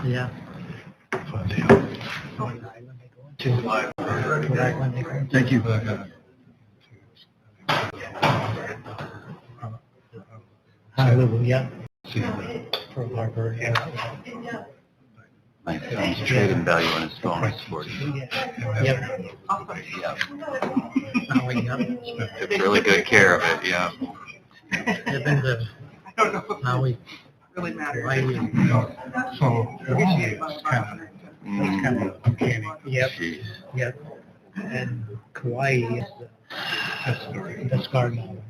Yeah. Fun deal. Thank you. Hallelujah. Pearl Harbor. My son's trading value on his phone is 40. Yep. Yeah. Yep. Took really good care of it, yeah. They've been to Maui. Really matters. So, it's kind of uncanny. Yep. Jeez. Yep. And Kauai is the scar mountain.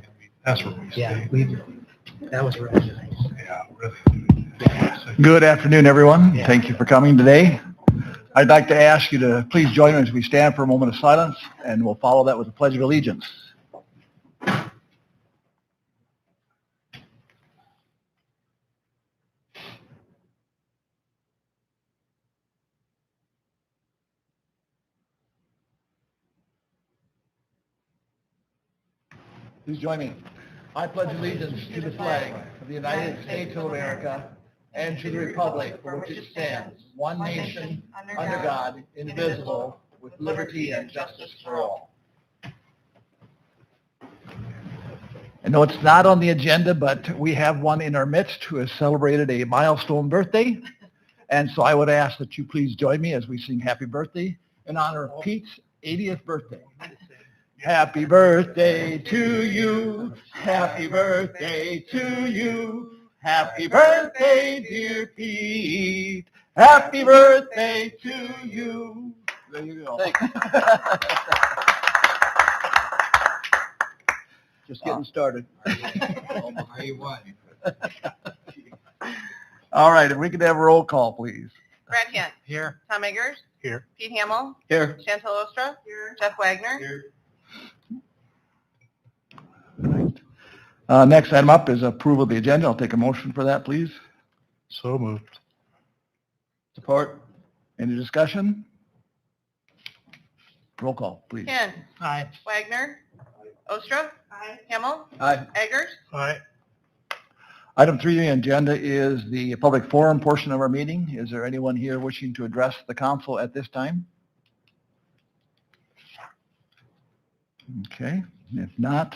That's where we Yeah, stay. that was really nice. Yeah, really. Good afternoon, everyone. Yeah. Thank you for coming today. I'd like to ask you to please join me as we stand for a moment of silence, and we'll follow that with the Pledge of Allegiance. Please join me. I pledge allegiance to the flag of the United States of America and to the republic for which it stands, one nation, under God, indivisible, with liberty and justice for all. I know it's not on the agenda, but we have one in our midst who has celebrated a milestone birthday. And so I would ask that you please join me as we sing Happy Birthday in honor of Pete's 80th birthday. Happy birthday to you. Happy birthday to you. Happy birthday, dear Pete. Happy birthday to you. There you go. Just getting started. All right, if we could have a roll call, please. Brad Hint. Here. Tom Eggers. Here. Pete Hamill. Here. Chantal Ostra. Here. Jeff Wagner. Here. Next item up is approval of the agenda. I'll take a motion for that, please. So moved. Support. Any discussion? Roll call, please. Hint. Aye. Wagner. Ostra. Aye. Hamill. Aye. Eggers. Aye. Item 3 on the agenda is the public forum portion of our meeting. Is there anyone here wishing to address the council at this time? Okay, if not,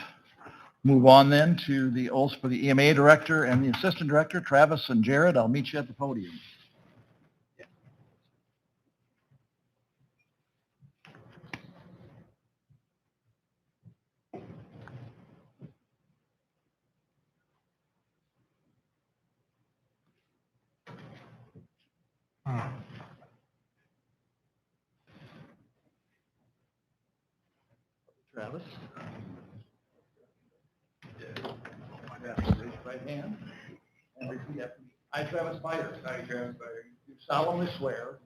move on then to the oaths for the EMA director and the assistant director, Travis and Jared. I'll meet you at the podium. Travis. Raise your right hand and repeat after me. I, Travis Byers. I, Travis Byers. Do solemnly swear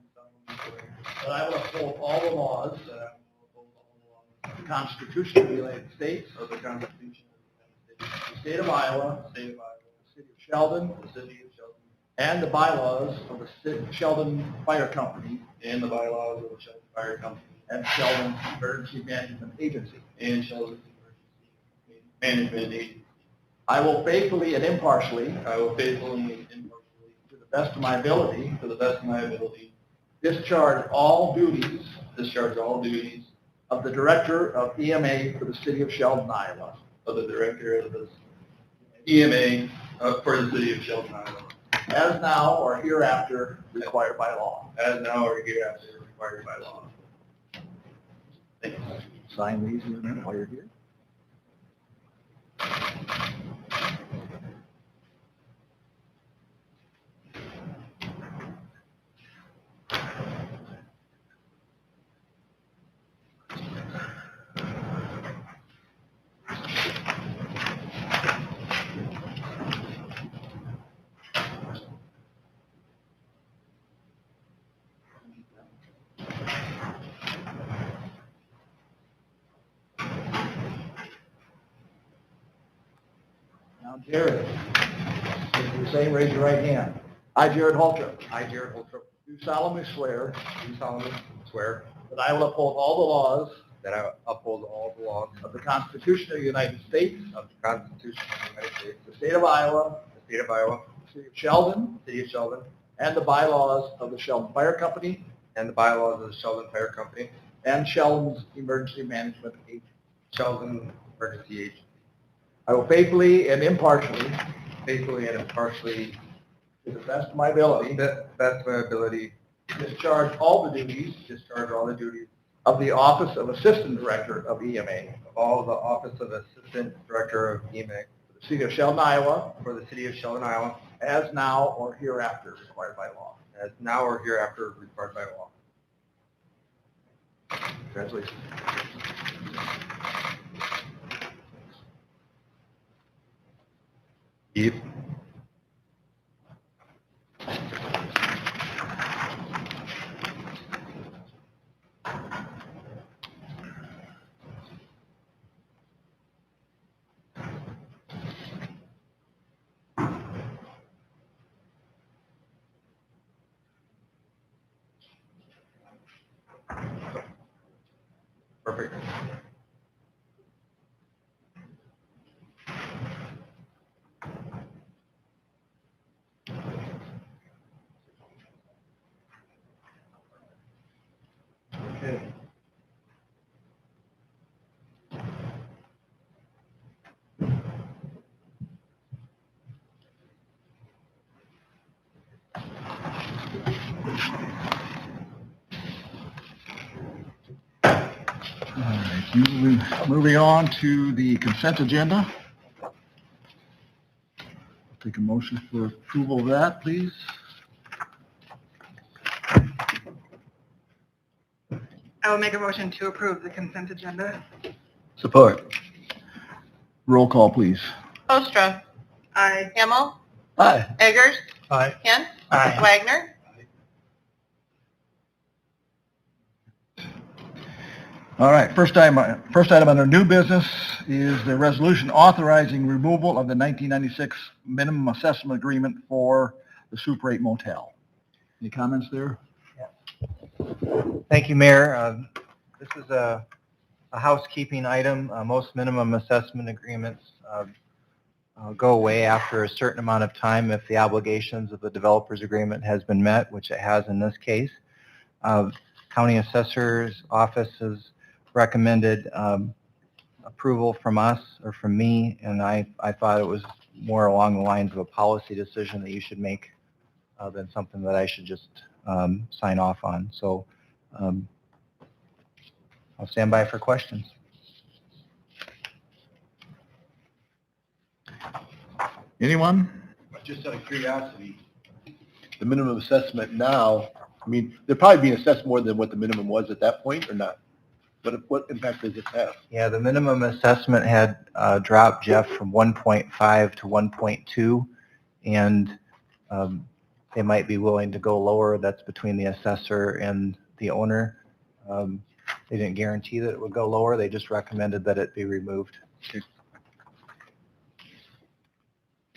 that I will uphold all the laws of the Constitution of the United States, Of the Constitution of the United States. the state of Iowa, The state of Iowa. the city of Sheldon, The city of Sheldon. and the bylaws of the Sheldon Fire Company And the bylaws of the Sheldon Fire Company. and Sheldon Emergency Management Agency. And Sheldon Management Agency. I will faithfully and impartially, I will faithfully and impartially, to the best of my ability, to the best of my ability, discharge all duties discharge all duties of the Director of EMA for the city of Sheldon, Iowa, of the director of the EMA for the city of Sheldon, Iowa, as now or hereafter required by law. as now or hereafter required by law. Thank you. Sign these in a minute while you're here. Now, Jared, if you're saying, raise your right hand. I, Jared Holtrop, I, Jared Holtrop, do solemnly swear do solemnly swear that I will uphold all the laws that I will uphold all the laws of the Constitution of the United States, of the Constitution of the United States, the state of Iowa, the state of Iowa, the city of Sheldon, the city of Sheldon, and the bylaws of the Sheldon Fire Company and the bylaws of the Sheldon Fire Company, and Sheldon's Emergency Management Agency. Sheldon Emergency Agency. I will faithfully and impartially, Faithfully and impartially, to the best of my ability, best of my ability, discharge all the duties discharge all the duties of the Office of Assistant Director of EMA of all the Office of Assistant Director of EMA for the City of Sheldon, Iowa, for the City of Sheldon, Iowa, as now or hereafter required by law. as now or hereafter required by law. Congratulations. Yep. Perfect. Okay. All right, moving on to the consent agenda. Take a motion for approval of that, please. I will make a motion to approve the consent agenda. Support. Roll call, please. Ostra. Aye. Hamel. Aye. Eggers. Aye. Kent. Aye. Wagner. All right, first item under new business is the resolution authorizing removal of the 1996 minimum assessment agreement for the Super 8 motel. Any comments there? Thank you, Mayor. This is a housekeeping item. Most minimum assessment agreements go away after a certain amount of time if the obligations of the developer's agreement has been met, which it has in this case. County Assessor's Office has recommended approval from us or from me, and I thought it was more along the lines of a policy decision that you should make than something that I should just sign off on. So I'll stand by for questions. Anyone? Just out of curiosity, the minimum assessment now, I mean, they're probably being assessed more than what the minimum was at that point or not? What impact does it have? Yeah, the minimum assessment had dropped, Jeff, from 1.5 to 1.2, and they might be willing to go lower. That's between the assessor and the owner. They didn't guarantee that it would go lower. They just recommended that it be removed.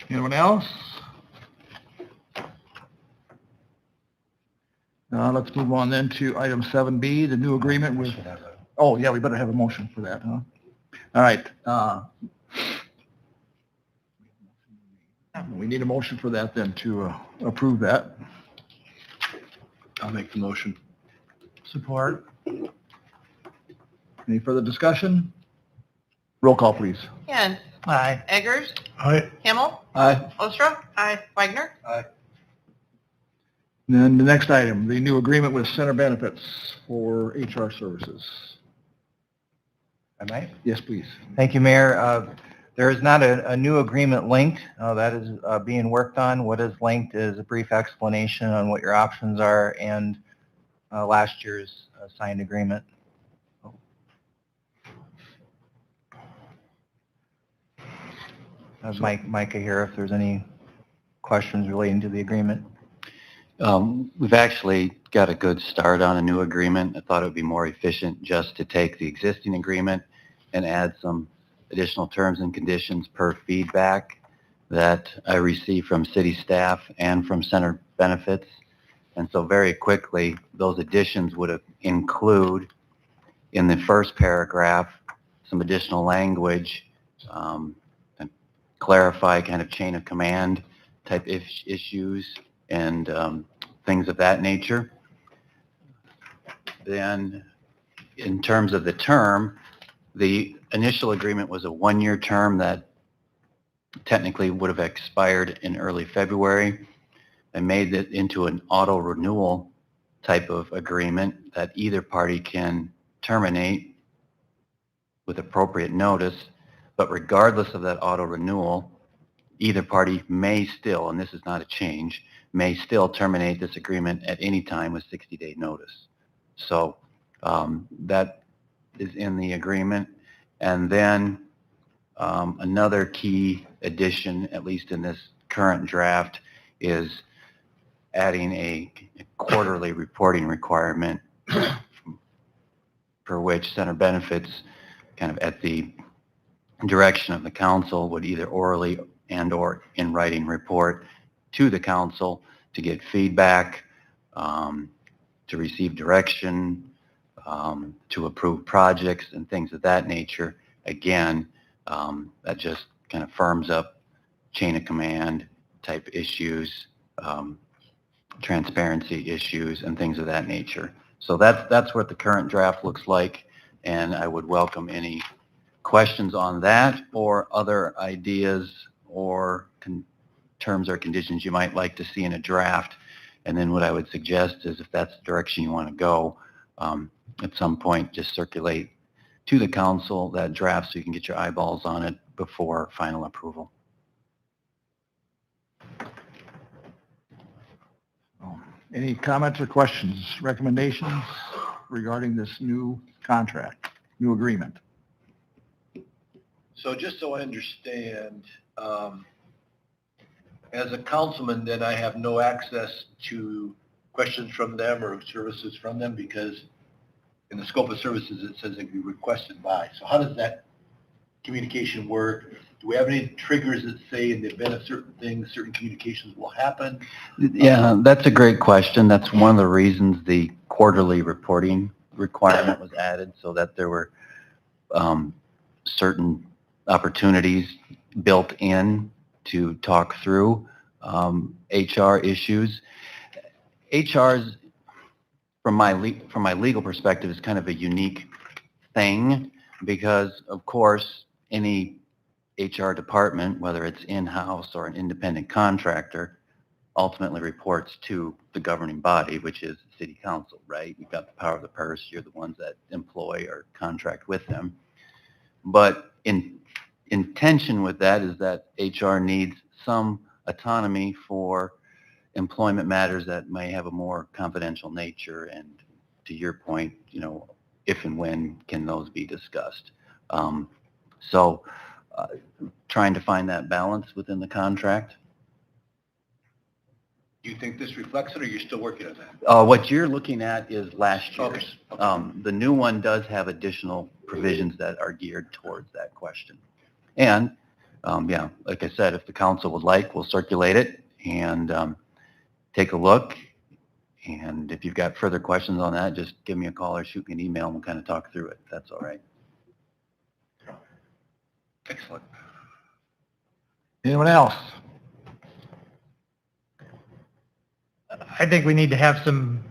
Anyone else? Let's move on then to item 7B, the new agreement with, oh yeah, we better have a motion for that, huh? All right. We need a motion for that then to approve that. I'll make the motion. Support. Any further discussion? Roll call, please. Kent. Aye. Eggers. Aye. Hamel. Aye. Ostra. Aye. Wagner. Then the next item, the new agreement with Center Benefits for HR services. Am I? Yes, please. Thank you, Mayor. There is not a new agreement linked. That is being worked on. What is linked is a brief explanation on what your options are and last year's signed agreement. Micah here, if there's any questions relating to the agreement. We've actually got a good start on a new agreement. I thought it would be more efficient just to take the existing agreement and add some additional terms and conditions per feedback that I received from city staff and from Center Benefits. And so very quickly, those additions would include in the first paragraph some additional language and clarify kind of chain of command type issues and things of that nature. Then in terms of the term, the initial agreement was a 1-year term that technically would have expired in early February. I made it into an auto renewal type of agreement that either party can terminate with appropriate notice, but regardless of that auto renewal, either party may still, and this is not a change, may still terminate this agreement at any time with 60-day notice. So that is in the agreement. And then another key addition, at least in this current draft, is adding a quarterly reporting requirement for which center benefits, kind of at the direction of the council, would either orally and or in writing report to the council to get feedback, to receive direction, to approve projects and things of that nature. Again, that just kind of firms up chain of command type issues, transparency issues and things of that nature. So that's what the current draft looks like, and I would welcome any questions on that or other ideas or terms or conditions you might like to see in a draft. And then what I would suggest is, if that's the direction you want to go, at some point just circulate to the council that draft so you can get your eyeballs on it before final approval. Any comments or questions, recommendations regarding this new contract, new agreement? So just so I understand, as a councilman, then I have no access to questions from them or services from them, because in the scope of services, it says it can be requested by. So how does that communication work? Do we have any triggers that say in the event of certain things, certain communications will happen? Yeah, that's a great question. That's one of the reasons the quarterly reporting requirement was added, so that there were certain opportunities built in to talk through HR issues. HR's, from my legal perspective, is kind of a unique thing, because of course any HR department, whether it's in-house or an independent contractor, ultimately reports to the governing body, which is the city council, right? You've got the power of the purse. You're the ones that employ or contract with them. But in tension with that is that HR needs some autonomy for employment matters that may have a more confidential nature. And to your point, if and when can those be discussed? Trying to find that balance within the contract. Do you think this reflects it, or you're still working on that? What you're looking at is last year's. Okay. The new one does have additional provisions that are geared towards that question. And yeah, like I said, if the council would like, we'll circulate it and take a look. And if you've got further questions on that, just give me a call or shoot me an email and we'll kind of talk through it, if that's all right. Excellent. Anyone else? I think we need to have some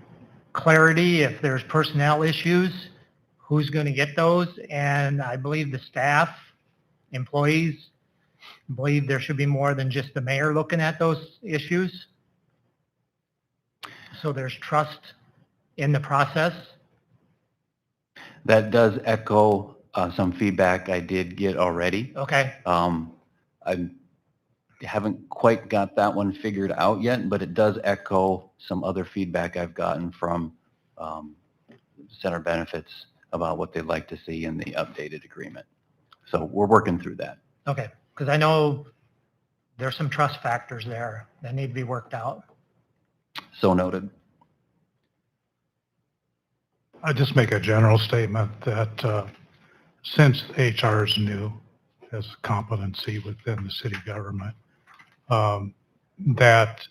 clarity if there's personnel issues, who's going to get those. And I believe the staff, employees, believe there should be more than just the mayor looking at those issues. So there's trust in the process. That does echo some feedback I did get already. Okay. I haven't quite got that one figured out yet, but it does echo some other feedback I've gotten from center benefits about what they'd like to see in the updated agreement. So we're working through that. Okay. Because I know there's some trust factors there that need to be worked out. So noted. I just make a general statement that since HR is new as a competency within the city government, that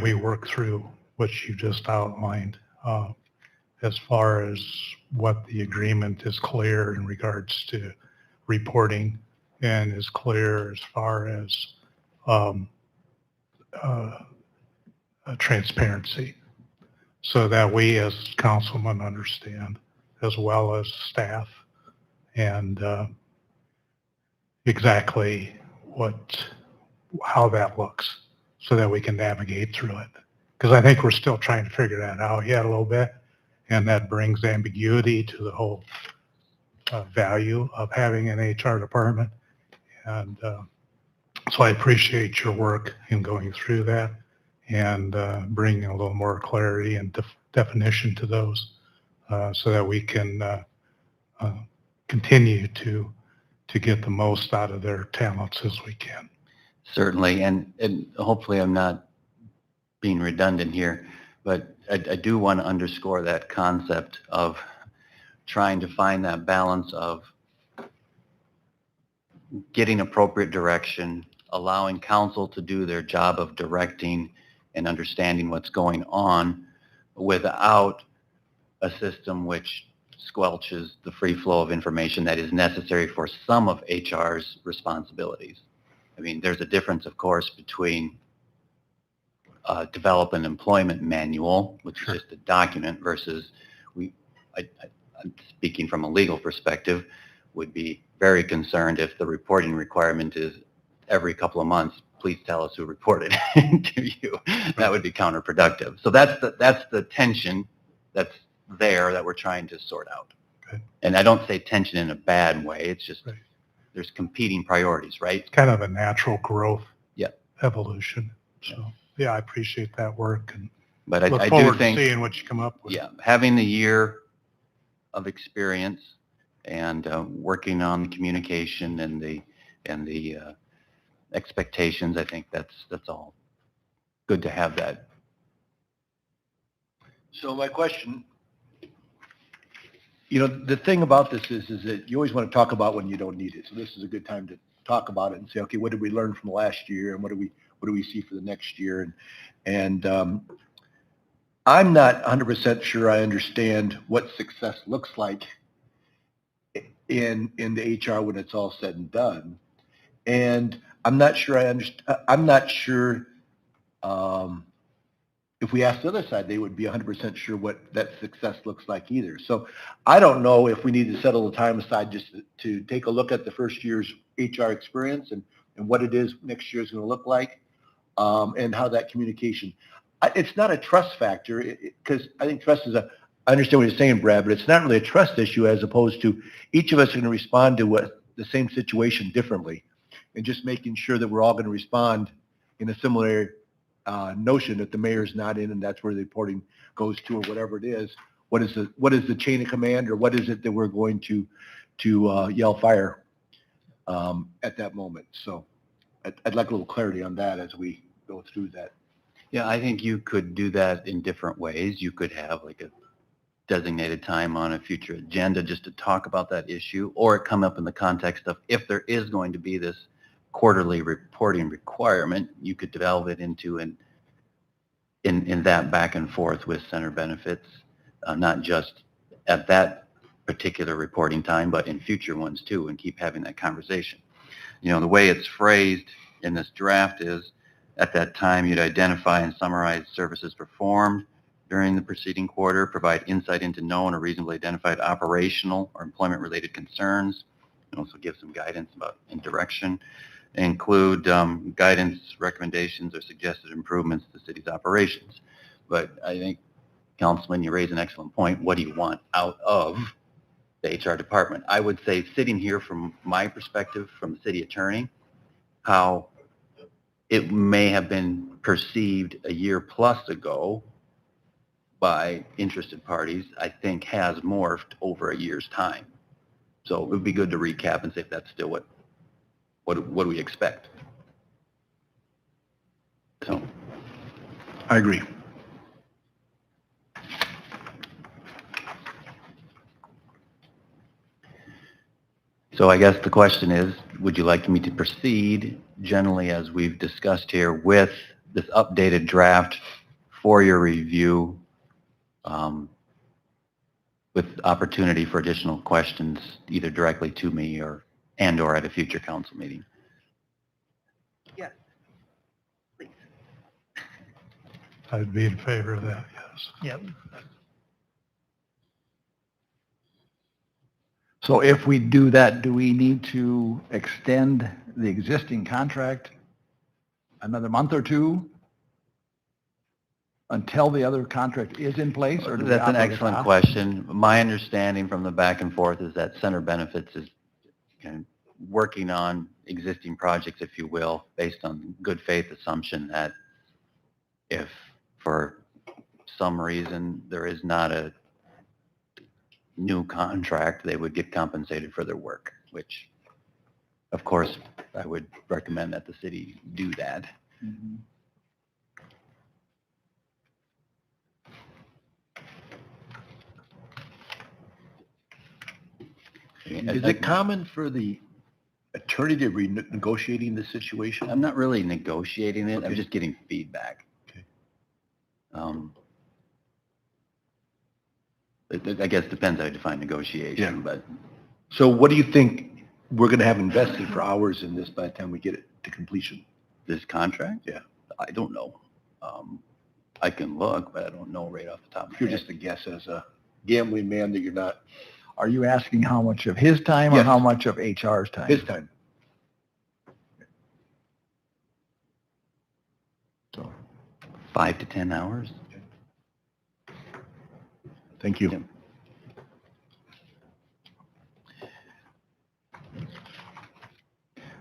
we work through what you just outlined as far as what the agreement is clear in regards to reporting, and is clear as far as transparency so that we as councilmen understand, as well as staff, and exactly how that looks so that we can navigate through it. Because I think we're still trying to figure that out yet a little bit, and that brings ambiguity to the whole value of having an HR department. And so I appreciate your work in going through that and bringing a little more clarity and definition to those so that we can continue to get the most out of their talents as we can. Certainly, and hopefully I'm not being redundant here, but I do want to underscore that concept of trying to find that balance of getting appropriate direction, allowing council to do their job of directing and understanding what's going on without a system which squelches the free flow of information that is necessary for some of HR's responsibilities. I mean, there's a difference, of course, between develop an employment manual, which is just a document, versus I'm speaking from a legal perspective, would be very concerned if the reporting requirement is every couple of months, please tell us who reported to you. That would be counterproductive. So that's the tension that's there that we're trying to sort out. Okay. And I don't say tension in a bad way. It's just Right. There's competing priorities, right? It's kind of a natural growth Yeah. evolution. So yeah, I appreciate that work and But look I do forward to think, seeing what you come up with. yeah, having the year of experience and working on the communication and the expectations, I think that's all good to have that. So my question, The thing about this is that you always want to talk about when you don't need it. So this is a good time to talk about it and say, okay, what did we learn from last year and what do we see for the next year? And I'm not 100% sure I understand what success looks like in the HR when it's all said and done. And I'm not sure if we asked the other side, they would be 100% sure what that success looks like either. So I don't know if we need to settle the time aside just to take a look at the first year's HR experience and what it is next year is going to look like, and how that communication. It's not a trust factor because I think trust is I understand what you're saying, Brad, but it's not really a trust issue as opposed to each of us are going to respond to the same situation differently, and just making sure that we're all going to respond in a similar notion that the mayor's not in and that's where the reporting goes to or whatever it is. What is the chain of command or what is it that we're going to yell fire at that moment? So I'd like a little clarity on that as we go through that. Yeah, I think you could do that in different ways. You could have like a designated time on a future agenda just to talk about that issue, or it come up in the context of if there is going to be this quarterly reporting requirement, you could develop it into in that back and forth with center benefits, not just at that particular reporting time, but in future ones too, and keep having that conversation. The way it's phrased in this draft is, at that time, you'd identify and summarize services performed during the preceding quarter, provide insight into known or reasonably identified operational or employment-related concerns, and also give some guidance about and direction, include guidance, recommendations, or suggested improvements to the city's operations. But I think, Councilman, you raise an excellent point. What do you want out of the HR department? I would say, sitting here from my perspective, from the city attorney, how it may have been perceived a year plus ago by interested parties, I think has morphed over a year's time. So it would be good to recap and say if that's still what do we expect. So I agree. So I guess the question is, would you like me to proceed generally as we've discussed here with this updated draft for your review, with opportunity for additional questions either directly to me or at a future council meeting? Yes, please. I'd be in favor of that, yes. Yep. So if we do that, do we need to extend the existing contract another month or two until the other contract is in place? Or do we That's an operate excellent off- question. My understanding from the back and forth is that Center Benefits is kind of working on existing projects, if you will, based on good faith assumption that if for some reason there is not a new contract, they would get compensated for their work, which, of course, I would recommend that the city do that. Mhm. Is it common for the attorney to be negotiating the situation? I'm not really negotiating it, I'm Okay. just getting feedback. Okay. I guess depends how you define negotiation, Yeah. but So what do you think we're going to have invested for hours in this by the time we get it to completion? this contract? Yeah. I don't know. I can look, but I don't know right off the top of my You're head. just a guess as a gambling man that you're not, Are you asking how much of his time or Yes. how much of HR's time? his time. So, 5 to 10 hours? Thank you. Yep.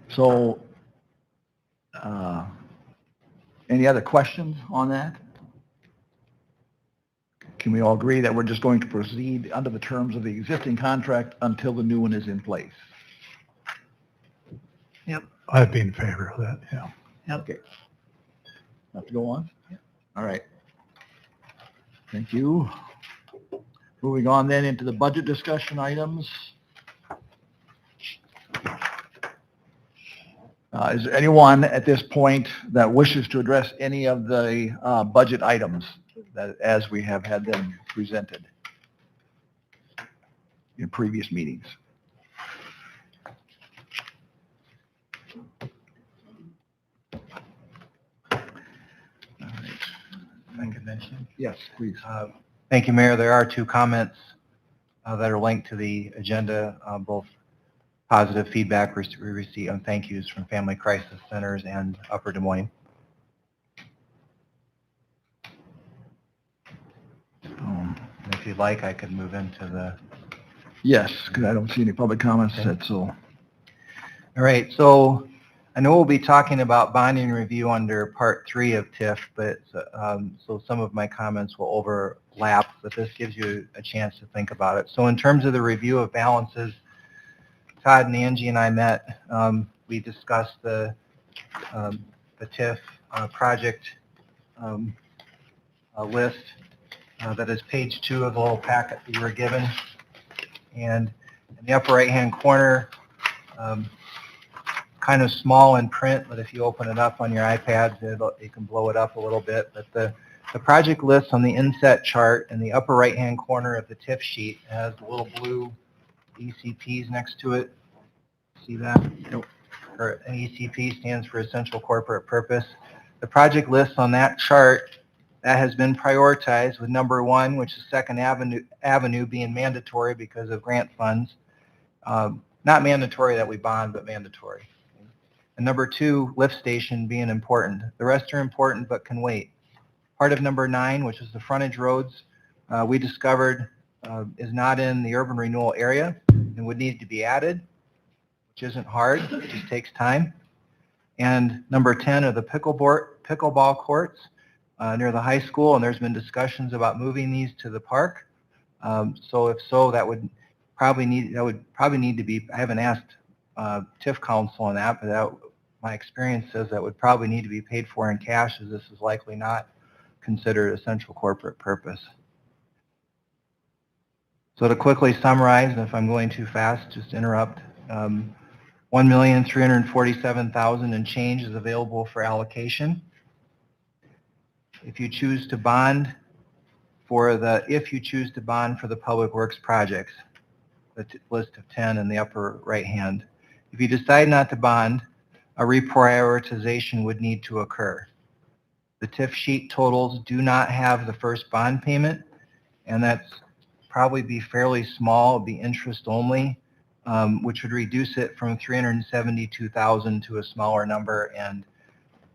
So, any other questions on that? Can we all agree that we're just going to proceed under the terms of the existing contract until the new one is in place? I'd be in favor of that, yeah. Okay. Have to go on? All right. Thank you. Moving on then into the budget discussion items. Is there anyone at this point that wishes to address any of the budget items that, as we have had them presented in previous meetings? All right. If I could mention. Yes, please. Thank you, Mayor. There are two comments that are linked to the agenda, both positive feedback we received and thank yous from Family Crisis Centers and Upper Des Moines. And if you'd like, I could move into the... Yes, because I don't see any public comments Okay. said so. All right, so I know we'll be talking about bonding review under Part 3 of TIF, but so some of my comments will overlap, but this gives you a chance to think about it. So in terms of the review of balances, Todd and Angie and I met. We discussed the TIF project list that is page 2 of the little packet that you were given. And in the upper right-hand corner, kind of small in print, but if you open it up on your iPads, you can blow it up a little bit. But the project list on the inset chart in the upper right-hand corner of the TIF sheet has the little blue ECPs next to it. See that? Nope. Or ECP stands for Essential Corporate Purpose. The project list on that chart, that has been prioritized with number 1, which is Second Avenue being mandatory because of grant funds. Not mandatory that we bond, but mandatory. And number 2, lift station being important. The rest are important but can wait. Part of number 9, which is the frontage roads, we discovered is not in the urban renewal area and would need to be added, which isn't hard, it just takes time. And number 10 are the pickleball courts near the high school, and there's been discussions about moving these to the park. So if so, that would probably need to be, I haven't asked TIF council on that, but my experience says that would probably need to be paid for in cash, as this is likely not considered essential corporate purpose. So to quickly summarize, and if I'm going too fast, just interrupt. $1,347,000 and change is available for allocation. If you choose to bond for the public works projects, the list of 10 in the upper right hand. If you decide not to bond, a reprioritization would need to occur. The TIF sheet totals do not have the first bond payment, and that's probably be fairly small, it'd be interest only, which would reduce it from 372,000 to a smaller number. And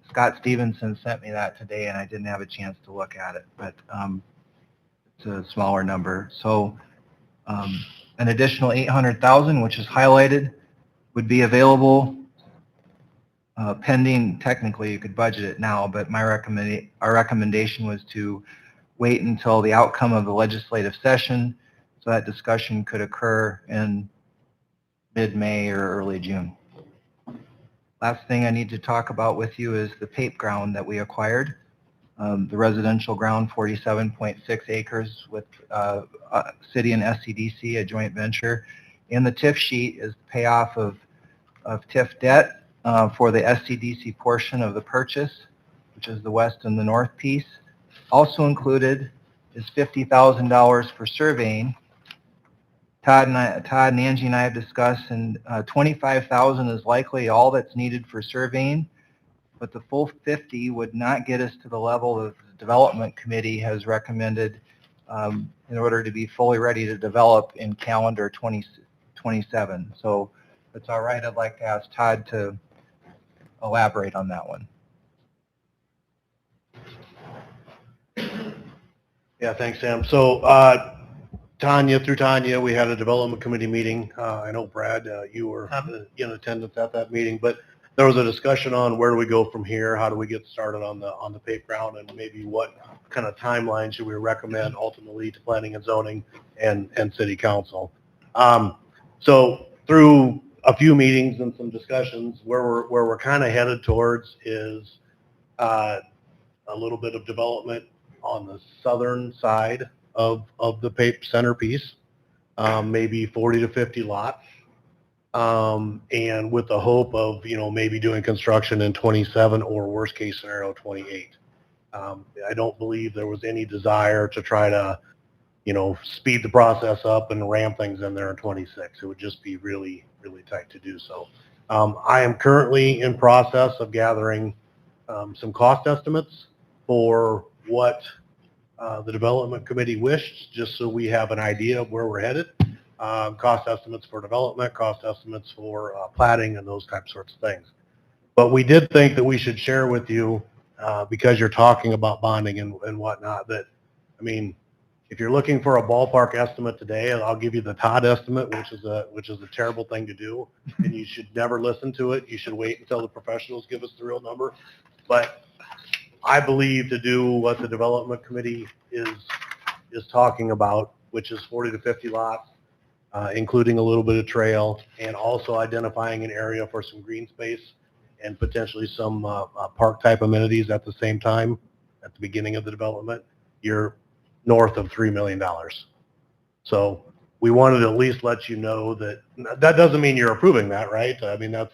Scott Stevenson sent me that today, and I didn't have a chance to look at it, but it's a smaller number. So an additional 800,000, which is highlighted, would be available pending. Technically, you could budget it now, but our recommendation was to wait until the outcome of the legislative session, so that discussion could occur in mid-May or early June. Last thing I need to talk about with you is the PAPE ground that we acquired. The residential ground, 47.6 acres with city and SCDC, a joint venture. In the TIF sheet is the payoff of TIF debt for the SCDC portion of the purchase, which is the west and the north piece. Also included is $50,000 for surveying. Todd and Angie and I have discussed, and $25,000 is likely all that's needed for surveying, but the full 50 would not get us to the level that the development committee has recommended in order to be fully ready to develop in calendar 2027. So if it's all right, I'd like to ask Todd to elaborate on that one. Yeah, thanks, Sam. So through Tanya, we had a development committee meeting. I know, Brad, you were in attendance at that meeting, but there was a discussion on where do we go from here? How do we get started on the PAPE ground, and maybe what kind of timeline should we recommend ultimately to planning and zoning and city council? So through a few meetings and some discussions, where we're kind of headed towards is a little bit of development on the southern side of the PAPE centerpiece, maybe 40 to 50 lots, and with the hope of, maybe doing construction in 27 or worst case scenario, 28. I don't believe there was any desire to try to, speed the process up and ramp things in there in 26. It would just be really, really tight to do so. I am currently in process of gathering some cost estimates for what the development committee wished, just so we have an idea of where we're headed. Cost estimates for development, cost estimates for platting, and those types of things. But we did think that we should share with you, because you're talking about bonding and whatnot, that, if you're looking for a ballpark estimate today, I'll give you the Todd estimate, which is a terrible thing to do, and you should never listen to it. You should wait until the professionals give us the real number. But I believe to do what the development committee is talking about, which is 40 to 50 lots, including a little bit of trail, and also identifying an area for some green space and potentially some park type amenities at the same time at the beginning of the development, you're north of $3 million. So we wanted to at least let you know that doesn't mean you're approving that, right? That's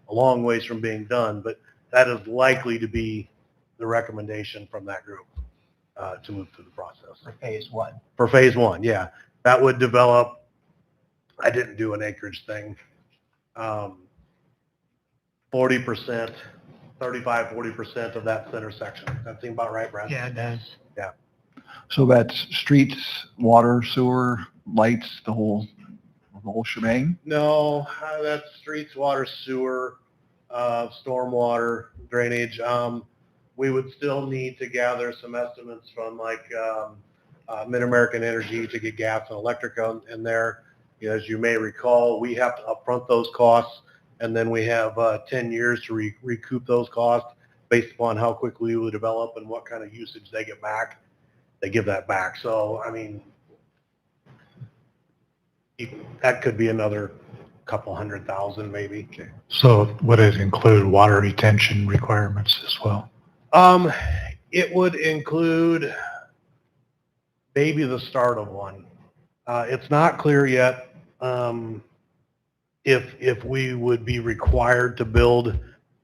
a long ways from being done, but that is likely to be the recommendation from that group to move through the process. For phase one. For phase one, yeah. That would develop, I didn't do an acreage thing, 40%, 35-40% of that center section. Does that seem about right, Brad? Yeah, it does. So that's streets, water, sewer, lights, the whole shebang? No, that's streets, water, sewer, stormwater, drainage. We would still need to gather some estimates from Mid-American Energy to get gas and electric in there. As you may recall, we have to upfront those costs, and then we have 10 years to recoup those costs based upon how quickly we develop and what kind of usage they get back. They give that back. So, that could be another couple $100,000 maybe. Okay. So would it include water retention requirements as well? It would include maybe the start of one. It's not clear yet if we would be required to build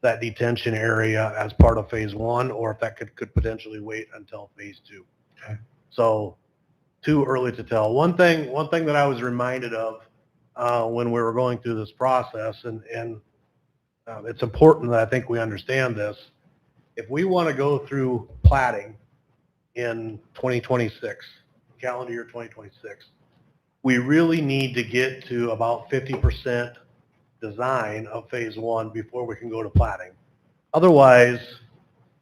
that detention area as part of phase one, or if that could potentially wait until phase two. Okay. So too early to tell. One thing that I was reminded of when we were going through this process, and it's important that I think we understand this, if we want to go through plating in 2026, calendar year 2026, we really need to get to about 50% design of phase one before we can go to plating. Otherwise,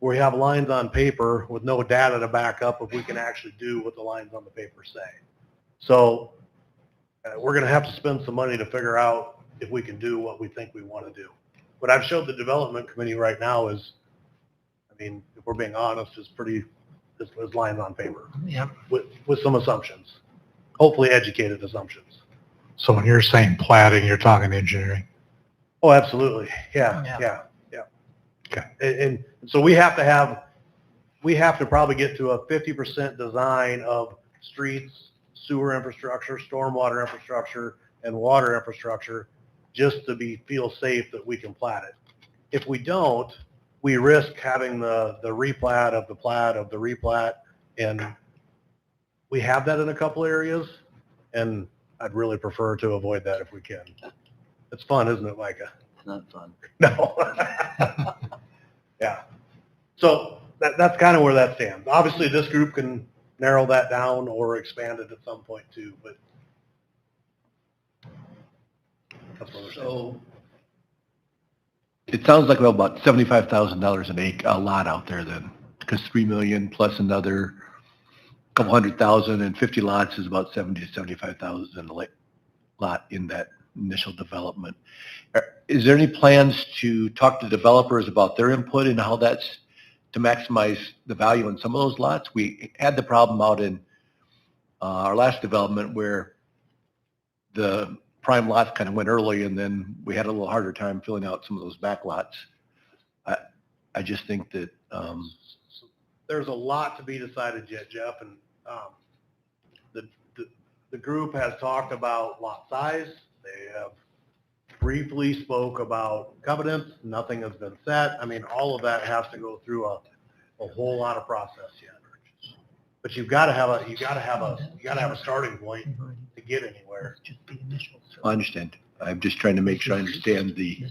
we have lines on paper with no data to back up if we can actually do what the lines on the paper say. So we're going to have to spend some money to figure out if we can do what we think we want to do. What I've showed the development committee right now is, I mean, if we're being honest, is lines on paper Yep. with some assumptions, hopefully educated assumptions. So when you're saying plating, you're talking engineering. Oh, absolutely. Yeah. Okay. And so we have to probably get to a 50% design of streets, sewer infrastructure, stormwater infrastructure, and water infrastructure just to feel safe that we can plat it. If we don't, we risk having the replat of the plat of the replat, and we have that in a couple areas, and I'd really prefer to avoid that if we can. It's fun, isn't it, Micah? It's not fun. No. Yeah. So that's kind of where that stands. Obviously, this group can narrow that down or expand it at some point too, but that's where we're standing. So it sounds like we have about $75,000 a lot out there then, because 3 million plus another couple 100,000 and 50 lots is about 70 to 75,000 a lot in that initial development. Is there any plans to talk to developers about their input and how that's to maximize the value in some of those lots? We had the problem out in our last development where the prime lots kind of went early, and then we had a little harder time filling out some of those back lots. I just think that There's a lot to be decided yet, Jeff, and the group has talked about lot size. They have briefly spoke about covenants. Nothing has been set. I mean, all of that has to go through a whole lot of process yet. But you've got to have a starting point to get anywhere. I understand. I'm just trying to make sure I understand the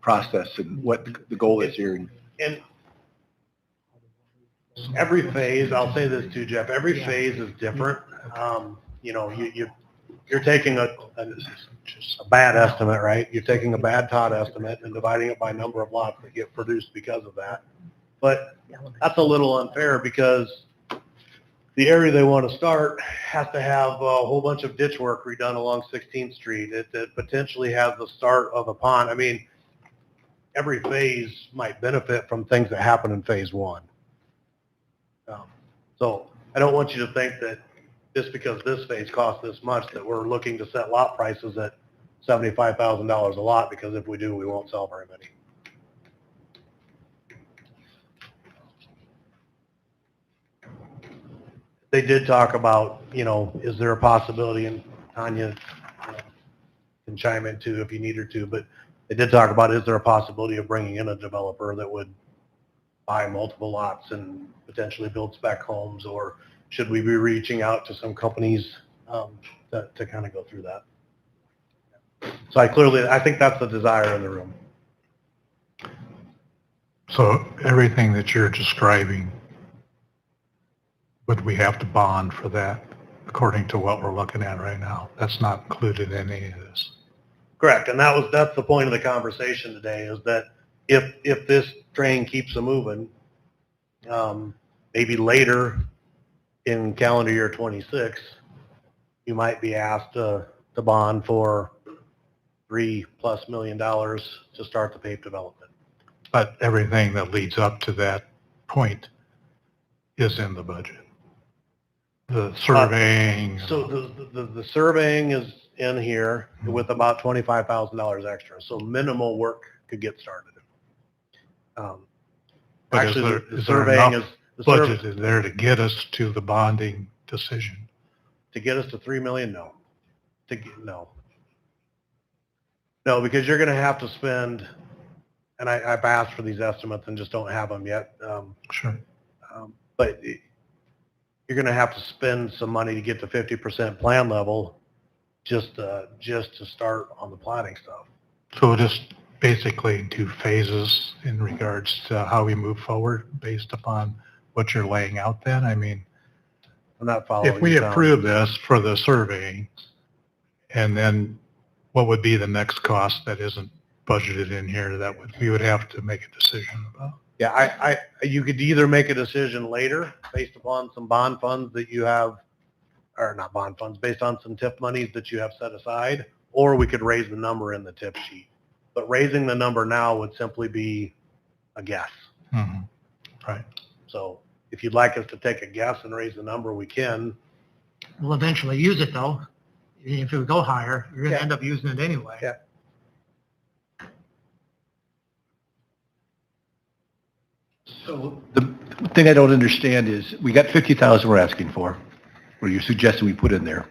process and what the goal is here. And every phase, I'll say this too, Jeff, every phase is different. You know, you're taking a bad estimate, right? You're taking a bad Todd estimate and dividing it by number of lots that get produced because of that. But that's a little unfair because the area they want to start has to have a whole bunch of ditch work redone along 16th Street. It potentially has the start of a pond. I mean, every phase might benefit from things that happen in phase one. So I don't want you to think that just because this phase costs this much that we're looking to set lot prices at $75,000 a lot, because if we do, we won't sell very many. They did talk about, you know, is there a possibility, and Tanya can chime in too if you need her to, but they did talk about, is there a possibility of bringing in a developer that would buy multiple lots and potentially build spec homes, or should we be reaching out to some companies to kind of go through that? So I think that's the desire in the room. So everything that you're describing, would we have to bond for that according to what we're looking at right now? That's not included in any of this. Correct, and that's the point of the conversation today, is that if this train keeps a moving, maybe later in calendar year 26, you might be asked to bond for $3+ million to start the paved development. But everything that leads up to that point is in the budget. The surveying. So the surveying is in here with about $25,000 extra, so minimal work could get started. But Actually, is the there surveying enough is budget is there to get us to the bonding decision? to get us to $3 million. No, because you're going to have to spend, and I've asked for these estimates and just don't have them yet. Sure. But you're going to have to spend some money to get to 50% plan level just to start on the planning stuff. So just basically in two phases in regards to how we move forward based upon what you're laying out then? I mean, I'm not following. if we you, Tom. approve this for the surveying, and then what would be the next cost that isn't budgeted in here that we would have to make a decision about? Yeah, you could either make a decision later based upon some bond funds that you have, or not bond funds, based on some TIF monies that you have set aside, or we could raise the number in the TIF sheet. But raising the number now would simply be a guess. Mhm. Right. So if you'd like us to take a guess and raise the number, we can. We'll eventually use it though. If it go higher, you're gonna Yeah. end up using it anyway. Yeah. So the thing I don't understand is, we got 50,000 we're asking for, or you're suggesting we put in there.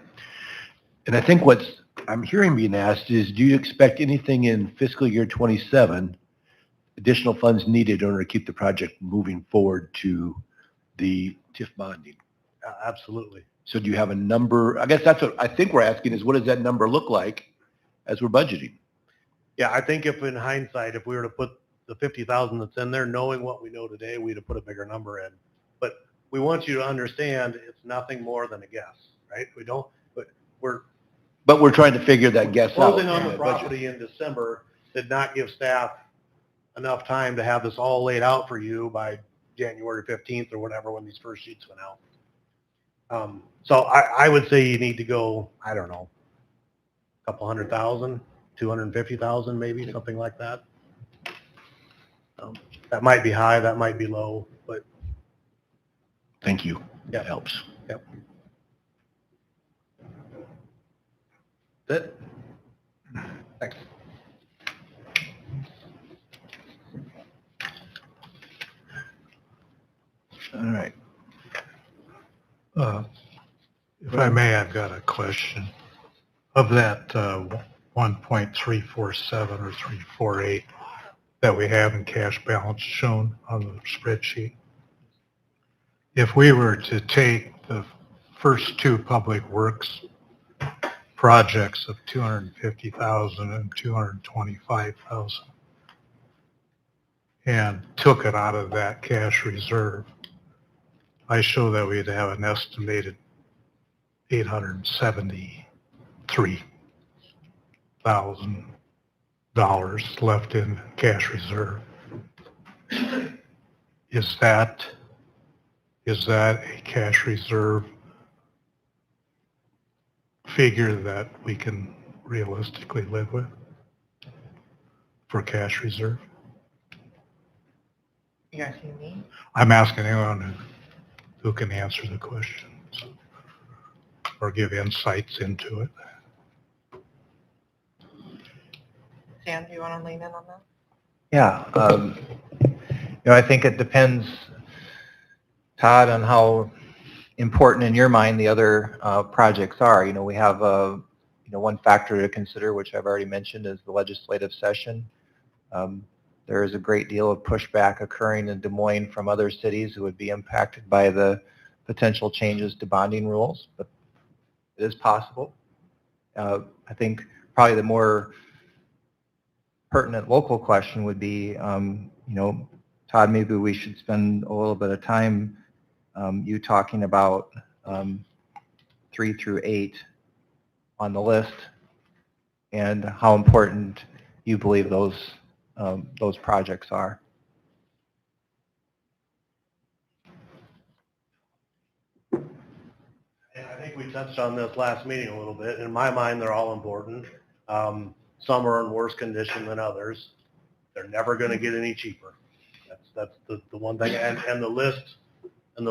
And I think what's, I'm hearing being asked is, do you expect anything in fiscal year 27, additional funds needed in order to keep the project moving forward to the TIF bonding? Absolutely. So do you have a number? I guess that's what I think we're asking is, what does that number look like as we're budgeting? Yeah, I think if in hindsight, if we were to put the 50,000 that's in there, knowing what we know today, we'd have put a bigger number in. But we want you to understand it's nothing more than a guess, right? We don't, but But we're trying to figure that guess out. closing on the in budget. property in December did not give staff enough time to have this all laid out for you by January 15th or whatever, when these first sheets went out. So I would say you need to go, I don't know, a couple 100,000, 250,000 maybe, something like that. That might be high, that might be low, but Thank you. Yeah. That helps. Yep. That, thanks. All right. If I may, I've got a question. Of that 1.347 or 348 that we have in cash balance shown on the spreadsheet, if we were to take the first two public works projects of 250,000 and 225,000 and took it out of that cash reserve, I show that we'd have an estimated $873,000 left in cash reserve. Is that a cash reserve figure that we can realistically live with for cash reserve? You asking me? I'm asking anyone who can answer the questions or give insights into it. Sam, do you want to lean in on that? Yeah, I think it depends, Todd, on how important in your mind the other projects are. We have one factor to consider, which I've already mentioned, is the legislative session. There is a great deal of pushback occurring in Des Moines from other cities who would be impacted by the potential changes to bonding rules, but it is possible. I think probably the more pertinent local question would be, Todd, maybe we should spend a little bit of time you talking about 3 through 8 on the list and how important you believe those projects are. And I think we touched on this last meeting a little bit. In my mind, they're all important. Some are in worse condition than others. They're never going to get any cheaper. That's the one thing. And the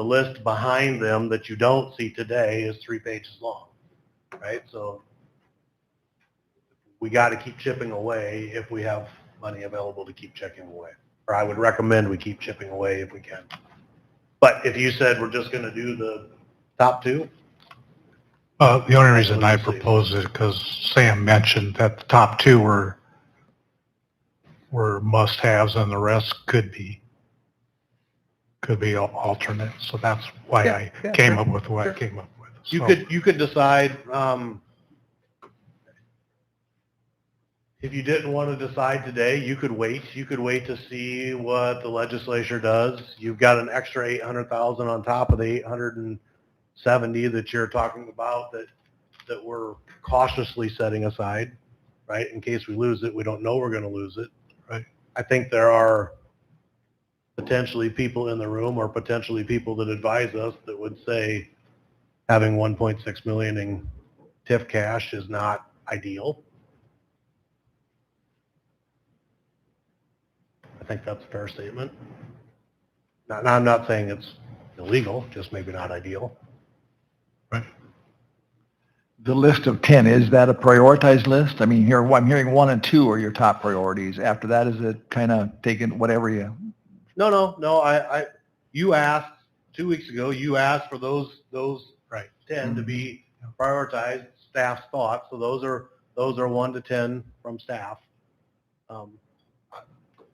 list behind them that you don't see today is 3 pages long, right? So we got to keep chipping away if we have money available to keep chipping away. Or I would recommend we keep chipping away if we can. But if you said we're just going to do the top 2, The only reason I proposed it because Sam mentioned that the top 2 were must-haves and the rest could be alternate. So that's why I came up with what I came up with. you So- could decide, If you didn't want to decide today, you could wait. You could wait to see what the legislature does. You've got an extra 800,000 on top of the 870 that you're talking about that we're cautiously setting aside, right? In case we lose it, we don't know we're going to lose it. Right. I think there are potentially people in the room or potentially people that advise us that would say having 1.6 million in TIF cash is not ideal. I think that's a fair statement. Now, I'm not saying it's illegal, just maybe not ideal. The list of 10, is that a prioritized list? I mean, here, I'm hearing 1 and 2 are your top priorities. After that, is it kind of taking whatever you? No, you asked 2 weeks ago, you asked for those Right. 10 to be prioritized, staff's thoughts. So those are 1 to 10 from staff.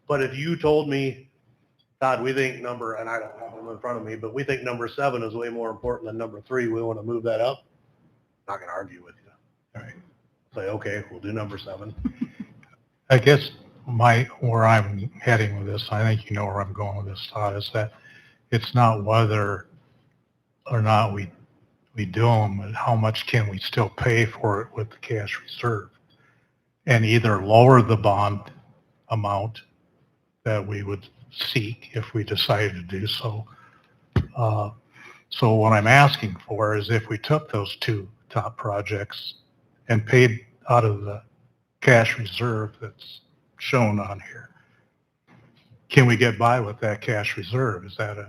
But if you told me, Todd, we think and I don't have them in front of me, but we think number 7 is way more important than number 3. We want to move that up. I'm not going to argue with you. All right. Say, okay, we'll do number 7. I guess where I'm heading with this, I think you know where I'm going with this, Todd, is that it's not whether or not we do them, but how much can we still pay for it with the cash reserve? And either lower the bond amount that we would seek if we decided to do so. So what I'm asking for is if we took those 2 top projects and paid out of the cash reserve that's shown on here, can we get by with that cash reserve? Is that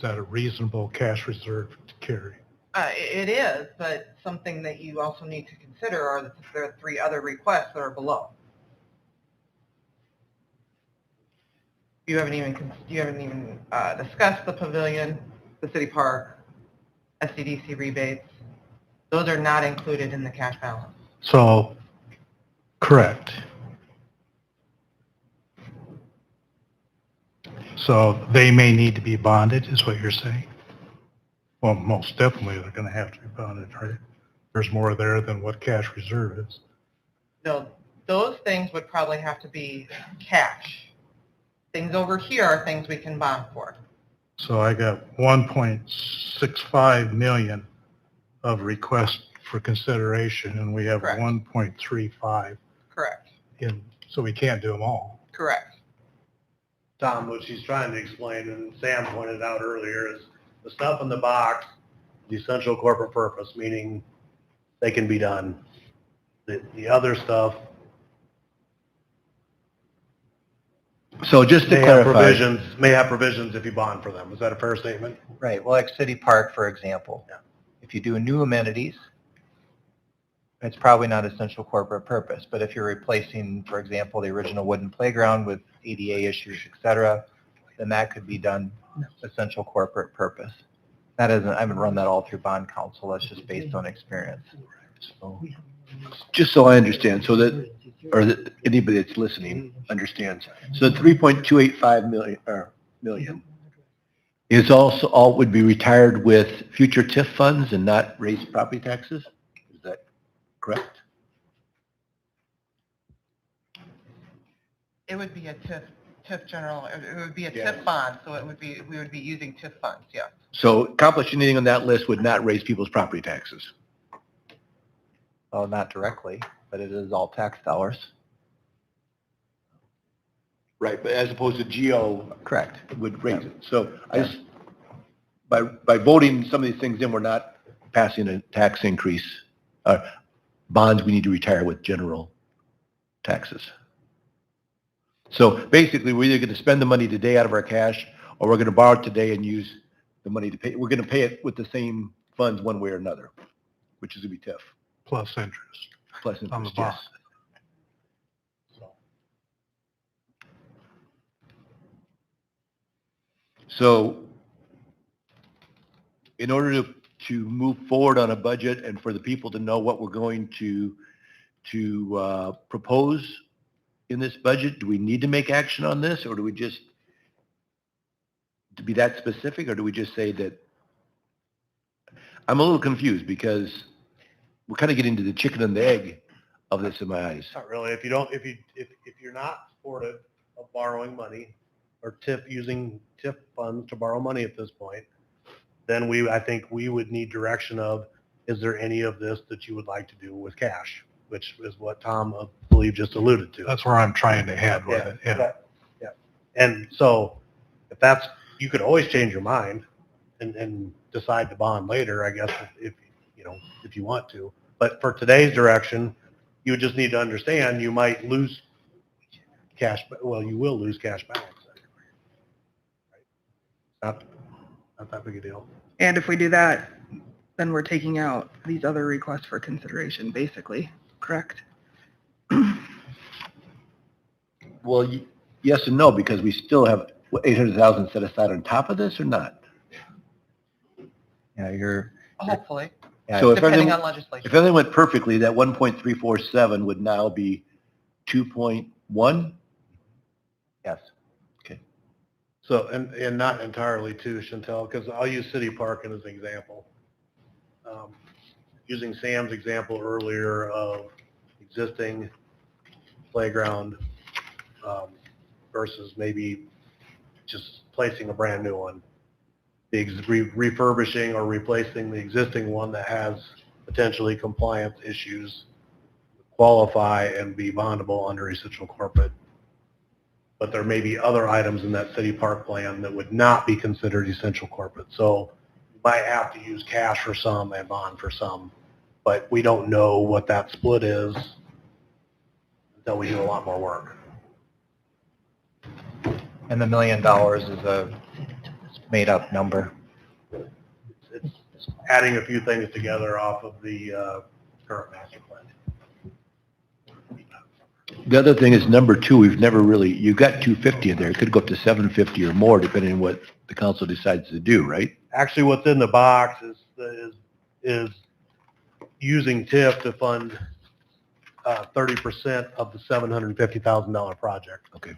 a reasonable cash reserve to carry? It is, but something that you also need to consider are that there are 3 other requests that are below. You haven't even discussed the pavilion, the city park, SCDC rebates. Those are not included in the cash balance. So, correct. So they may need to be bonded, is what you're saying? Well, most definitely they're going to have to be bonded, right? There's more there than what cash reserve is. No, those things would probably have to be cash. Things over here are things we can bond for. So I got 1.65 million of requests for consideration, and we have Correct. 1.35 Correct. in, so we can't do them all. Correct. Tom, what she's trying to explain, and Sam pointed out earlier, is the stuff in the box, the essential corporate purpose, meaning they can be done. The other stuff, So just to may have clarify, provisions if you bond for them. Is that a fair statement? Right, well, like City Park, for example. Yeah. If you do new amenities, it's probably not essential corporate purpose, but if you're replacing, for example, the original wooden playground with ADA issues, et cetera, then that could be done essential corporate purpose. That isn't, I haven't run that all through bond council, that's just based on experience. So, just so I understand, so that, or that anybody that's listening understands, so the 3.285 million is also, all would be retired with future TIF funds and not raised property taxes? Is that correct? It would be a TIF general, it would be a Yeah. TIF bond, so we would be using TIF funds, yeah. So accomplishing anything on that list would not raise people's property taxes? well, not directly, but it is all tax dollars. Right, but as opposed to GO Correct. would raise it. So I just, by voting some of these things in, we're not passing a tax increase. Bonds we need to retire with general taxes. So basically, we're either going to spend the money today out of our cash, or we're going to borrow it today and use the money to pay. We're going to pay it with the same funds one way or another, which is going to be tough. Plus interest. Plus On the interest, bond. yes. So in order to move forward on a budget and for the people to know what we're going to propose in this budget, do we need to make action on this, or do we just, to be that specific, or do we just say that? I'm a little confused because we're kind of getting to the chicken and the egg of this in my eyes. Not really. If you're not supportive of borrowing money or using TIF funds to borrow money at this point, then I think we would need direction of, is there any of this that you would like to do with cash? Which is what Tom, I believe, just alluded to. That's where I'm trying to head with it, yeah. Yeah. And so if you could always change your mind and decide to bond later, I guess, if you want to. But for today's direction, you would just need to understand you might lose cash, you will lose cash balance. Right? Not that big a deal. And if we do that, then we're taking out these other requests for consideration, basically, correct? Well, yes and no, because we still have 800,000 set aside on top of this or not? Yeah, Hopefully, yeah, So if depending everything, on legislation. if everything went perfectly, that 1.347 would now be 2.1? yes. So, and not entirely too, Chantel, because I'll use City Park as an example. Using Sam's example earlier of existing playground versus maybe just placing a brand new one. Refurbishing or replacing the existing one that has potentially compliance issues qualify and be bondable under essential corporate. But there may be other items in that city park plan that would not be considered essential corporate. So you might have to use cash for some and bond for some, but we don't know what that split is until we do a lot more work. And the $1 million is a made-up number. It's adding a few things together off of the current master plan. The other thing is number 2, we've never really, you got 250 in there. It could go up to 750 or more depending on what the council decides to do, right? Actually, what's in the box is using TIF to fund 30% of the $750,000 project. Okay.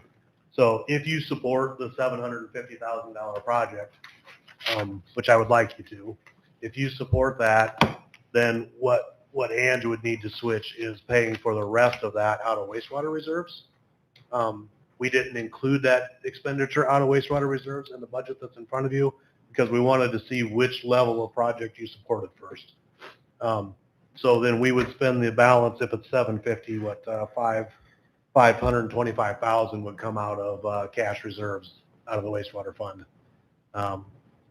So if you support the $750,000 project, which I would like you to, if you support that, then what Ange would need to switch is paying for the rest of that out of wastewater reserves. We didn't include that expenditure out of wastewater reserves in the budget that's in front of you because we wanted to see which level of project you supported first. So then we would spend the balance if it's 750, 525,000 would come out of cash reserves out of the wastewater fund.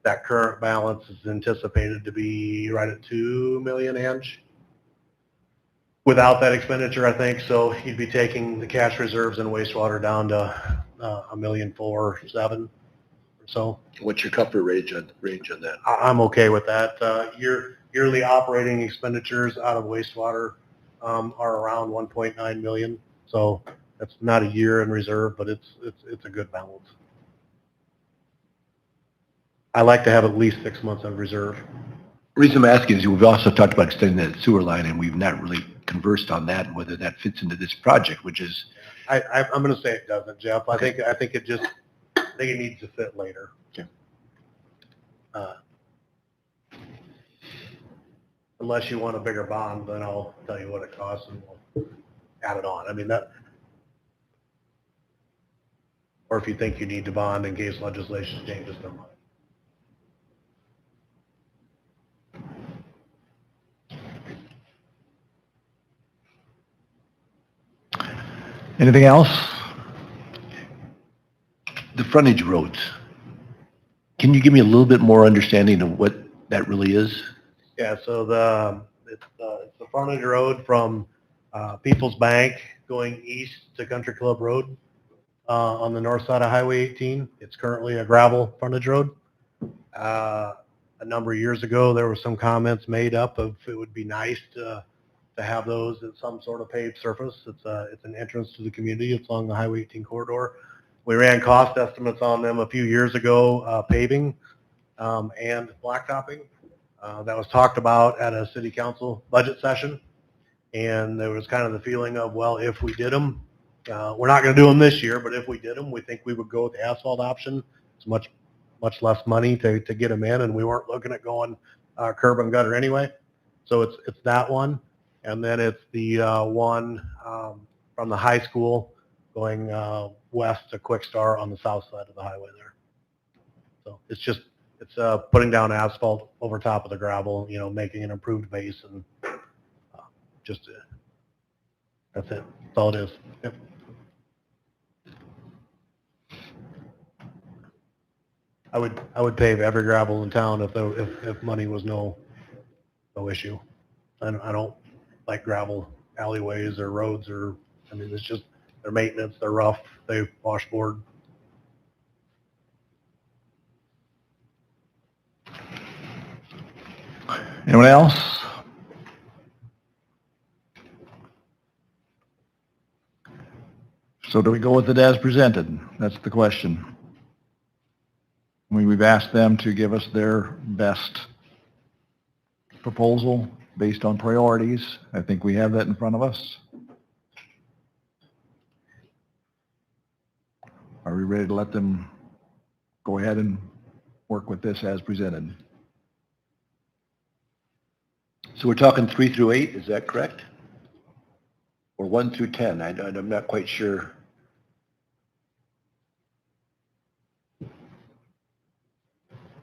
That current balance is anticipated to be right at 2 million, Ange. Without that expenditure, I think, so you'd be taking the cash reserves and wastewater down to $1,407,000 or so. What's your comfort range on that? I'm okay with that. Yearly operating expenditures out of wastewater are around 1.9 million. So that's not a year in reserve, but it's a good balance. I like to have at least 6 months of reserve. The reason I'm asking is we've also talked about extending that sewer line, and we've not really conversed on that and whether that fits into this project, which is. I'm going to say it doesn't, Jeff. I think it needs to fit later. Okay. Unless you want a bigger bond, then I'll tell you what it costs and we'll add it on. I mean that. Or if you think you need to bond in case legislation changes their mind. Anything else? The frontage roads. Can you give me a little bit more understanding of what that really is? Yeah, so it's the frontage road from People's Bank going east to Country Club Road on the north side of Highway 18. It's currently a gravel frontage road. A number of years ago, there were some comments made up of it would be nice to have those at some sort of paved surface. It's an entrance to the community. It's along the Highway 18 corridor. We ran cost estimates on them a few years ago, paving and blacktopping. That was talked about at a city council budget session. And there was kind of the feeling of, well, if we did them, we're not going to do them this year, but if we did them, we think we would go with the asphalt option. It's much less money to get them in, and we weren't looking at going curb and gutter anyway. So it's that one. And then it's the one from the high school going west to Quick Star on the south side of the highway there. So it's putting down asphalt over top of the gravel, making an improved base, and just that's it. That's all it is. Yep. I would pave every gravel in town if money was no issue. I don't like gravel alleyways or roads it's just their maintenance. They're rough. They washboard. Anyone else? So do we go with it as presented? That's the question. We've asked them to give us their best proposal based on priorities. I think we have that in front of us. Are we ready to let them go ahead and work with this as presented? So we're talking 3 through 8, is that correct? Or 1 through 10? I'm not quite sure.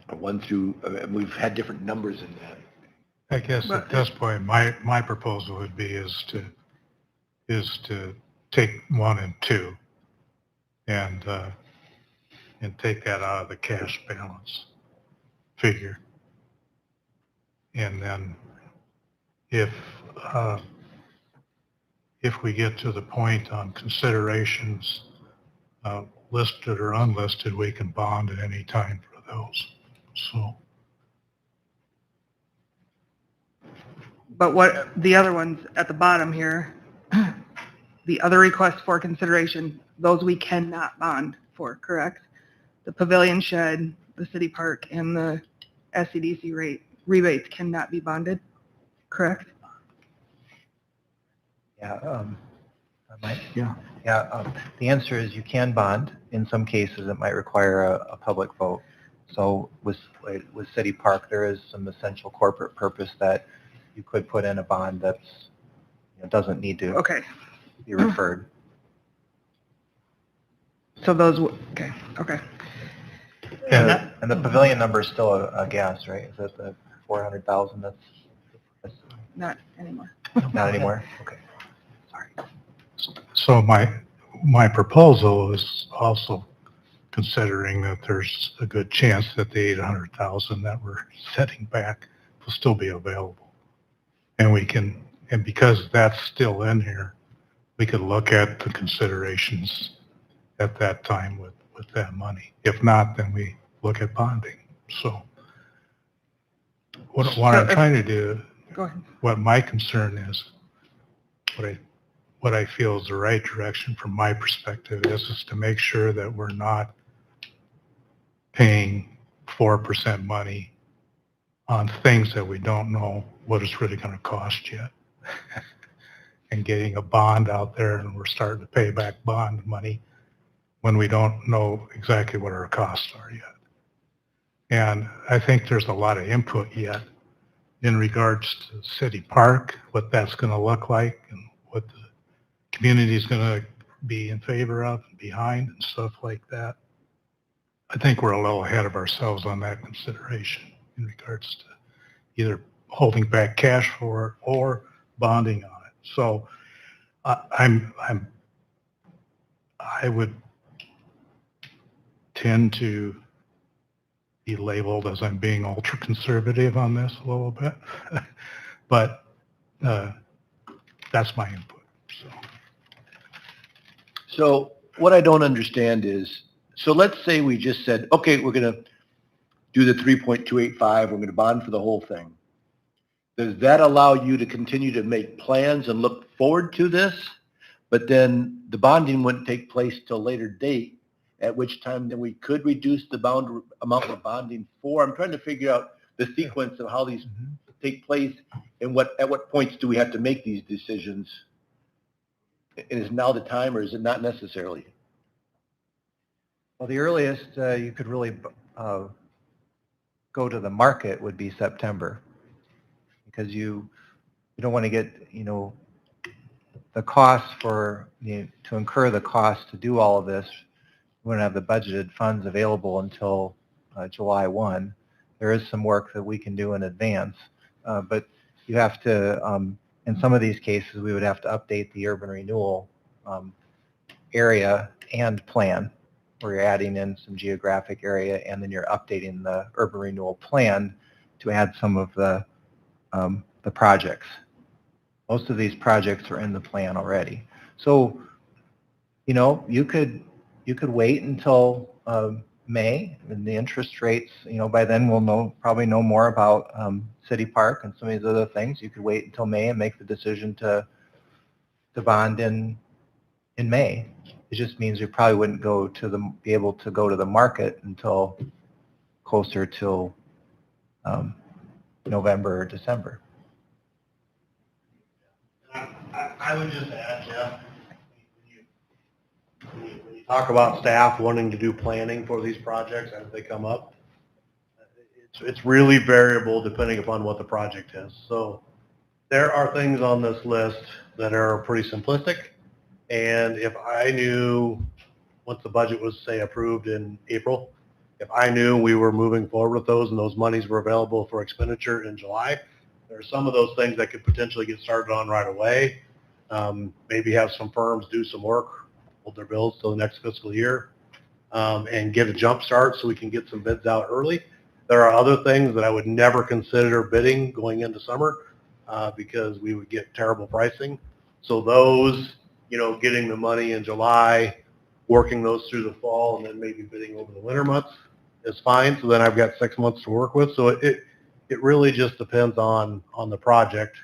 Or 1 through, we've had different numbers in that. I guess at this point, my proposal would be is to take 1 and 2 and take that out of the cash balance figure. And then if we get to the point on considerations, listed or unlisted, we can bond at any time for those. So. But what, the other ones at the bottom here, the other requests for consideration, those we cannot bond for, correct? The pavilion shed, the city park, and the SCDC rebates cannot be bonded, correct? Yeah, Mike? Yeah. Yeah, the answer is you can bond. In some cases, it might require a public vote. So with City Park, there is some essential corporate purpose that you could put in a bond that's, doesn't need to Okay, be referred. so those, okay. And the pavilion number is still a guess, right? Is that the 400,000? That's Not anymore. not anymore? Okay. Sorry. So my proposal is also considering that there's a good chance that the 800,000 that we're setting back will still be available. And because that's still in here, we could look at the considerations at that time with that money. If not, then we look at bonding. So what I'm trying to do, Go ahead. what my concern is, what I feel is the right direction from my perspective is to make sure that we're not paying 4% money on things that we don't know what it's really going to cost yet. And getting a bond out there and we're starting to pay back bond money when we don't know exactly what our costs are yet. And I think there's a lot of input yet in regards to City Park, what that's going to look like and what the community is going to be in favor of and behind and stuff like that. I think we're a little ahead of ourselves on that consideration in regards to either holding back cash for it or bonding on it. So I would tend to be labeled as I'm being ultra conservative on this a little bit, but that's my input. So what I don't understand is, so let's say we just said, okay, we're going to do the 3.285, we're going to bond for the whole thing. Does that allow you to continue to make plans and look forward to this? But then the bonding wouldn't take place till a later date, at which time then we could reduce the amount of bonding for. I'm trying to figure out the sequence of how these take place and at what points do we have to make these decisions? Is now the time or is it not necessarily? Well, the earliest you could really go to the market would be September, because you don't want to get, the cost for, to incur the cost to do all of this. We don't have the budgeted funds available until July 1. There is some work that we can do in advance, but you have to, in some of these cases, we would have to update the urban renewal area and plan, where you're adding in some geographic area, and then you're updating the urban renewal plan to add some of the projects. Most of these projects are in the plan already. So, you could wait until May, and the interest rates, by then we'll probably know more about City Park and some of these other things. You could wait until May and make the decision to bond in May. It just means you probably wouldn't be able to go to the market until closer to November or December. I would just add, Jeff, when you talk about staff wanting to do planning for these projects as they come up, it's really variable depending upon what the project is. So there are things on this list that are pretty simplistic, and if I knew, once the budget was, say, approved in April, if I knew we were moving forward with those and those monies were available for expenditure in July, there are some of those things that could potentially get started on right away. Maybe have some firms do some work, hold their bills till the next fiscal year, and get a jump start so we can get some bids out early. There are other things that I would never consider bidding going into summer because we would get terrible pricing. So those, getting the money in July, working those through the fall, and then maybe bidding over the winter months is fine. So then I've got 6 months to work with. So it really just depends on the project.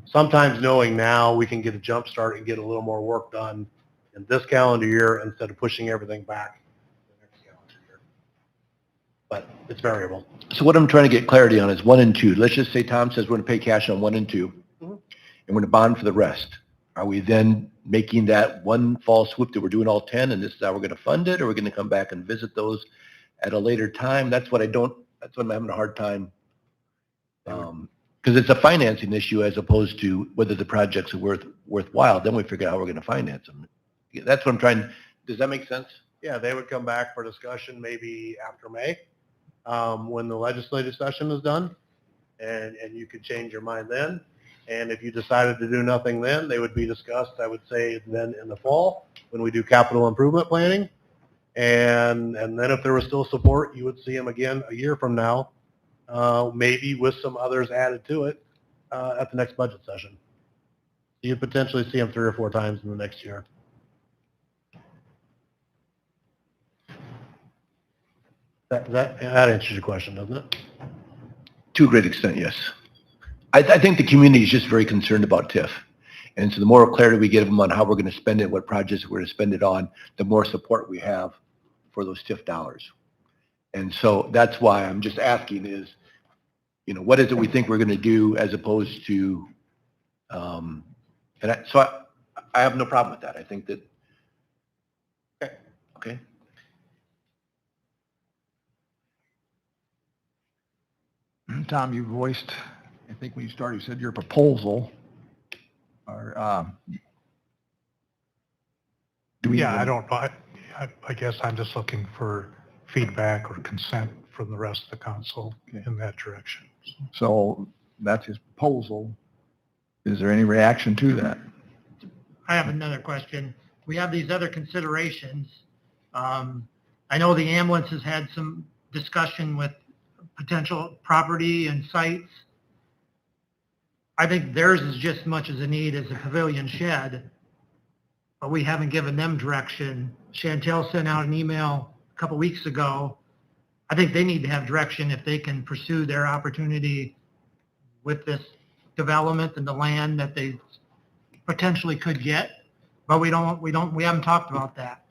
Sometimes knowing now we can get a jump start and get a little more work done in this calendar year instead of pushing everything back the next calendar year. But it's variable. So what I'm trying to get clarity on is 1 and 2. Let's just say Tom says we're going to pay cash on 1 and 2, and we're going to bond for the rest. Are we then making that one fall swoop that we're doing all 10, and this is how we're going to fund it, or we're going to come back and visit those at a later time? That's what I'm having a hard time, because it's a financing issue as opposed to whether the projects are worthwhile. Then we figure out how we're going to finance them. That's what I'm trying. Does that make sense? Yeah, they would come back for discussion maybe after May, when the legislative session is done, and you could change your mind then. And if you decided to do nothing then, they would be discussed, I would say, then in the fall when we do capital improvement planning. And then if there was still support, you would see them again a year from now, maybe with some others added to it at the next budget session. You'd potentially see them 3 or 4 times in the next year. That answers your question, doesn't it? To a great extent, yes. I think the community is just very concerned about TIF. And so the more clarity we give them on how we're going to spend it, what projects we're going to spend it on, the more support we have for those TIF dollars. And so that's why I'm just asking is, what is it we think we're going to do as opposed to, I have no problem with that. I think that, okay. Tom, you voiced, I think when you started, you said your proposal, or Yeah, I don't know. I guess I'm just looking for feedback or consent from the rest of the council in that direction. So that's his proposal. Is there any reaction to that? I have another question. We have these other considerations. I know the ambulance has had some discussion with potential property and sites. I think theirs is just as much as a need as a pavilion shed, but we haven't given them direction. Chantel sent out an email a couple weeks ago. I think they need to have direction if they can pursue their opportunity with this development and the land that they potentially could get, but we haven't talked about that.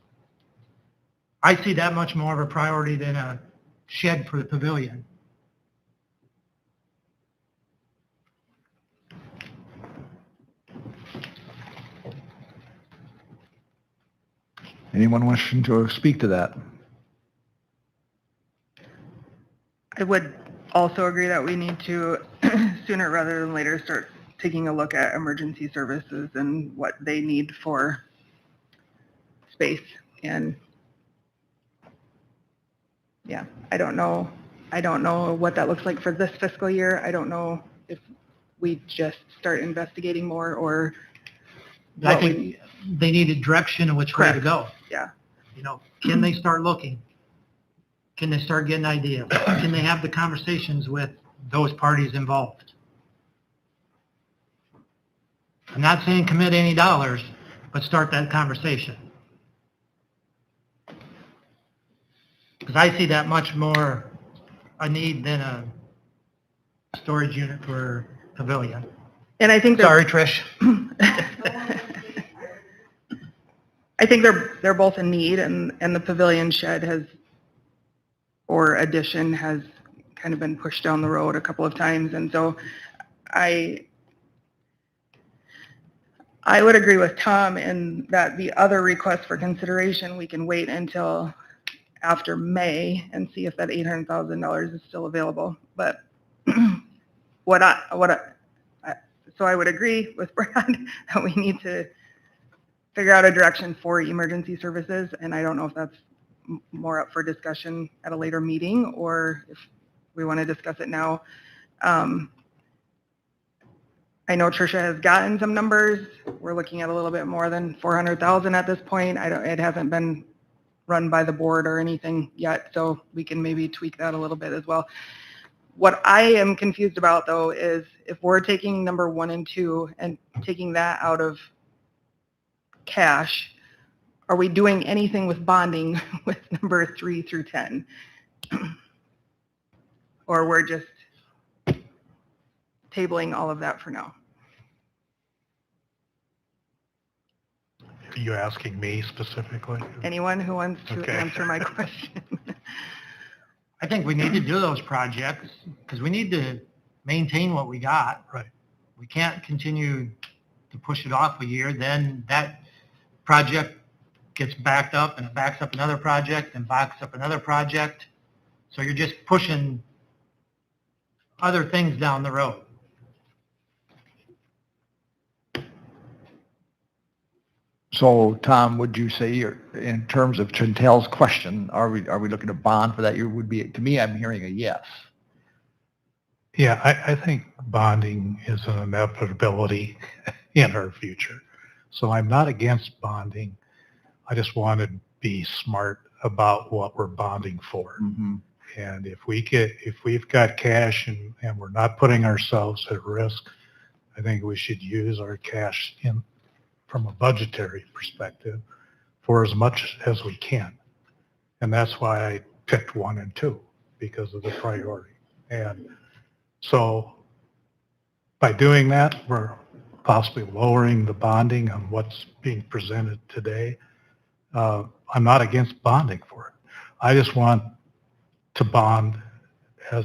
I see that much more of a priority than a shed for the pavilion. Anyone wishing to speak to that? I would also agree that we need to sooner rather than later start taking a look at emergency services and what they need for space. And yeah, I don't know what that looks like for this fiscal year. I don't know if we just start investigating more or I what we- think they needed direction in which way to Correct. go. Yeah. You know, can they start looking? Can they start getting ideas? Can they have the conversations with those parties involved? I'm not saying commit any dollars, but start that conversation. Because I see that much more a need than a storage unit for pavilion. And I think Sorry, Trish. I think they're both in need, and the pavilion shed or addition has kind of been pushed down the road a couple of times, and so I would agree with Tom in that the other request for consideration, we can wait until after May and see if that $800,000 is still available. But so I would agree with Brad that we need to figure out a direction for emergency services, and I don't know if that's more up for discussion at a later meeting or if we want to discuss it now. I know Tricia has gotten some numbers. We're looking at a little bit more than 400,000 at this point. It hasn't been run by the board or anything yet, so we can maybe tweak that a little bit as well. What I am confused about though is if we're taking number 1 and 2 and taking that out of cash, are we doing anything with bonding with number 3 through 10? Or we're just tabling all of that for now? Are you asking me specifically? Anyone who wants to Okay. answer my question? I think we need to do those projects because we need to maintain what we got. Right. We can't continue to push it off a year. Then that project gets backed up and it backs up another project and backs up another project. So you're just pushing other things down the road. So, Tom, would you say, in terms of Chantel's question, are we looking to bond for that year? Would be, to me, I'm hearing a yes. Yeah, I think bonding is an inevitability in our future. So I'm not against bonding. I just want to be smart about what we're bonding for. Mm-hmm. And if we've got cash and we're not putting ourselves at risk, I think we should use our cash from a budgetary perspective for as much as we can. And that's why I picked 1 and 2 because of the priority. And so by doing that, we're possibly lowering the bonding on what's being presented today. I'm not against bonding for it. I just want to bond as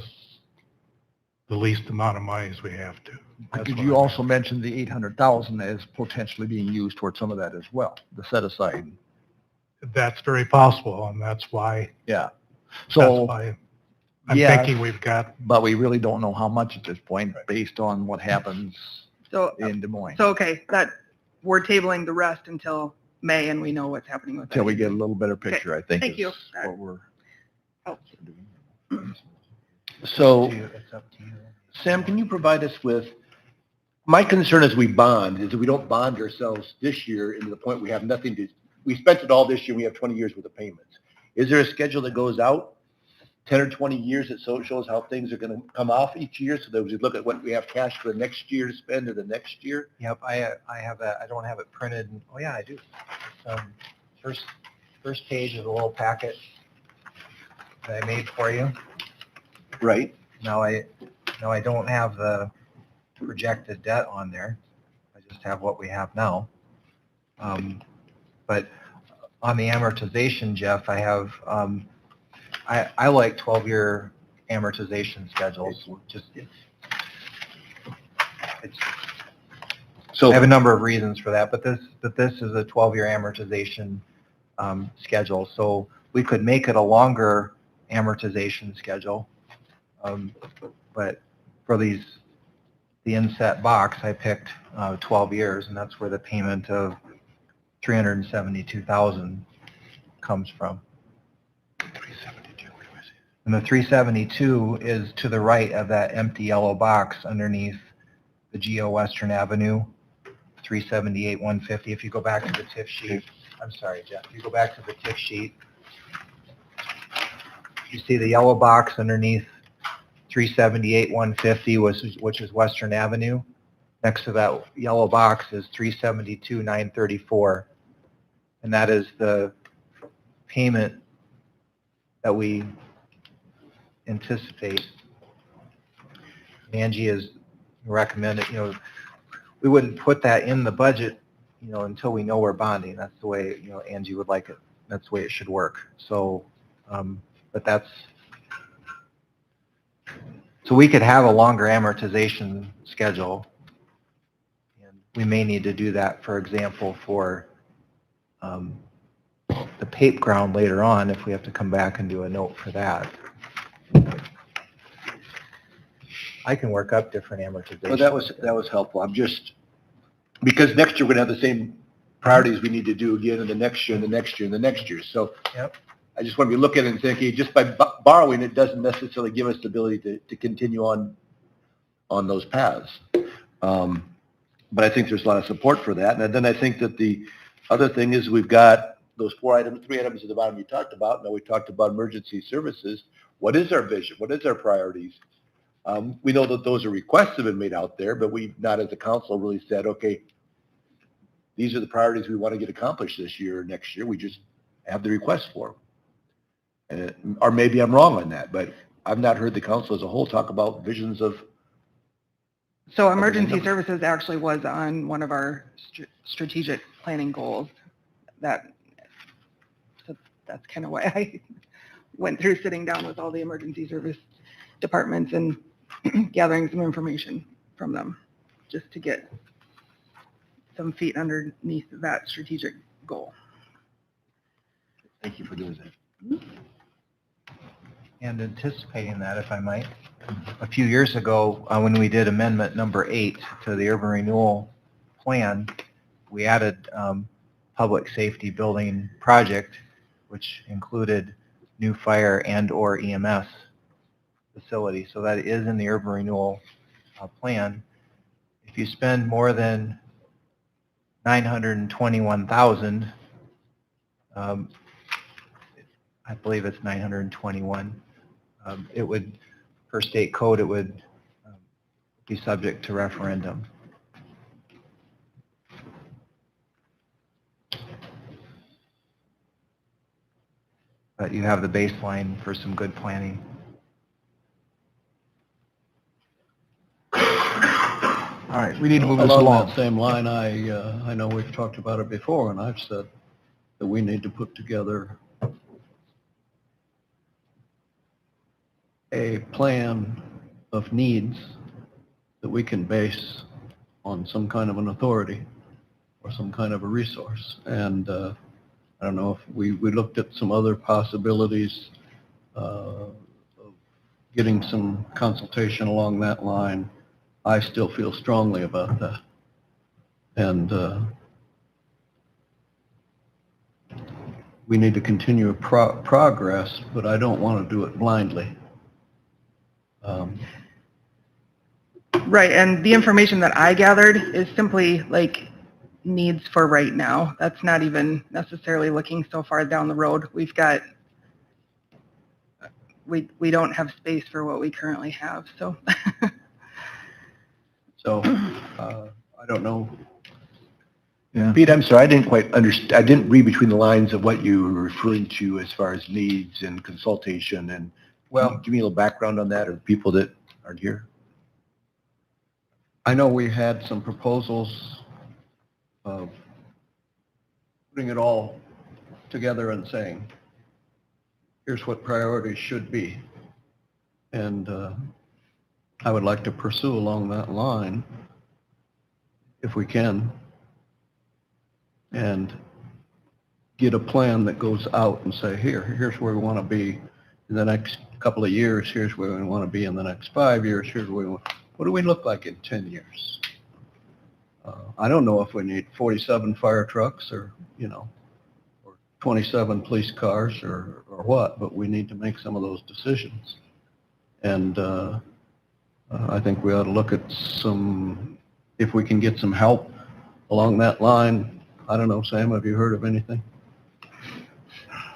the least amount of money as we have to. That's Could what you I'm also mention the 800,000 as potentially being used towards some of that as well, the set aside? That's very possible, and that's why, Yeah. that's So, why I'm yeah, thinking we've got, but we really don't know how much at this point based on what happens So, in Des Moines. so okay, that we're tabling the rest until May and we know what's happening with that. Until we get a little better picture, I think. Thank is you. What we're Helps. doing. So, It's up to you. Sam, can you provide us with, my concern as we bond is that we don't bond ourselves this year into the point we have nothing to, we spent it all this year, we have 20 years worth of payments. Is there a schedule that goes out 10 or 20 years that shows how things are going to come off each year so that we look at what we have cash for the next year to spend in the next year? Yep, I have that. I don't have it printed. Oh yeah, I do. It's, first page of the little packet that I made for you. Right. Now I don't have the projected debt on there. I just have what we have now. But on the amortization, Jeff, I have, I like 12-year amortization schedules. So I have a number of reasons for that, but this is a 12-year amortization schedule. So we could make it a longer amortization schedule. But for these the inset box, I picked 12 years, and that's where the payment of $372,000 comes from. 372, what do I say? And the 372 is to the right of that empty yellow box underneath the Geo Western Avenue, 378-150. If you go back to the TIF sheet, I'm sorry, Jeff, if you go back to the TIF sheet, you see the yellow box underneath 378-150, which is Western Avenue. Next to that yellow box is 372-934. And that is the payment that we anticipate. Angie has recommended, we wouldn't put that in the budget, until we know we're bonding. That's the way, Angie would like it. That's the way it should work. So, so we could have a longer amortization schedule. And we may need to do that, for example, for the Pape ground later on, if we have to come back and do a note for that. I can work up different amortization. Well, that was helpful. I'm just, because next year we're going to have the same priorities we need to do again in the next year and the next year and the next year. So Yep. I just want to be looking and saying, okay, just by borrowing, it doesn't necessarily give us the ability to continue on those paths. But I think there's a lot of support for that. And then I think that the other thing is we've got those three items at the bottom you talked about. Now we talked about emergency services. What is our vision? What is our priorities? We know that those are requests have been made out there, but we've not as a council really said, okay, these are the priorities we want to get accomplished this year or next year. We just have the requests for them. Or maybe I'm wrong on that, but I've not heard the council as a whole talk about visions of. So emergency services actually was on one of our strategic planning goals. So that's kind of why I went through sitting down with all the emergency service departments and gathering some information from them, just to get some feet underneath that strategic goal. Thank you for doing that. And anticipating that, if I might, a few years ago, when we did amendment number 8 to the urban renewal plan, we added public safety building project, which included new fire and/or EMS facility. So that is in the urban renewal plan. If you spend more than $921,000, I believe it's 921. It would, per state code, it would be subject to referendum. But you have the baseline for some good planning. All right, we need to move this Along along. that same line, I know we've talked about it before, and I've said that we need to put together a plan of needs that we can base on some kind of an authority or some kind of a resource. And I don't know if we looked at some other possibilities of getting some consultation along that line. I still feel strongly about that. And we need to continue progress, but I don't want to do it blindly. Right, and the information that I gathered is simply like needs for right now. That's not even necessarily looking so far down the road. We don't have space for what we currently have, so. So I don't know. Yeah. Pete, I'm sorry, I didn't quite understand. I didn't read between the lines of what you were referring to as far as needs and consultation. And well, give me a little background on that, or people that aren't here. I know we had some proposals of putting it all together and saying, here's what priorities should be. And I would like to pursue along that line, if we can, and get a plan that goes out and say, here's where we want to be in the next couple of years, here's where we want to be in the next 5 years, here's where we want. what do we look like in 10 years? I don't know if we need 47 fire trucks or, or 27 police cars or what, but we need to make some of those decisions. And I think we ought to look at if we can get some help along that line. I don't know, Sam, have you heard of anything?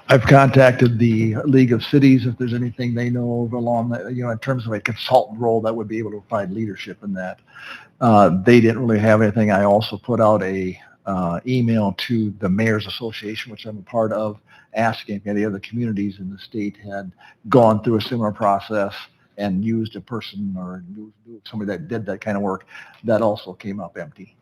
I've contacted the League of Cities if there's anything they know of along that, in terms of a consultant role that would be able to provide leadership in that. They didn't really have anything. I also put out a email to the Mayor's Association, which I'm a part of, asking if any other communities in the state had gone through a similar process and used a person or knew somebody that did that kind of work. That also came up empty.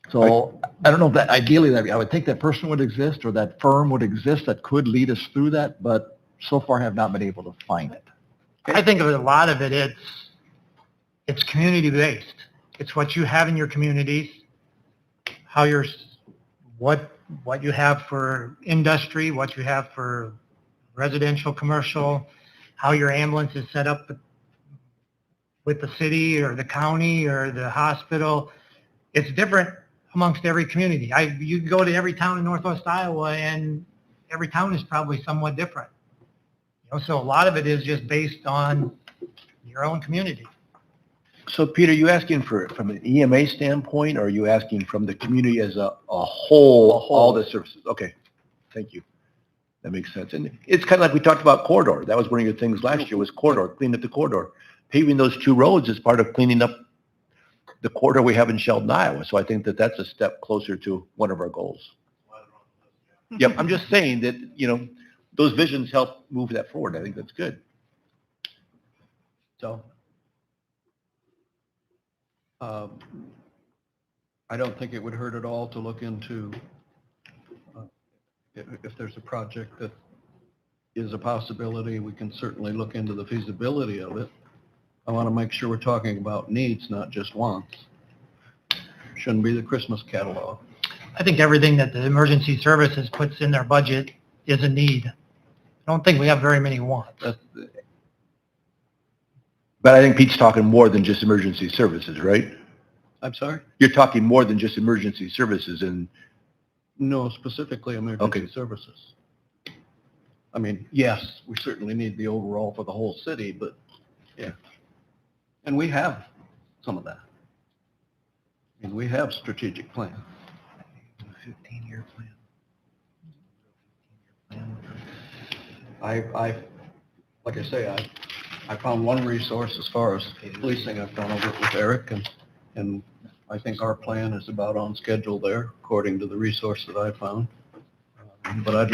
So I don't know if that ideally, I would think that person would exist or that firm would exist that could lead us through that, but so far have not been able to find it. I think of a lot of it, it's community-based. It's what you have in your communities, what you have for industry, what you have for residential, commercial, how your ambulance is set up with the city or the county or the hospital. It's different amongst every community. You go to every town in Northwest Iowa and every town is probably somewhat different. So a lot of it is just based on your own community. So Peter, you asking from an EMA standpoint, or are you asking from the community as a whole, all the services? Okay, thank you. That makes sense. And it's kind of like we talked about corridor. That was one of your things last year was corridor, clean up the corridor. Paving those 2 roads is part of cleaning up the corridor we have in Sheldon, Iowa. So I think that that's a step closer to one of our goals. Yep, I'm just saying that, those visions help move that forward. I think that's good. So. I don't think it would hurt at all to look into if there's a project that is a possibility, we can certainly look into the feasibility of it. I want to make sure we're talking about needs, not just wants. Shouldn't be the Christmas catalog. I think everything that the emergency services puts in their budget is a need. I don't think we have very many wants. But I think Pete's talking more than just emergency services, right? I'm sorry? You're talking more than just emergency services and. No, specifically emergency services. I mean, yes, we certainly need the overall for the whole city, but yeah. And we have some of that. And we have strategic plan. 15-year plan. Like I say, I found one resource as far as policing. I've gone over it with Eric, and I think our plan is about on schedule there, according to the resource that I found. But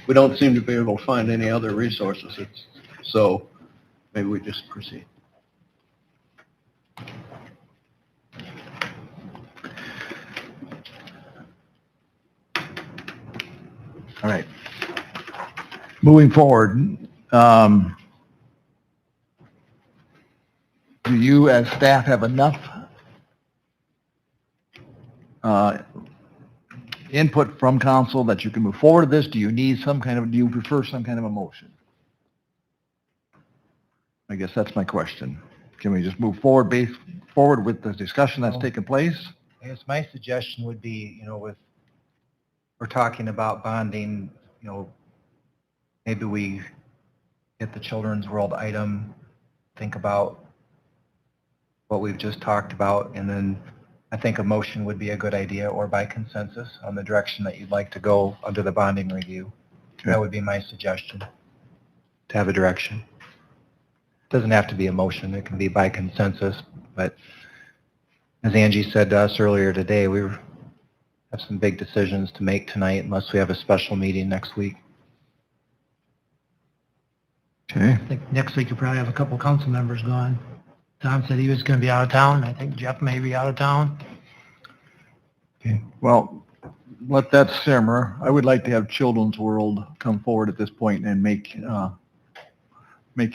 we don't seem to be able to find any other resources. So maybe we just proceed. All right. Moving forward, do you as staff have enough input from council that you can move forward with this? Do you prefer some kind of a motion? I guess that's my question. Can we just move forward with the discussion that's taken place? I guess my suggestion would be, we're talking about bonding, maybe we get the Children's World item, think about what we've just talked about, and then I think a motion would be a good idea, or by consensus on the direction that you'd like to go under the bonding review. Okay. That would be my suggestion, to have a direction. Doesn't have to be a motion, it can be by consensus, but as Angie said to us earlier today, we have some big decisions to make tonight unless we have a special meeting next week. Okay. I think next week you probably have a couple council members gone. Tom said he was going to be out of town. I think Jeff may be out of town. Okay. Well, let that simmer. I would like to have Children's World come forward at this point and make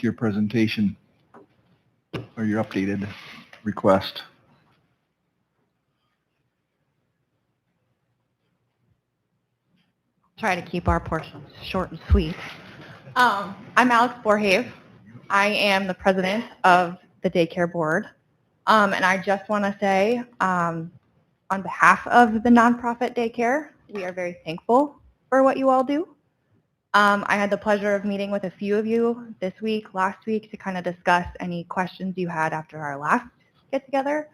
your presentation or your updated request. Try to keep our portions short and sweet. I'm Alex Borhave. I am the president of the daycare board. And I just want to say, on behalf of the nonprofit daycare, we are very thankful for what you all do. I had the pleasure of meeting with a few of you this week, last week, to kind of discuss any questions you had after our last get-together,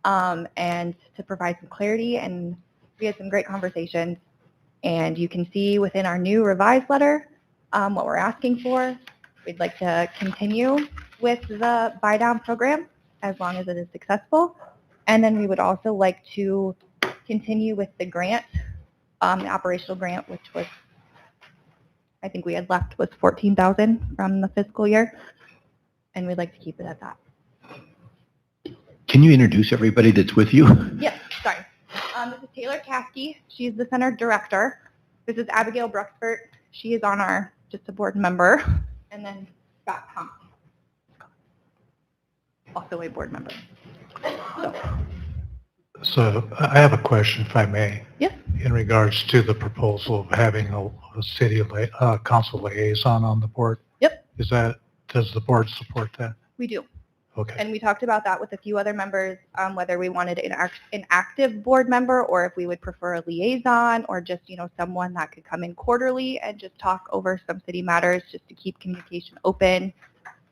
and to provide some clarity. And we had some great conversations. And you can see within our new revised letter what we're asking for. We'd like to continue with the buy-down program as long as it is successful. And then we would also like to continue with the grant, the operational grant, which was, I think we had left was $14,000 from the fiscal year. And we'd like to keep it at that. Can you introduce everybody that's with you? Yes, sorry. This is Taylor Caskey. She's the center director. This is Abigail Bruxford. She is on our, just a board member. And then Scott Thompson, also a board member. So I have a question, if I may. Yes. In regards to the proposal of having a city council liaison on the board. Yep. Does the board support that? We do. Okay. And we talked about that with a few other members, whether we wanted an active board member or if we would prefer a liaison or just, someone that could come in quarterly and just talk over some city matters just to keep communication open.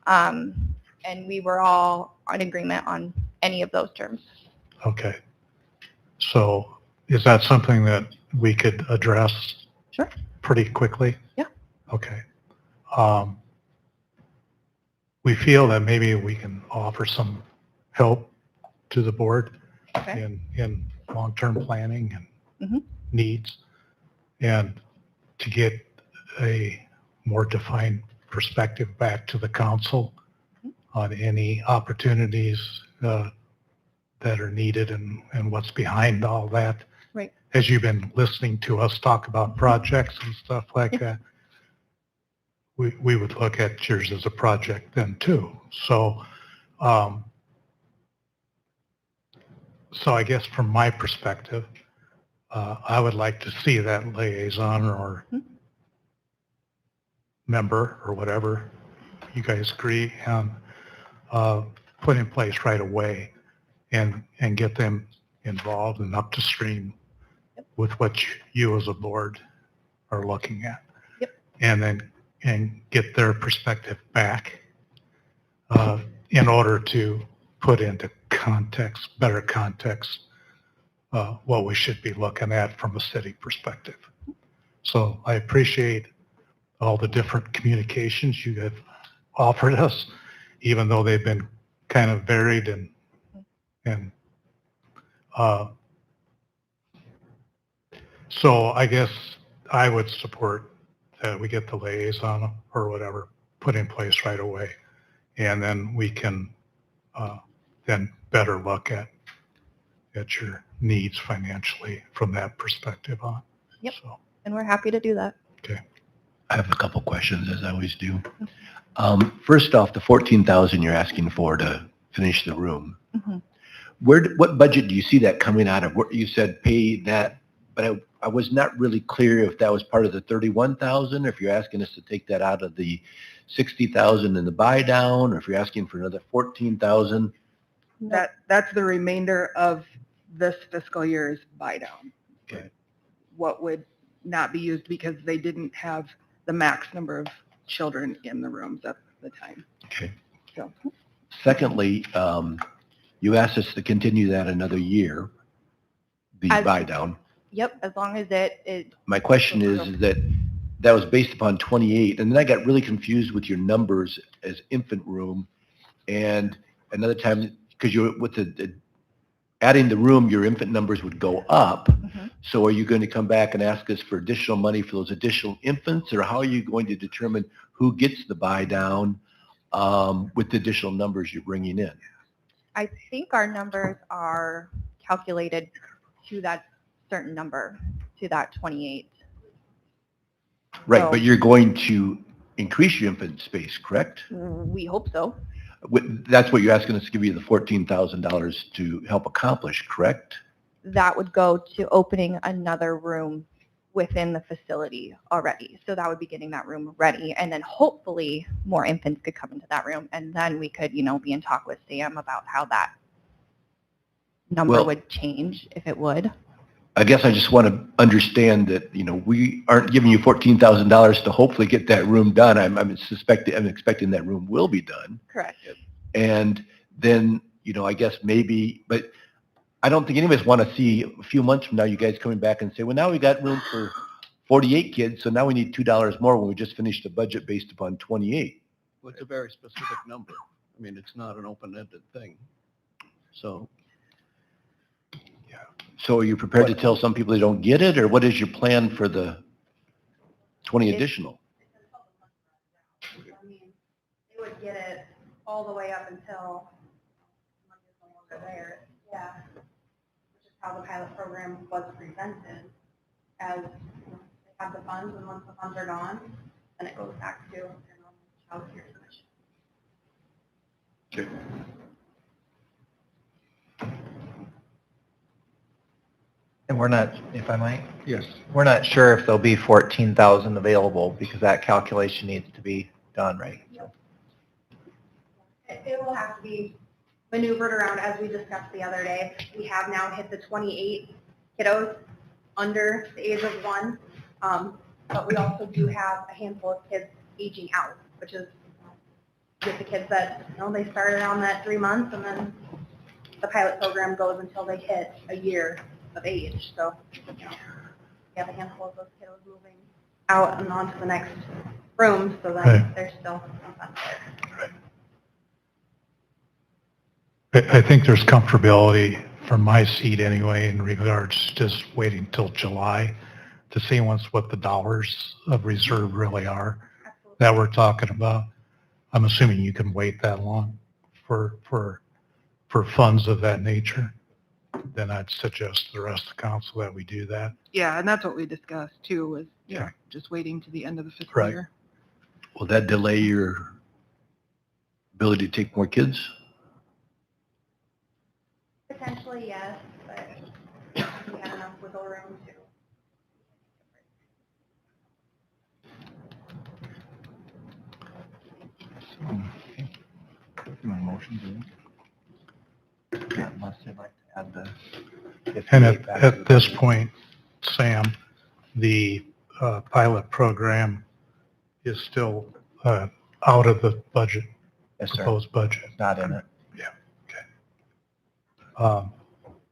And we were all in agreement on any of those terms. Okay. So is that something that we could address? Sure. Pretty quickly? Yeah. Okay. We feel that maybe we can offer some help to the board Okay. in long-term planning and Mhm. needs, and to get a more defined perspective back to the council on any opportunities that are needed and what's behind all that. Right. As you've been listening to us talk about projects and stuff like that, we would look at yours as a project then too. So, so I guess from my perspective, I would like to see that liaison or member or whatever you guys agree on, put in place right away and get them involved and up to stream with what you as a board are looking at. Yep. And get their perspective back in order to put into context, better context, what we should be looking at from a city perspective. So I appreciate all the different communications you have offered us, even though they've been kind of varied and so I guess I would support that we get the liaison or whatever put in place right away. And then we can then better look at your needs financially from that perspective on. Yep. So, And we're happy to do that. I have a couple questions, as I always do. First off, the 14,000 you're asking for to finish the room. Mhm. What budget do you see that coming out of? You said pay that, but I was not really clear if that was part of the 31,000, or if you're asking us to take that out of the 60,000 in the buy down, or if you're asking for another 14,000. That's the remainder of this fiscal year's buy down. Okay. What would not be used because they didn't have the max number of children in the rooms at the time. Okay. So, Secondly, you asked us to continue that another year, the As- buy down. Yep, as long as it My question is that was based upon 28, and then I got really confused with your numbers as infant room, and another time, because you're with the adding the room, your infant numbers would go up. Mhm. So are you going to come back and ask us for additional money for those additional infants, or how are you going to determine who gets the buy down with the additional numbers you're bringing in? I think our numbers are calculated to that certain number, to that 28. Right, So- but you're going to increase your infant space, correct? We hope so. That's what you're asking us to give you the $14,000 to help accomplish, correct? That would go to opening another room within the facility already. So that would be getting that room ready. And then hopefully more infants could come into that room. And then we could, be in talk with Sam about how that number Well- would change if it would. I guess I just want to understand that, we aren't giving you $14,000 to hopefully get that room done. I'm expecting that room will be done. Correct. And then, I guess maybe, but I don't think any of us want to see a few months from now, you guys coming back and say, well, now we got room for 48 kids, so now we need $2 more when we just finished the budget based upon 28. Well, it's a very specific number. I mean, it's not an open-ended thing. So So are you prepared to tell some people they don't get it, or what is your plan for the 20 additional? I mean, they would get it all the way up until money is no longer there. Yeah. Which is how the pilot program was presented, as they have the funds, and once the funds are gone, then it goes back to child care commission. Okay. And we're not, if I might, yes, we're not sure if there'll be 14,000 available because that calculation needs to be done, right? It will have to be maneuvered around, as we discussed the other day. We have now hit the 28 kiddos under the age of 1, but we also do have a handful of kids aging out, which is get the kids that, they start around that 3 months, and then the pilot program goes until they hit a year of age. So, we have a handful of those kiddos moving out and on to the next room, so then Right. there's still some fun there. I think there's comfortability from my seat anyway in regards to just waiting till July to see what the dollars of reserve really are Absolutely. that we're talking about. I'm assuming you can wait that long for funds of that nature. Then I'd suggest to the rest of the council that we do that. Yeah, and that's what we discussed too, was, Yeah. just waiting to the end of the fiscal Right. year. Will that delay your ability to take more kids? Potentially, yes, but we have enough wiggle room to. My motion, unless they'd like to add the. And 58 back to the at this budget. point, Sam, the pilot program is still out of the budget, Yes, sir. proposed budget. It's not in it.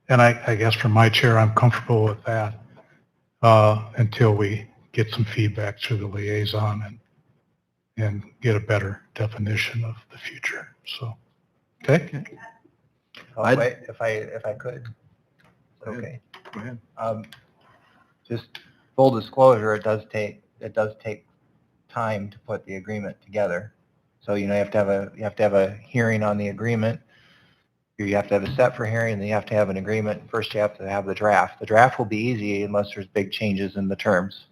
And I guess from my chair, I'm comfortable with that until we get some feedback through the liaison and get a better definition of the future. So, okay? Oh, I'd- wait, if I could. Go ahead. Okay. Go ahead. Just full disclosure, it does take time to put the agreement together. So, you have to have a hearing on the agreement. You have to have a set for hearing, and then you have to have an agreement. First, you have to have the draft. The draft will be easy unless there's big changes in the terms.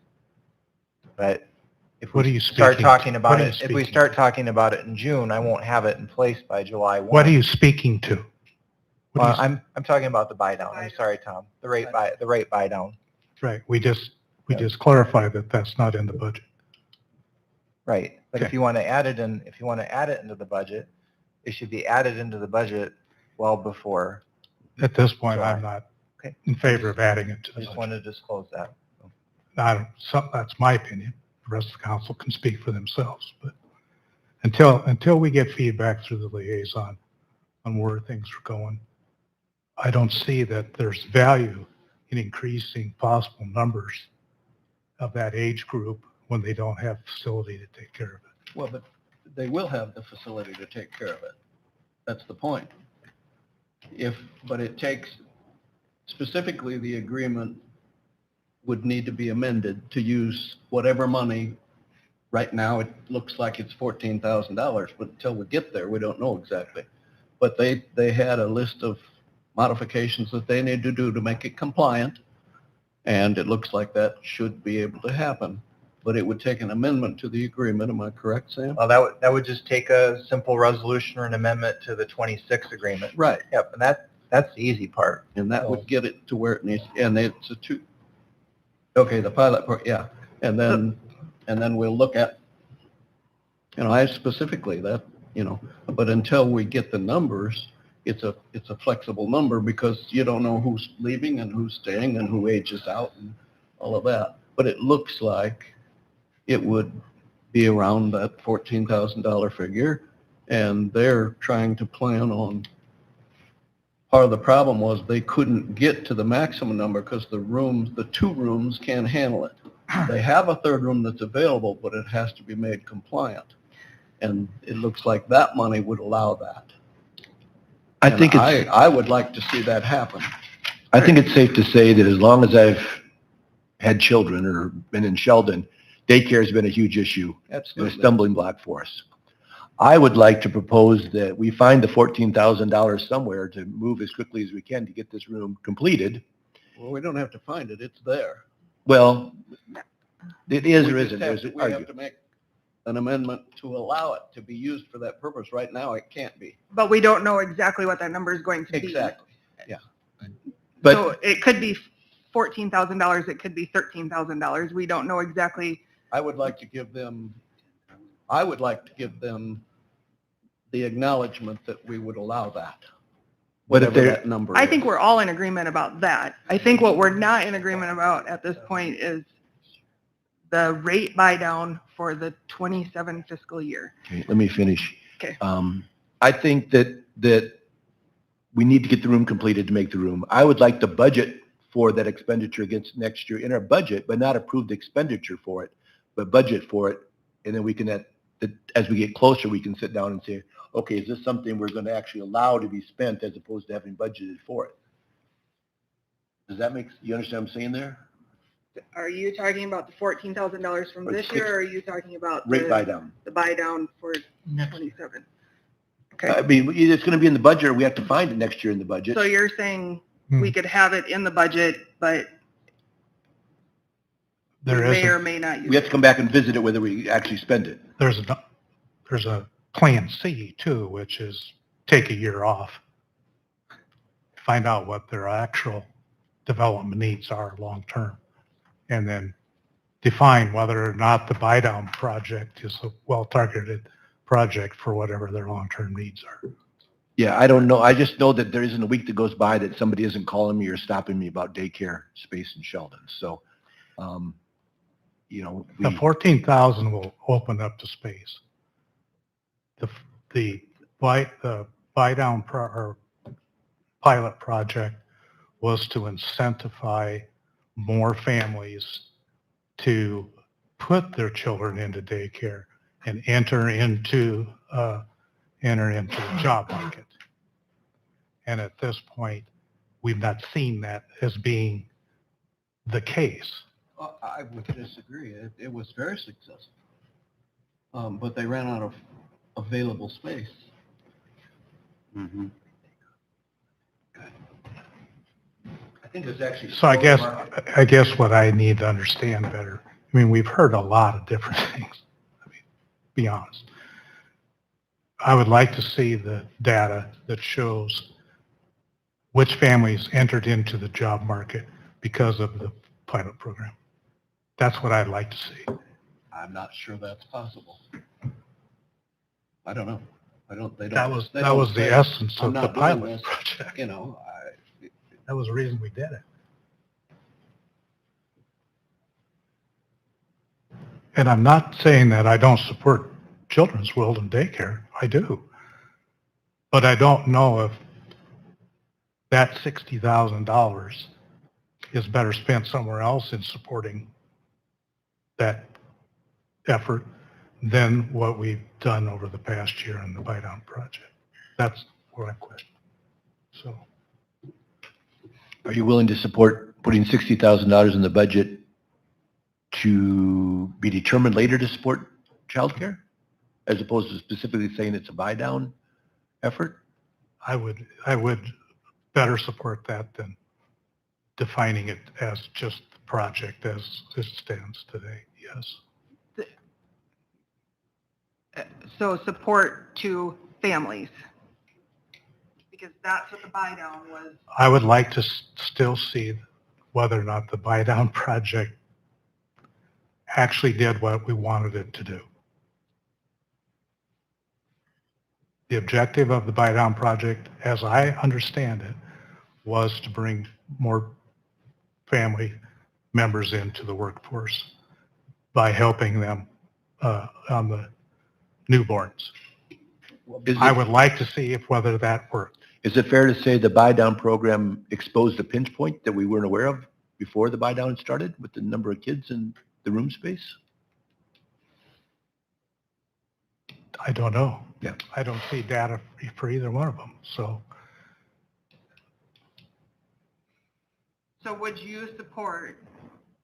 But if What are we you start speaking- talking about what are you it, if we speaking? start talking about it in June, I won't have it in place by July 1. What are you speaking to? What are Well, you- I'm talking about the buy down. I'm sorry, Tom. The rate buy down. Right, we just clarified that that's not in the budget. Right. But if Okay. you want to add it in, if you want to add it into the budget, it should be added into the budget well before. At this point, July. I'm not Okay. in favor of adding it to I the just budget. wanted to disclose that. That's my opinion. The rest of the council can speak for themselves, but until we get feedback through the liaison on where things are going, I don't see that there's value in increasing possible numbers of that age group when they don't have facility to take care of it. well, but they will have the facility to take care of it. That's the point. But it takes, specifically, the agreement would need to be amended to use whatever money. Right now, it looks like it's $14,000, but until we get there, we don't know exactly. But they had a list of modifications that they need to do to make it compliant, and it looks like that should be able to happen. But it would take an amendment to the agreement, am I correct, Sam? Well, that would just take a simple resolution or an amendment to the 26 agreement. Right, Yep, and that's the easy part. and that would get it to where it needs, and it's okay, the pilot part, yeah. And then we'll look at, I specifically that, but until we get the numbers, it's a flexible number because you don't know who's leaving and who's staying and who ages out and all of that. But it looks like it would be around that $14,000 figure, and they're trying to plan on, part of the problem was they couldn't get to the maximum number because the 2 rooms can't handle it. They have a 3rd room that's available, but it has to be made compliant. And it looks like that money would allow that. I think And it's, I would like to see that happen. I think it's safe to say that as long as I've had children or been in Sheldon, daycare has been a huge issue and a Absolutely. stumbling block for us. I would like to propose that we find the $14,000 somewhere to move as quickly as we can to get this room completed. Well, we don't have to find it, it's there. Well, it is We or just isn't. have There's to- an We have argument. to make an amendment to allow it to be used for that purpose. Right now, it can't be. But we don't know exactly what that number is going to be. Exactly. But So it could be $14,000, it could be $13,000. We don't know exactly. I would like to give them the acknowledgement that we would allow that. But if Whatever they're- that number I think is. we're all in agreement about that. I think what we're not in agreement about at this point is the rate buy down for the 27 fiscal year. Okay, let me finish. Okay. I think that we need to get the room completed to make the room. I would like to budget for that expenditure against next year in our budget, but not approve the expenditure for it, but budget for it. And then we can, as we get closer, we can sit down and say, okay, is this something we're going to actually allow to be spent as opposed to having budgeted for it? Does that make, you understand what I'm saying there? Are you talking about the $14,000 from Or this year, or are you talking about Rate buy down. the buy down for 27? I Okay, mean, it's going to be in the budget, or we have to find it next year in the budget. so you're saying Hmm. we could have it in the budget, but we There may is, or may not use We have to it? come back and visit it whether we actually spend it. there's a plan C too, which is take a year off. Find out what their actual development needs are long-term. And then define whether or not the buy-down project is a well-targeted project for whatever their long-term needs are. Yeah, I don't know. I just know that there isn't a week that goes by that somebody isn't calling me or stopping me about daycare space in Sheldon. So, you know, The 14,000 will open up the space. The buy-down or pilot project was to incentivize more families to put their children into daycare and enter into the job market. And at this point, we've not seen that as being the case. I would disagree. It was very successful. But they ran out of available space. Mhm. I think it's actually. So I guess what I need to understand better, I mean, we've heard a lot of different things. I mean, be honest. I would like to see the data that shows which families entered into the job market because of the pilot program. That's what I'd like to see. I'm not sure that's possible. I don't know. They don't. That was they don't the say, essence "I'm of the not doing pilot this," project. You know, That was the reason we did it. And I'm not saying that I don't support Children's World and daycare. I do. But I don't know if that $60,000 is better spent somewhere else in supporting that effort than what we've done over the past year in the Buy Down project. That's where I'm questioning. So. Are you willing to support putting $60,000 in the budget to be determined later to support childcare? As opposed to specifically saying it's a buy down effort? I would better support that than defining it as just the project as it stands today, yes. So support to families. Because that's what the buy down was. I would like to still see whether or not the buy down project actually did what we wanted it to do. The objective of the buy down project, as I understand it, was to bring more family members into the workforce by helping them on the newborns. I would like to see if whether that worked. Is it fair to say the buy down program exposed a pinch point that we weren't aware of before the buy down started with the number of kids in the room space? I don't know. Yeah. I don't see data for either one of them, so. So would you support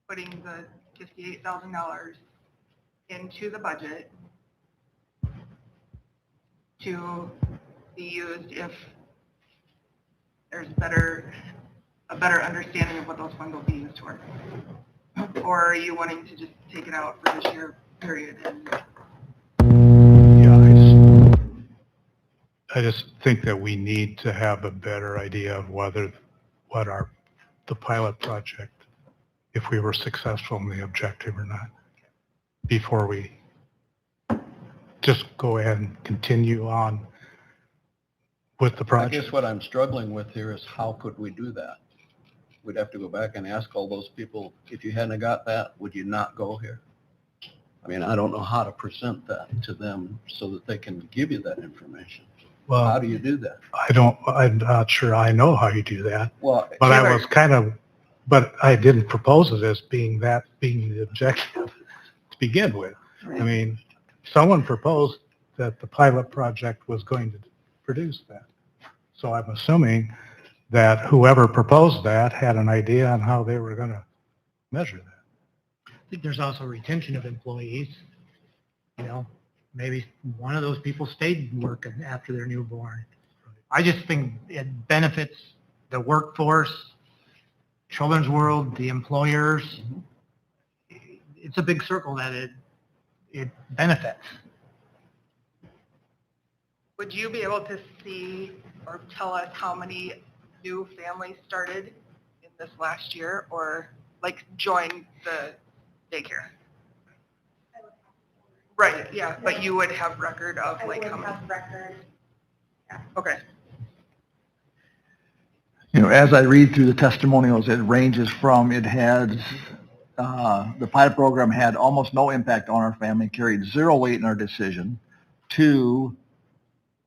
putting the $58,000 into the budget to be used if there's a better understanding of what those funds will be used for? Or are you wanting to just take it out for this year period? Yeah, I just think that we need to have a better idea of whether, the pilot project, if we were successful in the objective or not, before we just go ahead and continue on with the I project. guess what I'm struggling with here is how could we do that? We'd have to go back and ask all those people, if you hadn't have got that, would you not go here? I mean, I don't know how to present that to them so that they can give you that information. How Well, do you do that? I'm not sure I know how you do that, Well, but I was but I didn't propose it as being the objective to begin with. I mean, someone proposed that the pilot project was going to produce that. So I'm assuming that whoever proposed that had an idea on how they were going to measure that. I think there's also retention of employees. Maybe one of those people stayed working after their newborn. I just think it benefits the workforce, Children's World, the employers. It's a big circle that it benefits. Would you be able to see or tell us how many new families started in this last year or like joined the daycare? Right, yeah, but you would have record of like how many? record. Okay. As I read through the testimonials, it ranges from, it has, the pilot program had almost no impact on our family, carried zero weight in our decision, to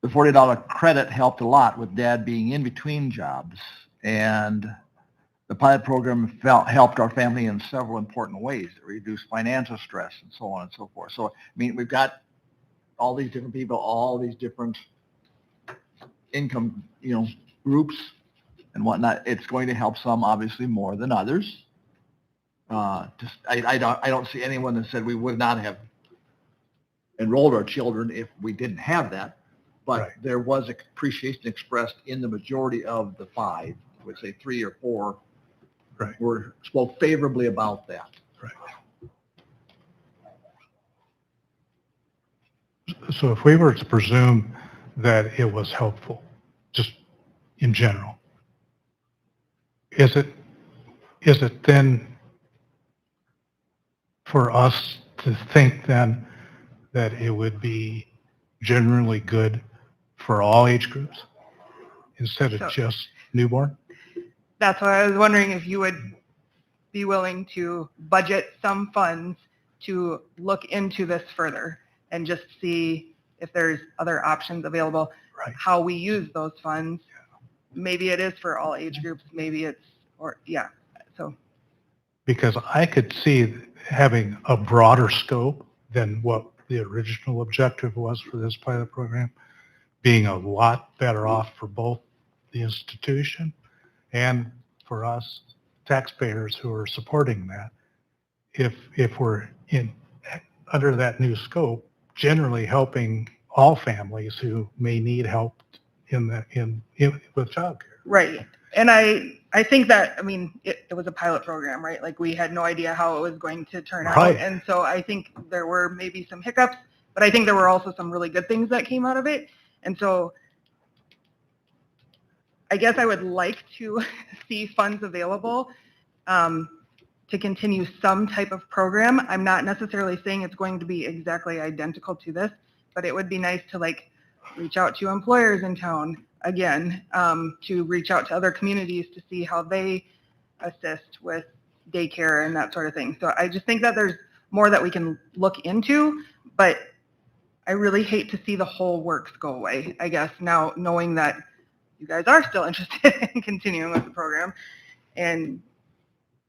the $40 credit helped a lot with dad being in between jobs. And the pilot program helped our family in several important ways. It reduced financial stress and so on and so forth. So, I mean, we've got all these different people, all these different income, groups and whatnot. It's going to help some obviously more than others. I don't see anyone that said we would not have enrolled our children if we didn't have that. But Right. There was appreciation expressed in the majority of the 5, I would say 3 or 4, Right. spoke favorably about that. Right. So if we were to presume that it was helpful, just in general, is it then for us to think then that it would be generally good for all age groups instead of So- just newborn? That's why I was wondering if you would be willing to budget some funds to look into this further and just see if there's other options available, Right. how we use those funds. Maybe it is for all age groups, maybe it's, so. Because I could see having a broader scope than what the original objective was for this pilot program, being a lot better off for both the institution and for us taxpayers who are supporting that. If we're under that new scope, generally helping all families who may need help with childcare. Right. And I think that, I mean, it was a pilot program, right? Like we had no idea how it was going to turn out. Right. And so I think there were maybe some hiccups, but I think there were also some really good things that came out of it. And so I guess I would like to see funds available to continue some type of program. I'm not necessarily saying it's going to be exactly identical to this, but it would be nice to like reach out to employers in town again, to reach out to other communities to see how they assist with daycare and that sort of thing. So I just think that there's more that we can look into, but I really hate to see the whole works go away, I guess, now knowing that you guys are still interested in continuing with the program. And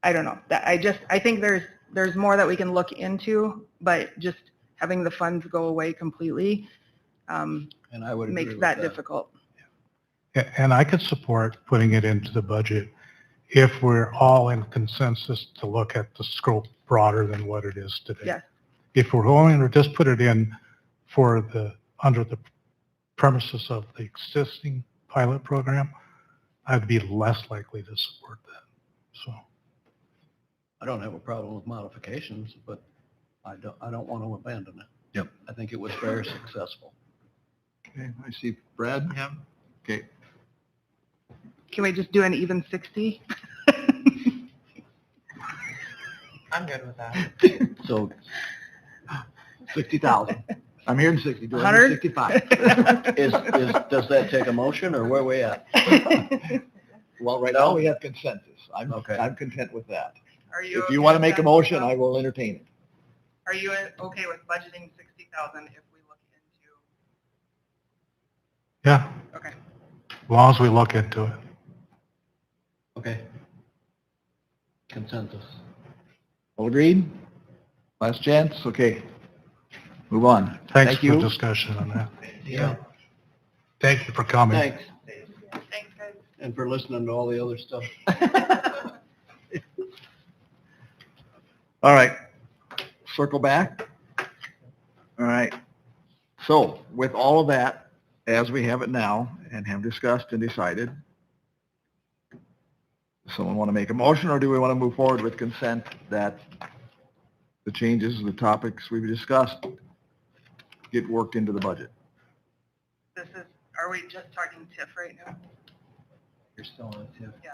I don't know, that I think there's more that we can look into, but just having the funds go away completely And I would agree makes with that difficult. And I could support putting it into the budget if we're all in consensus to look at the scope broader than what it is today. Yes. If we're going to just put it in for under the premises of the existing pilot program, I'd be less likely to support that. So. I don't have a problem with modifications, but I don't want to abandon it. Yep. I think it was very successful. Okay, I see Brad. Yeah. Okay, Can we just do an even 60? I'm good with that. So 60,000. I'm hearing 60, do I 100? hear 65? does that take a motion or where we at? Well, right now we have consensus. Okay. I'm content with that. Are you If okay you want to with make a that? motion, I will entertain it. Are you okay with budgeting 60,000 if we look into? Yeah, Okay. as long as we look into it. Okay. Consensus. All agreed? Last chance? Okay. Move on. Thanks Thank for you. the discussion on that. Yeah. Thank you for coming. Thanks. Thanks, guys. And for listening to all the other stuff. All right. Circle back. All right. So with all of that, as we have it now and have discussed and decided, does someone want to make a motion or do we want to move forward with consent that the changes, the topics we've discussed get worked into the budget? Are we just talking TIF right now? You're still on TIF. Yeah.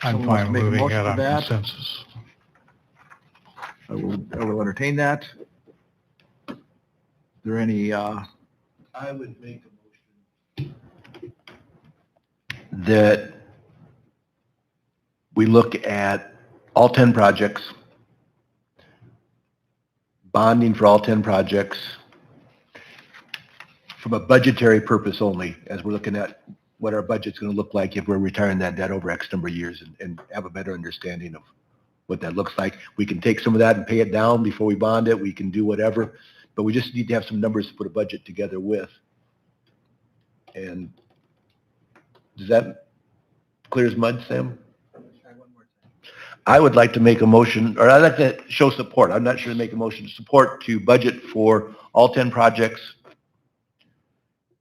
I'm Someone wants fine to make a moving motion it for on that? consensus. I will entertain that. Is there any, I would make a motion that we look at all 10 projects, bonding for all 10 projects from a budgetary purpose only, as we're looking at what our budget's going to look like if we're retiring that debt over X number of years and have a better understanding of what that looks like. We can take some of that and pay it down before we bond it. We can do whatever, but we just need to have some numbers to put a budget together with. And does that clear as mud, Sam? I would like to make a motion, or I'd like to show support. I'm not sure to make a motion to support to budget for all 10 projects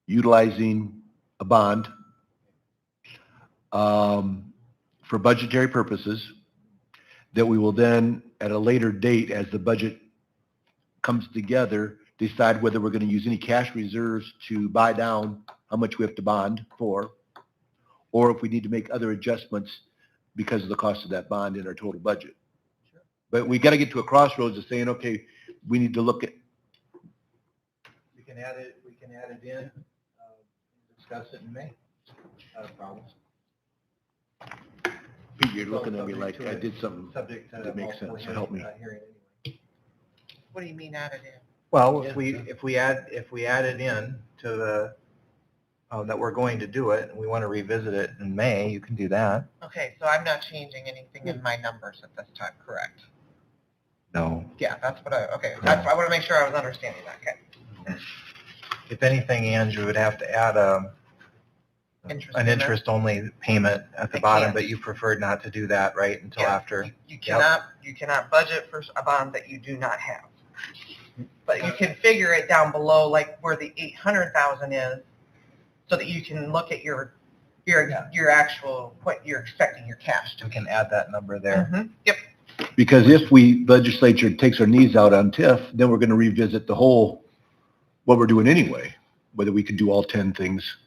utilizing a bond for budgetary purposes, that we will then, at a later date, as the budget comes together, decide whether we're going to use any cash reserves to buy down how much we have to bond for, or if we need to make other adjustments because of the cost of that bond in our total budget. But we got to get to a crossroads of saying, okay, we need to look at. We can add it in, discuss it in May. Not a problem. Pete, you're looking at me like I did something Subject to that makes multiple sense, so help me. hearing anyway. What do you mean added in? Well, if we add it in to the, that we're going to do it, and we want to revisit it in May, you can do that. Okay, so I'm not changing anything in my numbers at this time, correct? No. Yeah, that's what I want to make sure I was understanding that, okay. If anything, Andrew would have to add an payment? interest-only payment at the I bottom, can't. but you preferred not to do that, right, until Yeah, after? You cannot budget for a bond that you do not have. But you can figure it down below, like where the 800,000 is, so that you can look at your actual, what you're expecting your cash to We be. can add that number there. Mhm. Yep, Because if we, legislature takes our knees out on TIF, then we're going to revisit the whole, what we're doing anyway, whether we can do all 10 things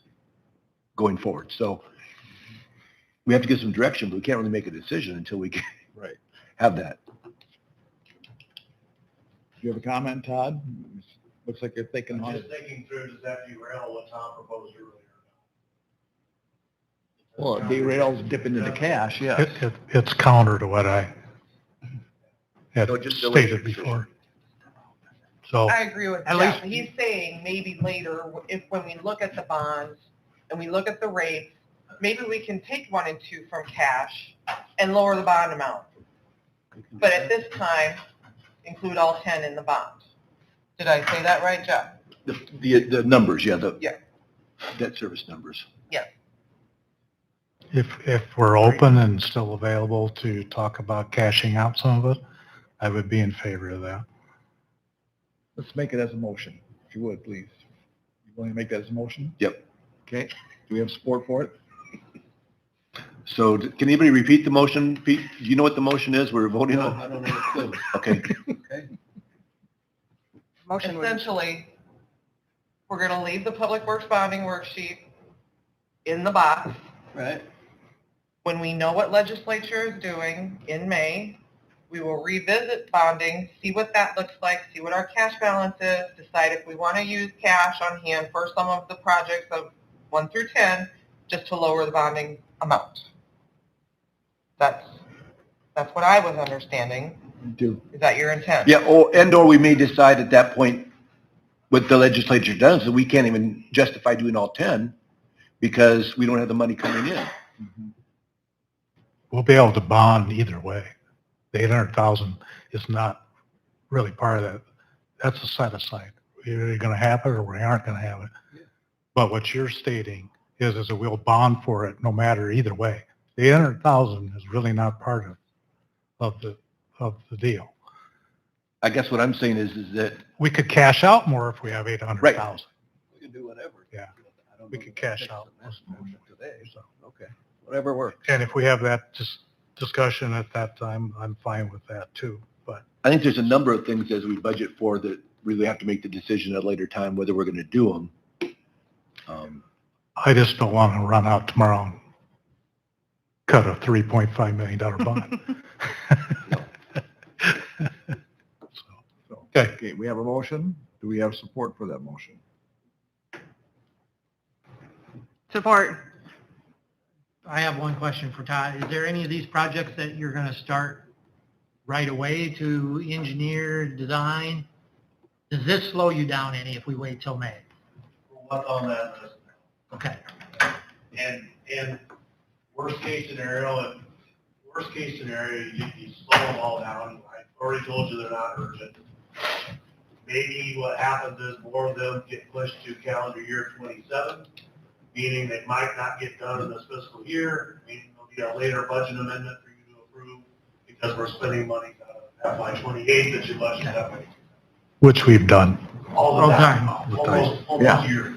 going forward. So we have to get some direction, but we can't really make a decision until we Right. have that. you have a comment, Todd? Looks like you're thinking on Just it. thinking through, does that derail what Tom proposed earlier? Well, it derails dipping into cash, yes. It's counter to what I had No, just delay your stated before. So, I agree with At Jeff. least- He's saying maybe later, if, when we look at the bonds and we look at the rates, maybe we can take 1 and 2 from cash and lower the bond amount. But at this time, include all 10 in the bond. Did I say that right, Jeff? The numbers, yeah, the Yeah. debt service numbers. if we're open and still available to talk about cashing out some of it, I would be in favor of that. Let's make it as a motion, if you would, please. You want to make that as a motion? Yep. Okay. Do we have support for it? So can anybody repeat the motion? Pete, do you know what the motion is we're voting No, on? I don't have a clue. Okay. Motion would, Essentially, we're going to leave the public works bonding worksheet in the box. Right? When we know what legislature is doing in May, we will revisit bonding, see what that looks like, see what our cash balance is, decide if we want to use cash on hand for some of the projects of 1 through 10, just to lower the bonding amount. That's what I was understanding. Do. Is that your intent? Yeah, or we may decide at that point, what the legislature does, that we can't even justify doing all 10 because we don't have the money coming in. We'll be able to bond either way. The 800,000 is not really part of that. That's a set aside. We're either going to have it or we aren't going to have it. But what you're stating is that we'll bond for it no matter either way. The 800,000 is really not part of the deal. I guess what I'm saying is that, We could cash out more if we have 800,000. We can do whatever. Yeah. I don't We know could that cash takes out a massive motion today, So, okay, whatever works. and if we have that discussion at that time, I'm fine with that too. But I think there's a number of things as we budget for that really have to make the decision at a later time whether we're going to do them. I just don't want to run out tomorrow and cut a $3.5 million bond. So, Okay. okay, we have a motion. Do we have support for that motion? support. I have one question for Todd. Is there any of these projects that you're going to start right away to engineer, design? Does this slow you down any if we wait till May? What's on that list? Okay. And worst case scenario, you slow them all down. I already told you they're not urgent. Maybe what happens is more of them get pushed to calendar year 27, meaning they might not get done in this fiscal year, meaning there'll be a later budget amendment for you to approve because we're spending money out of FY 28 that you budgeted that way. Which we've done. All the time, Yeah. almost years.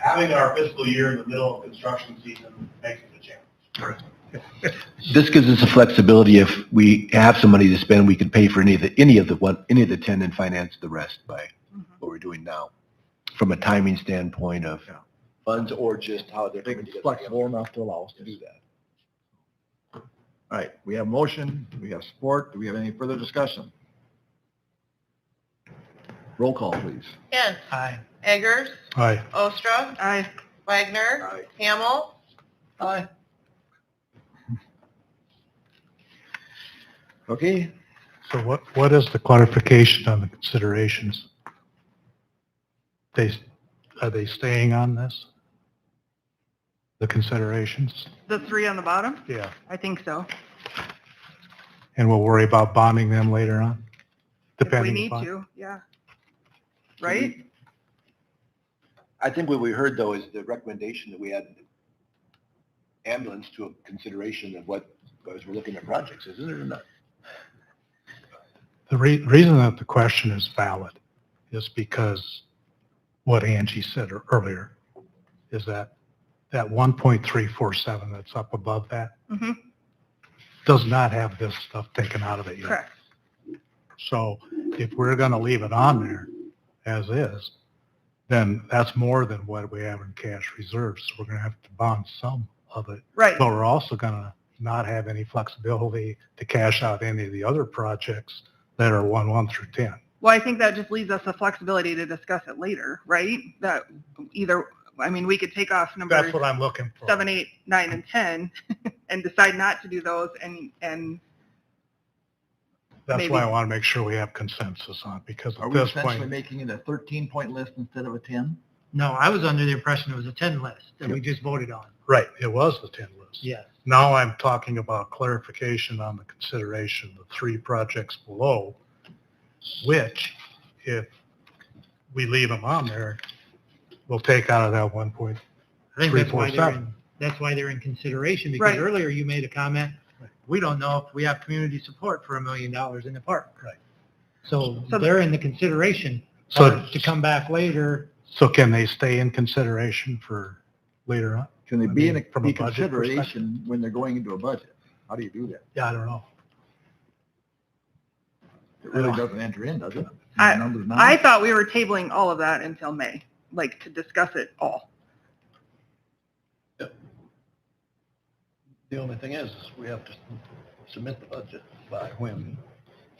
Having our fiscal year in the middle of construction season makes it a challenge. This gives us a flexibility. If we have some money to spend, we can pay for any of the 10 and finance the rest by what we're doing now. From a timing standpoint of funds or just how they're I think coming it's together. flexible enough to allow us to do that. All right, we have motion, we have support. Do we have any further discussion? Roll call, please. Kent, Aye. Eggers, Aye. Ostra, Aye. Wagner, Aye. Hamel, Aye. Okay, So what is the clarification on the considerations? Are they staying on this? The considerations? The 3 on the bottom? Yeah. I think so. And we'll worry about bonding them later on? If we Depending need upon. to, yeah. Right? I think what we heard though is the recommendation that we add ambulance to a consideration of what, as we're looking at projects, isn't it or not? The reason that the question is valid is because what Angie said earlier is that 1.347 that's up above that Mhm. does not have this stuff taken out of it yet. Correct. So if we're going to leave it on there as is, then that's more than what we have in cash reserves. So we're going to have to bond some of it. Right. But we're also going to not have any flexibility to cash out any of the other projects that are 1 through 10. Well, I think that just leaves us the flexibility to discuss it later, right? That either, I mean, we could take off That's numbers what I'm looking for. 7, 8, 9, and 10 and decide not to do those and That's maybe- why I want to make sure we have consensus on, because Are at we this essentially point, making it a 13-point list instead of a 10? No, I was under the impression it was a 10 list that we just voted on. right, it was the 10 list. Yes. Now I'm talking about clarification on the consideration, the 3 projects below, which if we leave them on there, we'll take out of that 1 I think that's why they're 347. in, that's why they're in consideration, because Right. earlier you made a comment, we don't know if we have community support for $1 million in the park. Right. So So- they're in the consideration So, part to come back later. so can they stay in consideration for later on? Can they I be in mean, a from a be budget consideration when they're going into a budget? How do you do that? Yeah, I don't know. It really doesn't enter in, does it? I- Numbers now? I thought we were tabling all of that until May, like to discuss it all. The only thing is we have to submit the budget by when?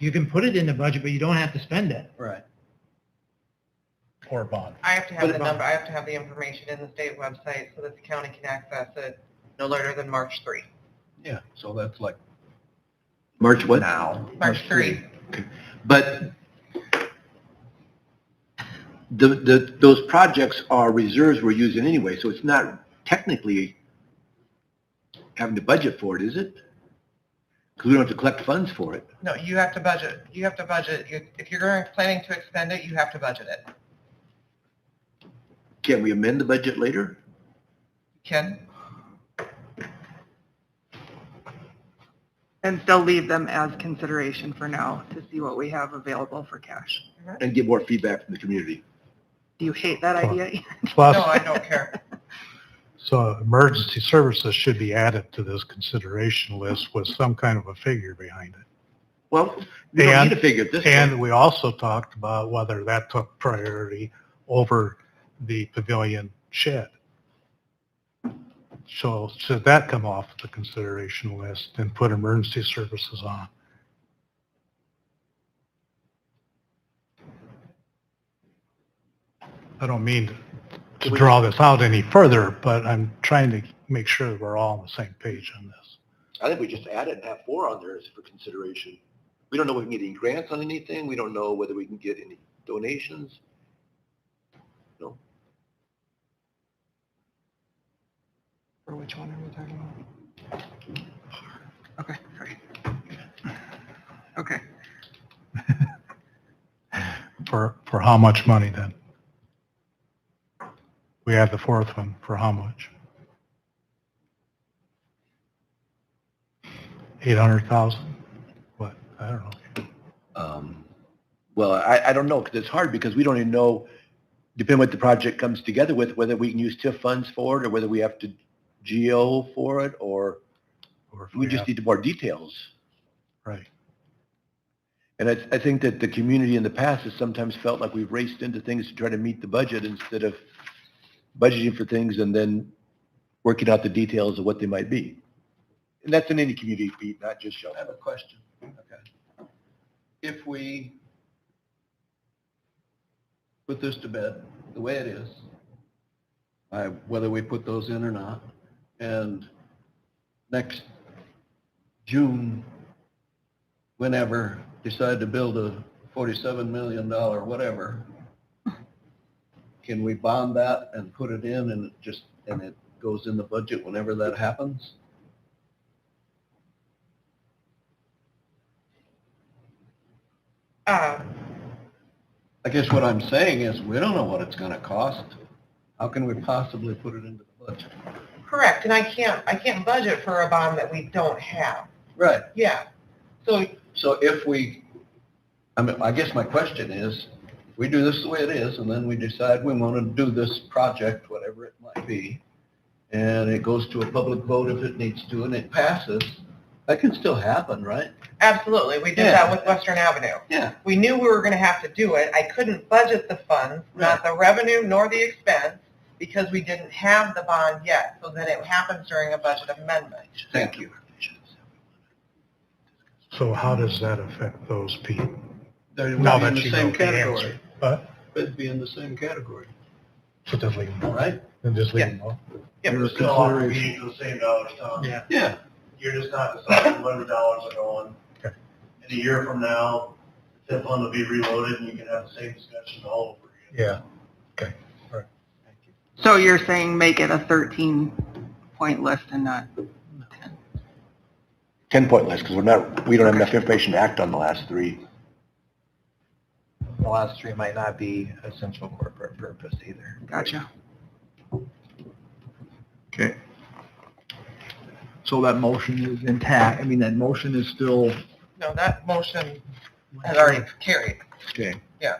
You can put it in the budget, but you don't have to spend it. Right. Or bond. I have to have What the about- number, I have to have the information in the state website so that the county can access it no later than March 3. Yeah, so that's like March what? now. March 3. But those projects are reserves we're using anyway, so it's not technically having to budget for it, is it? Because we don't have to collect funds for it. No, you have to budget. You have to budget. If you're planning to expend it, you have to budget it. Can we amend the budget later? Ken? And still leave them as consideration for now to see what we have available for cash. And get more feedback from the community? Do you hate that idea? Plus, No, I don't care. so emergency services should be added to this consideration list with some kind of a figure behind it. Well, we don't And- need to figure it this And way. we also talked about whether that took priority over the pavilion shed. So should that come off the consideration list and put emergency services on? I don't mean to draw this out any further, but I'm trying to make sure that we're all on the same page on this. I think we just add it and have 4 on there as for consideration. We don't know if we can get any grants on anything. We don't know whether we can get any donations. No. For which one are we talking about? Okay, sorry. Okay. For how much money then? We had the 4th one, for how much? 800,000? What? I don't know. Well, I don't know, because it's hard, because we don't even know, depending what the project comes together with, whether we can use TIF funds for it, or whether we have to GO for it, or Or if we just have- need more details. Right. And I think that the community in the past has sometimes felt like we've raced into things to try to meet the budget instead of budgeting for things and then working out the details of what they might be. And that's in any community, Pete, not just I Sheldon. have a question. Okay. If we put this to bed the way it is, whether we put those in or not, and next June, whenever, decide to build a $47 million whatever, can we bond that and put it in and it goes in the budget whenever that happens? I guess what I'm saying is, we don't know what it's gonna cost. How can we possibly put it into the budget? Correct, and I can't budget for a bond that we don't have. Right. Yeah. So So if we, I guess my question is, we do this the way it is, and then we decide we want to do this project, whatever it might be, and it goes to a public vote if it needs to, and it passes, that can still happen, right? absolutely, we did that with Western Avenue. Yeah. We knew we were going to have to do it. I couldn't budget the funds, not the revenue nor the expense, because we didn't have the bond yet. So then it happens during a budget amendment. Thank you. So how does that affect those people? They Now would be in that the you same know the answer. category. But, They'd be in the same category, so just leave them all alone. right? Then just leave Yeah. them alone. Yep. You're still operating to the same dollars, Tom. Yeah. Yeah. You're just not deciding when the dollars are going. Okay. In a year from now, the TIF fund will be reloaded and you can have the same discussion all over again. Yeah. So you're saying make it a 13-point list and not 10-point list, because we don't have enough information to act on the last three. The last three might not be essential corporate purpose either. Gotcha. Okay. So that motion is intact, I mean, that motion is still, No, that motion has already carried. okay. Yeah.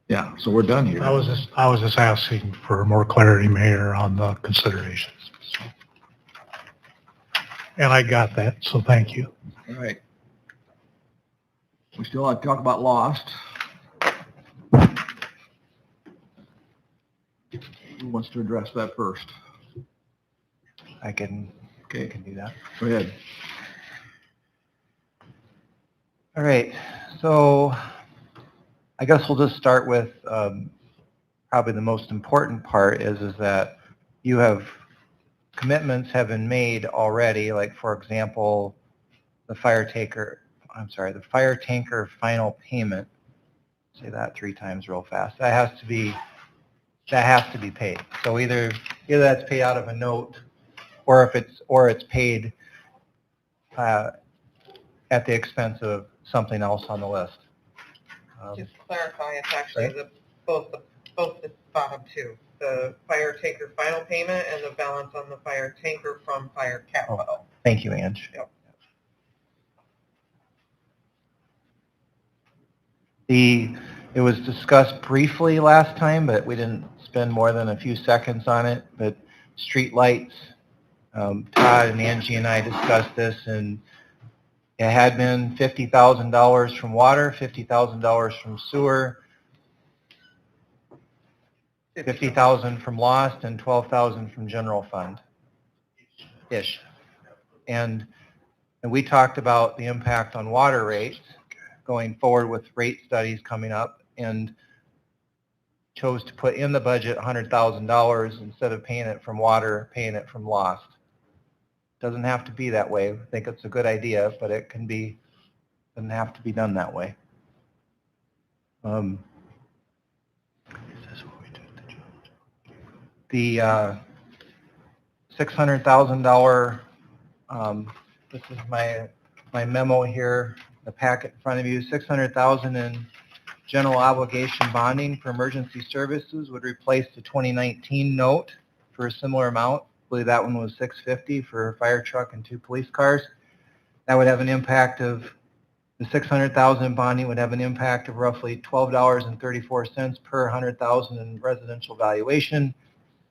Yeah, so we're done here. I was just asking for more clarity, Mayor, on the considerations. So. And I got that, so thank you. All right. We still have to talk about lost. Who wants to address that first? I can Okay, do that. go ahead. All right, so I guess we'll just start with probably the most important part is that you have commitments have been made already, like for example, the fire tanker final payment. Say that 3 times real fast. That has to be paid. So either that's paid out of a note, or it's paid at the expense of something else on the list. Just to clarify, it's actually Right. both the bottom two, the fire tanker final payment and the balance on the fire tanker from fire capital. Thank you, Ange. Yep. It was discussed briefly last time, but we didn't spend more than a few seconds on it. But street lights, Todd and Angie and I discussed this, and it had been $50,000 from water, $50,000 from sewer, $50,000 from lost, and $12,000 from general fund. Ish. And we talked about the impact on water rates going forward with rate studies coming up, and chose to put in the budget $100,000 instead of paying it from water, paying it from lost. Doesn't have to be that way. I think it's a good idea, but it can be, doesn't have to be done that way. The $600,000, this is my memo here, the packet in front of you, $600,000 in general obligation bonding for emergency services would replace the 2019 note for a similar amount. I believe that one was $650 for a fire truck and 2 police cars. That would have an impact of, the $600,000 bonding would have an impact of roughly $12.34 per $100,000 in residential valuation.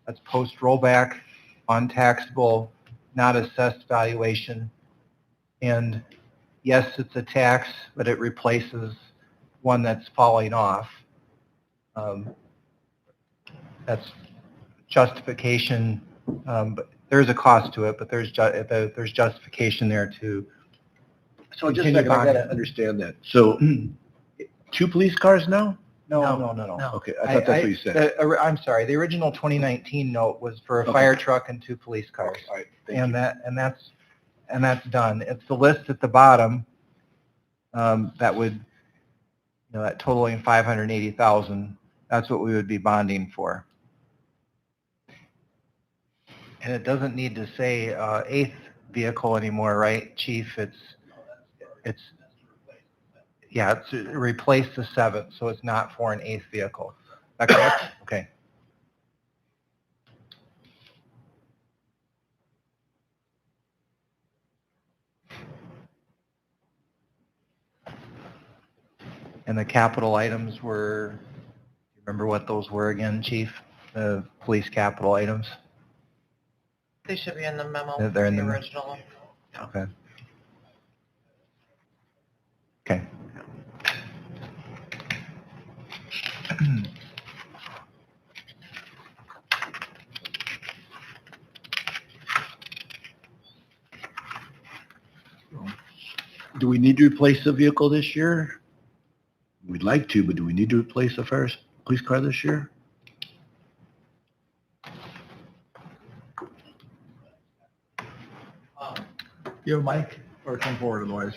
That's post rollback on taxable, not assessed valuation. And yes, it's a tax, but it replaces one that's falling off. That's justification, but there's a cost to it, but there's justification there to. So just a second, I gotta understand that. So 2 police cars now? No. Okay, I thought that's what you said. I'm sorry, the original 2019 note was for a fire truck and 2 police cars. Okay, all right, thank you. And that's done. It's the list at the bottom that would, that totaling 580,000. That's what we would be bonding for. And it doesn't need to say 8th vehicle anymore, right, Chief? It's replace the 7th, so it's not for an 8th vehicle. Is that correct? Okay. And the capital items were, remember what those were again, Chief? The police capital items? They should be in the memo, They're in the the original. Okay. Okay. Do we need to replace the vehicle this year? We'd like to, but do we need to replace the first police car this year? You have a mic or come forward otherwise?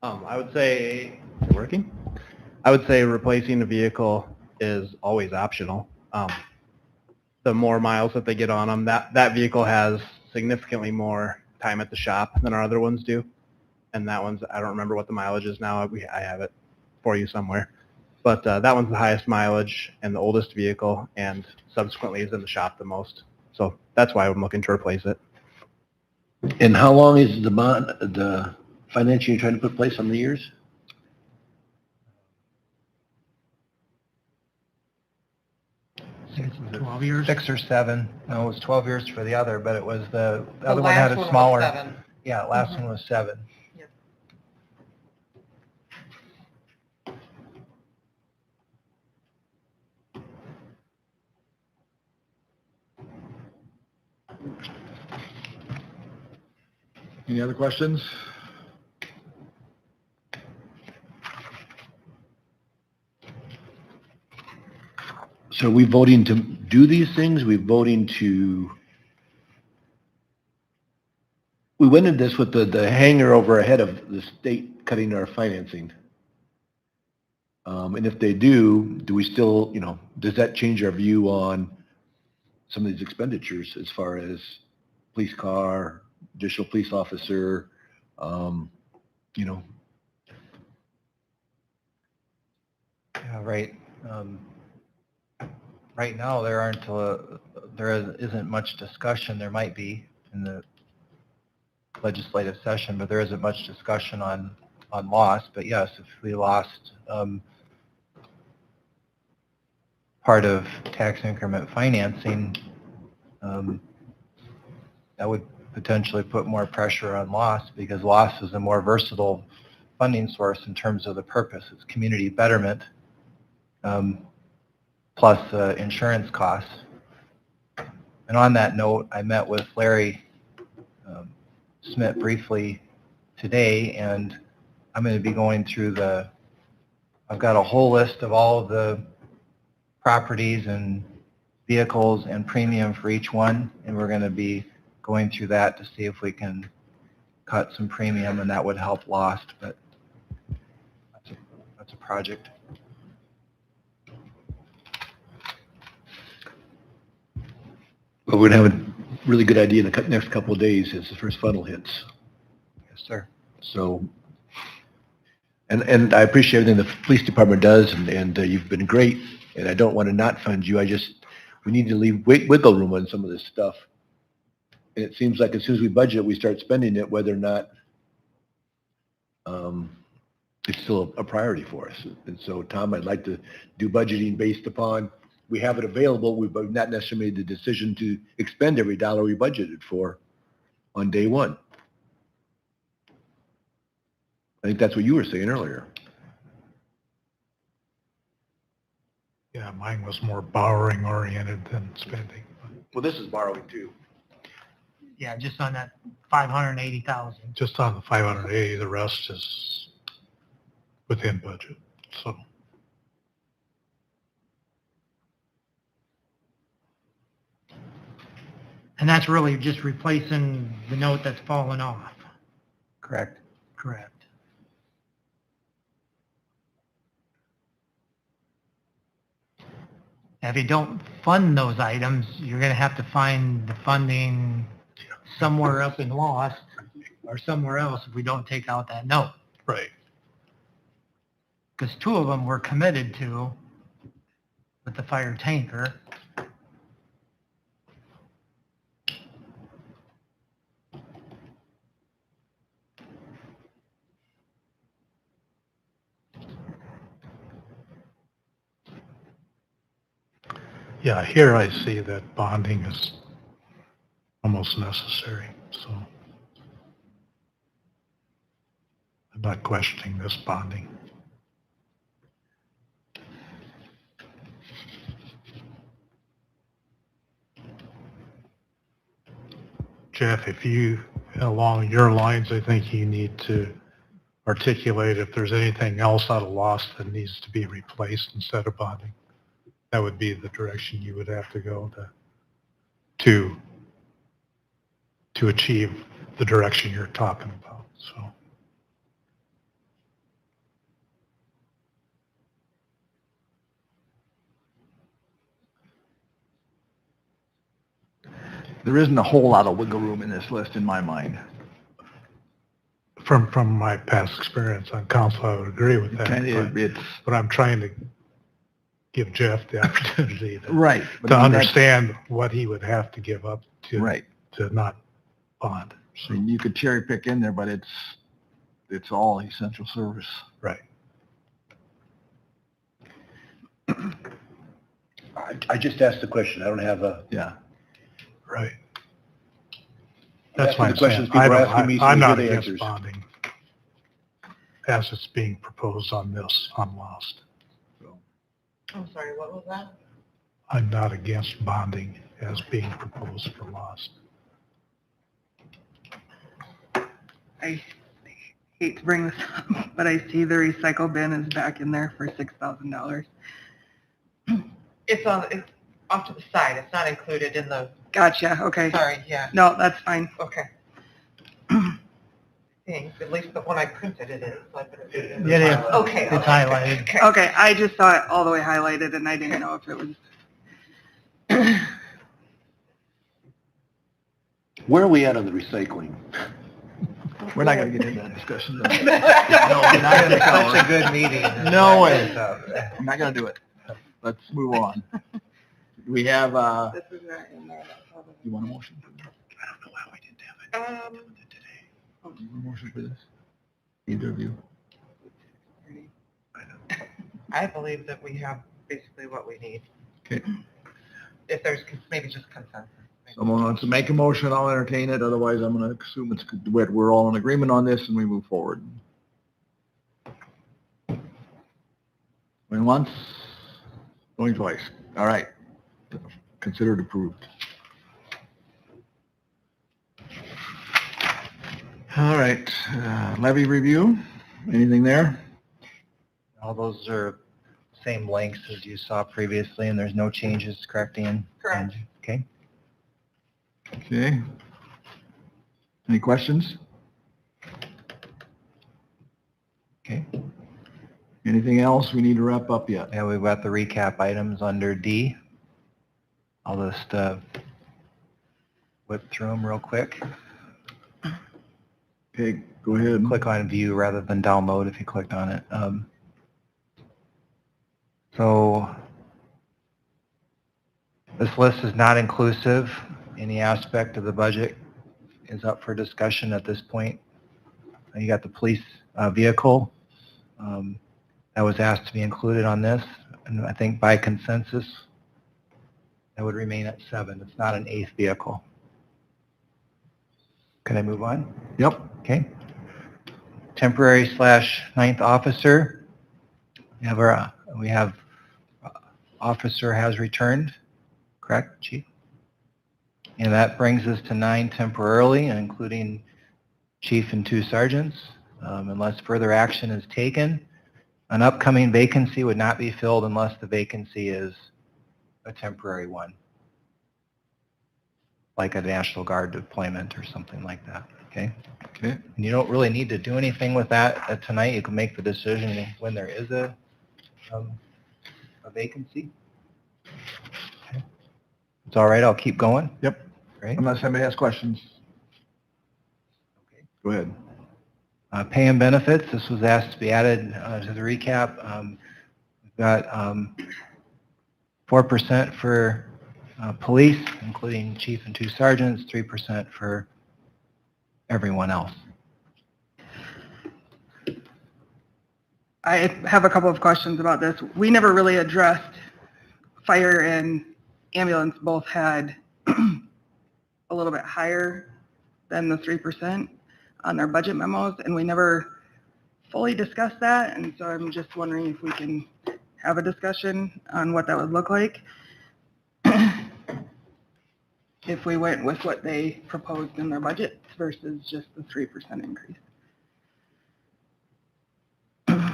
I would say, is it working? I would say replacing the vehicle is always optional. The more miles that they get on them, that vehicle has significantly more time at the shop than our other ones do. And that one's, I don't remember what the mileage is now. I have it for you somewhere. But that one's the highest mileage and the oldest vehicle, and subsequently is in the shop the most. So that's why I'm looking to replace it. And how long is the financing you're trying to put in place on the years? I think it's 12 years? 6 or 7. No, it was 12 years for the other, but it was the The other one had last a was smaller. 7. Yeah, last one was 7. Yep. Any other questions? So are we voting to do these things? We voting to, we went into this with the hanger over our head of the state cutting our financing. And if they do we still, does that change our view on some of these expenditures as far as police car, additional police officer, Yeah, right. Right now, there isn't much discussion. There might be in the legislative session, but there isn't much discussion on loss. But yes, if we lost part of tax increment financing, that would potentially put more pressure on loss, because loss is a more versatile funding source in terms of the purpose. It's community betterment. Plus insurance costs. And on that note, I met with Larry Smith briefly today, and I'm going to be going through I've got a whole list of all of the properties and vehicles and premium for each one, and we're going to be going through that to see if we can cut some premium, and that would help lost, but that's a project. Well, we're gonna have a really good idea in the next couple of days as the first funnel hits. Yes, sir. So, and I appreciate everything the police department does, and you've been great, and I don't want to not fund you. We need to leave wiggle room on some of this stuff. And it seems like as soon as we budget, we start spending it, whether or not it's still a priority for us. And so, Tom, I'd like to do budgeting based upon, we have it available, we've not necessarily made the decision to expend every dollar we budgeted for on day one. I think that's what you were saying earlier. Yeah, mine was more borrowing oriented than spending. Well, this is borrowing too. Yeah, just on that 580,000. Just on the 580, the rest is within budget, so. And that's really just replacing the note that's fallen off. Correct. Correct. If you don't fund those items, you're going to have to find the funding somewhere up in lost or somewhere else if we don't take out that note. Right. Because 2 of them we're committed to with the fire tanker. Yeah, here I see that bonding is almost necessary, so. I'm not questioning this bonding. Jeff, if you, along your lines, I think you need to articulate if there's anything else out of loss that needs to be replaced instead of bonding. That would be the direction you would have to go to achieve the direction you're talking about, so. There isn't a whole lot of wiggle room in this list in my mind. From my past experience on council, I would agree with that. It's But I'm trying to give Jeff the opportunity right. but to I mean, that's- understand what he would have to give up Right. to not bond. I mean, you could cherry pick in there, but it's all essential service. Right. I just asked the question. I don't have a. Yeah. Right. I'm That's asking why the questions I'm people are asking me, so I'm we not get against answers. bonding as it's being proposed on this, on Lost. I'm sorry, what was that? I'm not against bonding as being proposed for Lost. I hate to bring this up, but I see the recycle bin is back in there for $6,000. It's off to the side. It's not included in the, Gotcha, okay. sorry, yeah, No, that's fine. okay. Thanks, at least the one I printed it is. So I put it in. It is. Okay. It's highlighted. Okay. Okay, I just saw it all the way highlighted and I didn't know if it was, Where are we at on the recycling? We're not going to get into that discussion. No, It's not in the such a hour. good meeting. No way. I'm not going to do it. Let's move on. We have, this is not in there. you want a motion? I don't know how I didn't have it today. Do you want a motion for this? Either of you? I believe that we have basically what we need. Okay. If there's maybe just consensus. Someone wants to make a motion, I'll entertain it. Otherwise, I'm going to assume it's good. We're all in agreement on this and we move forward. Going once, going twice. All right. Considered approved. All right, levy review. Anything there? All those are same lengths as you saw previously, and there's no changes, correct, Ian? Correct. Okay. Okay. Any questions? Okay. Anything else we need to wrap up yet? Yeah, we've got the recap items under D. I'll just whip through them real quick. Okay, go ahead. Click on view rather than download if you clicked on it. So this list is not inclusive. Any aspect of the budget is up for discussion at this point. You got the police vehicle that was asked to be included on this, and I think by consensus that would remain at 7. It's not an 8th vehicle. Can I move on? Yep. Okay. Temporary / 9th officer. We have officer has returned, correct, Chief? And that brings us to 9 temporarily, including chief and 2 sergeants. Unless further action is taken, an upcoming vacancy would not be filled unless the vacancy is a temporary one, like a National Guard deployment or something like that, okay? Okay. And you don't really need to do anything with that tonight. You can make the decision when there is a vacancy. Okay. It's all right, I'll keep going. Yep. Great. Unless somebody has questions. Okay. Go ahead. Pay and benefits, this was asked to be added to the recap. We've got 4% for police, including chief and 2 sergeants, 3% for everyone else. I have a couple of questions about this. We never really addressed fire and ambulance both had a little bit higher than the 3% on their budget memos, and we never fully discussed that, and so I'm just wondering if we can have a discussion on what that would look like. if we went with what they proposed in their budget versus just the 3% increase.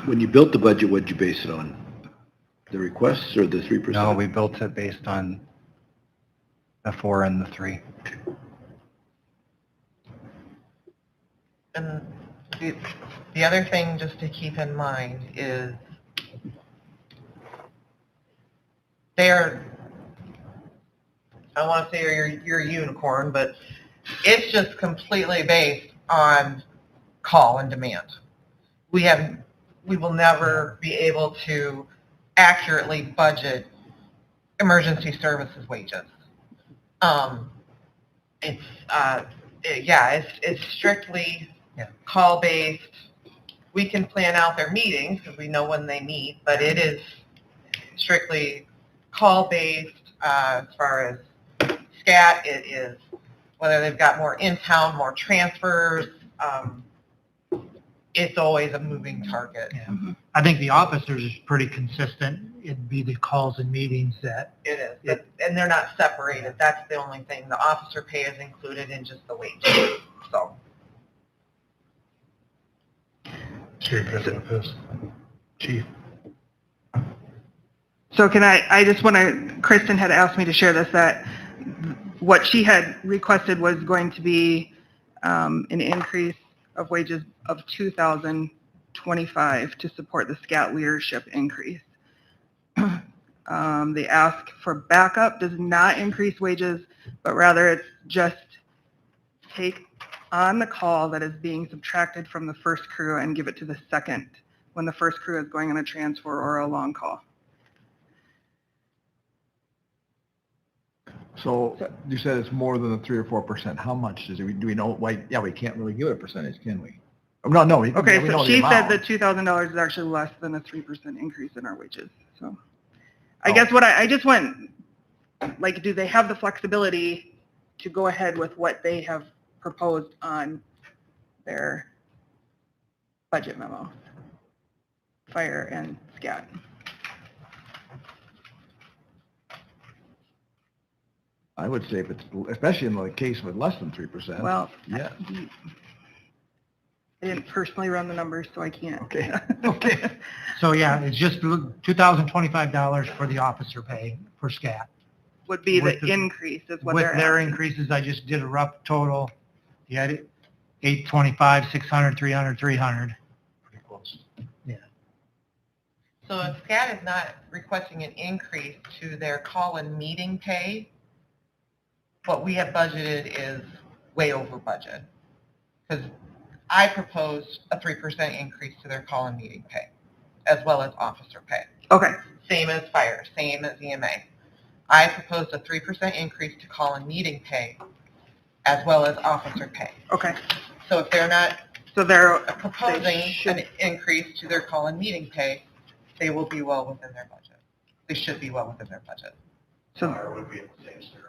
When you built the budget, what'd you base it on? The requests or the 3%? No, we built it based on the 4 and the 3. And the other thing just to keep in mind is they're, I don't want to say you're a unicorn, but it's just completely based on call and demand. We will never be able to accurately budget emergency services wages. It's strictly call based. We can plan out their meetings because we know when they meet, but it is strictly call based. As far as SCAT, it is whether they've got more in town, more transfers. It's always a moving target. Yeah. I think the officers is pretty consistent. It'd be the calls and meetings that. It is, and they're not separated. That's the only thing. The officer pay is included in just the wage. So. So you're good with this? Chief? So I just want to, Kristen had asked me to share this, that what she had requested was going to be an increase of wages of $2,025 to support the SCAT leadership increase. The ask for backup does not increase wages, but rather it's just take on the call that is being subtracted from the first crew and give it to the second when the first crew is going on a transfer or a long call. So you said it's more than the 3 or 4%. How much do we know? Why? Yeah, we can't really give it a percentage, can we? No. Okay, we so know the she said amount. that $2,000 is actually less than a 3% increase in our wages. So I guess what I just want, like, do they have the flexibility to go ahead with what they have proposed on their budget memo? Fire and SCAT. I would say if it's, especially in the case with less than 3%. Well, yeah. I didn't personally run the numbers, so I can't. Okay. Okay. So yeah, it's just $2,025 for the officer pay for SCAT. Would be With the the- increase is what With they're their asking. increases, I just did a rough total. You had it 825, 600, 300, 300. Pretty close. Yeah. So if SCAT is not requesting an increase to their call-in meeting pay, what we have budgeted is way over budget. Because I proposed a 3% increase to their call-in meeting pay, as well as officer pay. Okay, Same as fire, same as EMA. I proposed a 3% increase to call-in meeting pay, as well as officer pay. okay. So if they're not So they're, proposing They should- an increase to their call-in meeting pay, they will be well within their budget. They should be well within their budget. so, Would be in the same scenario.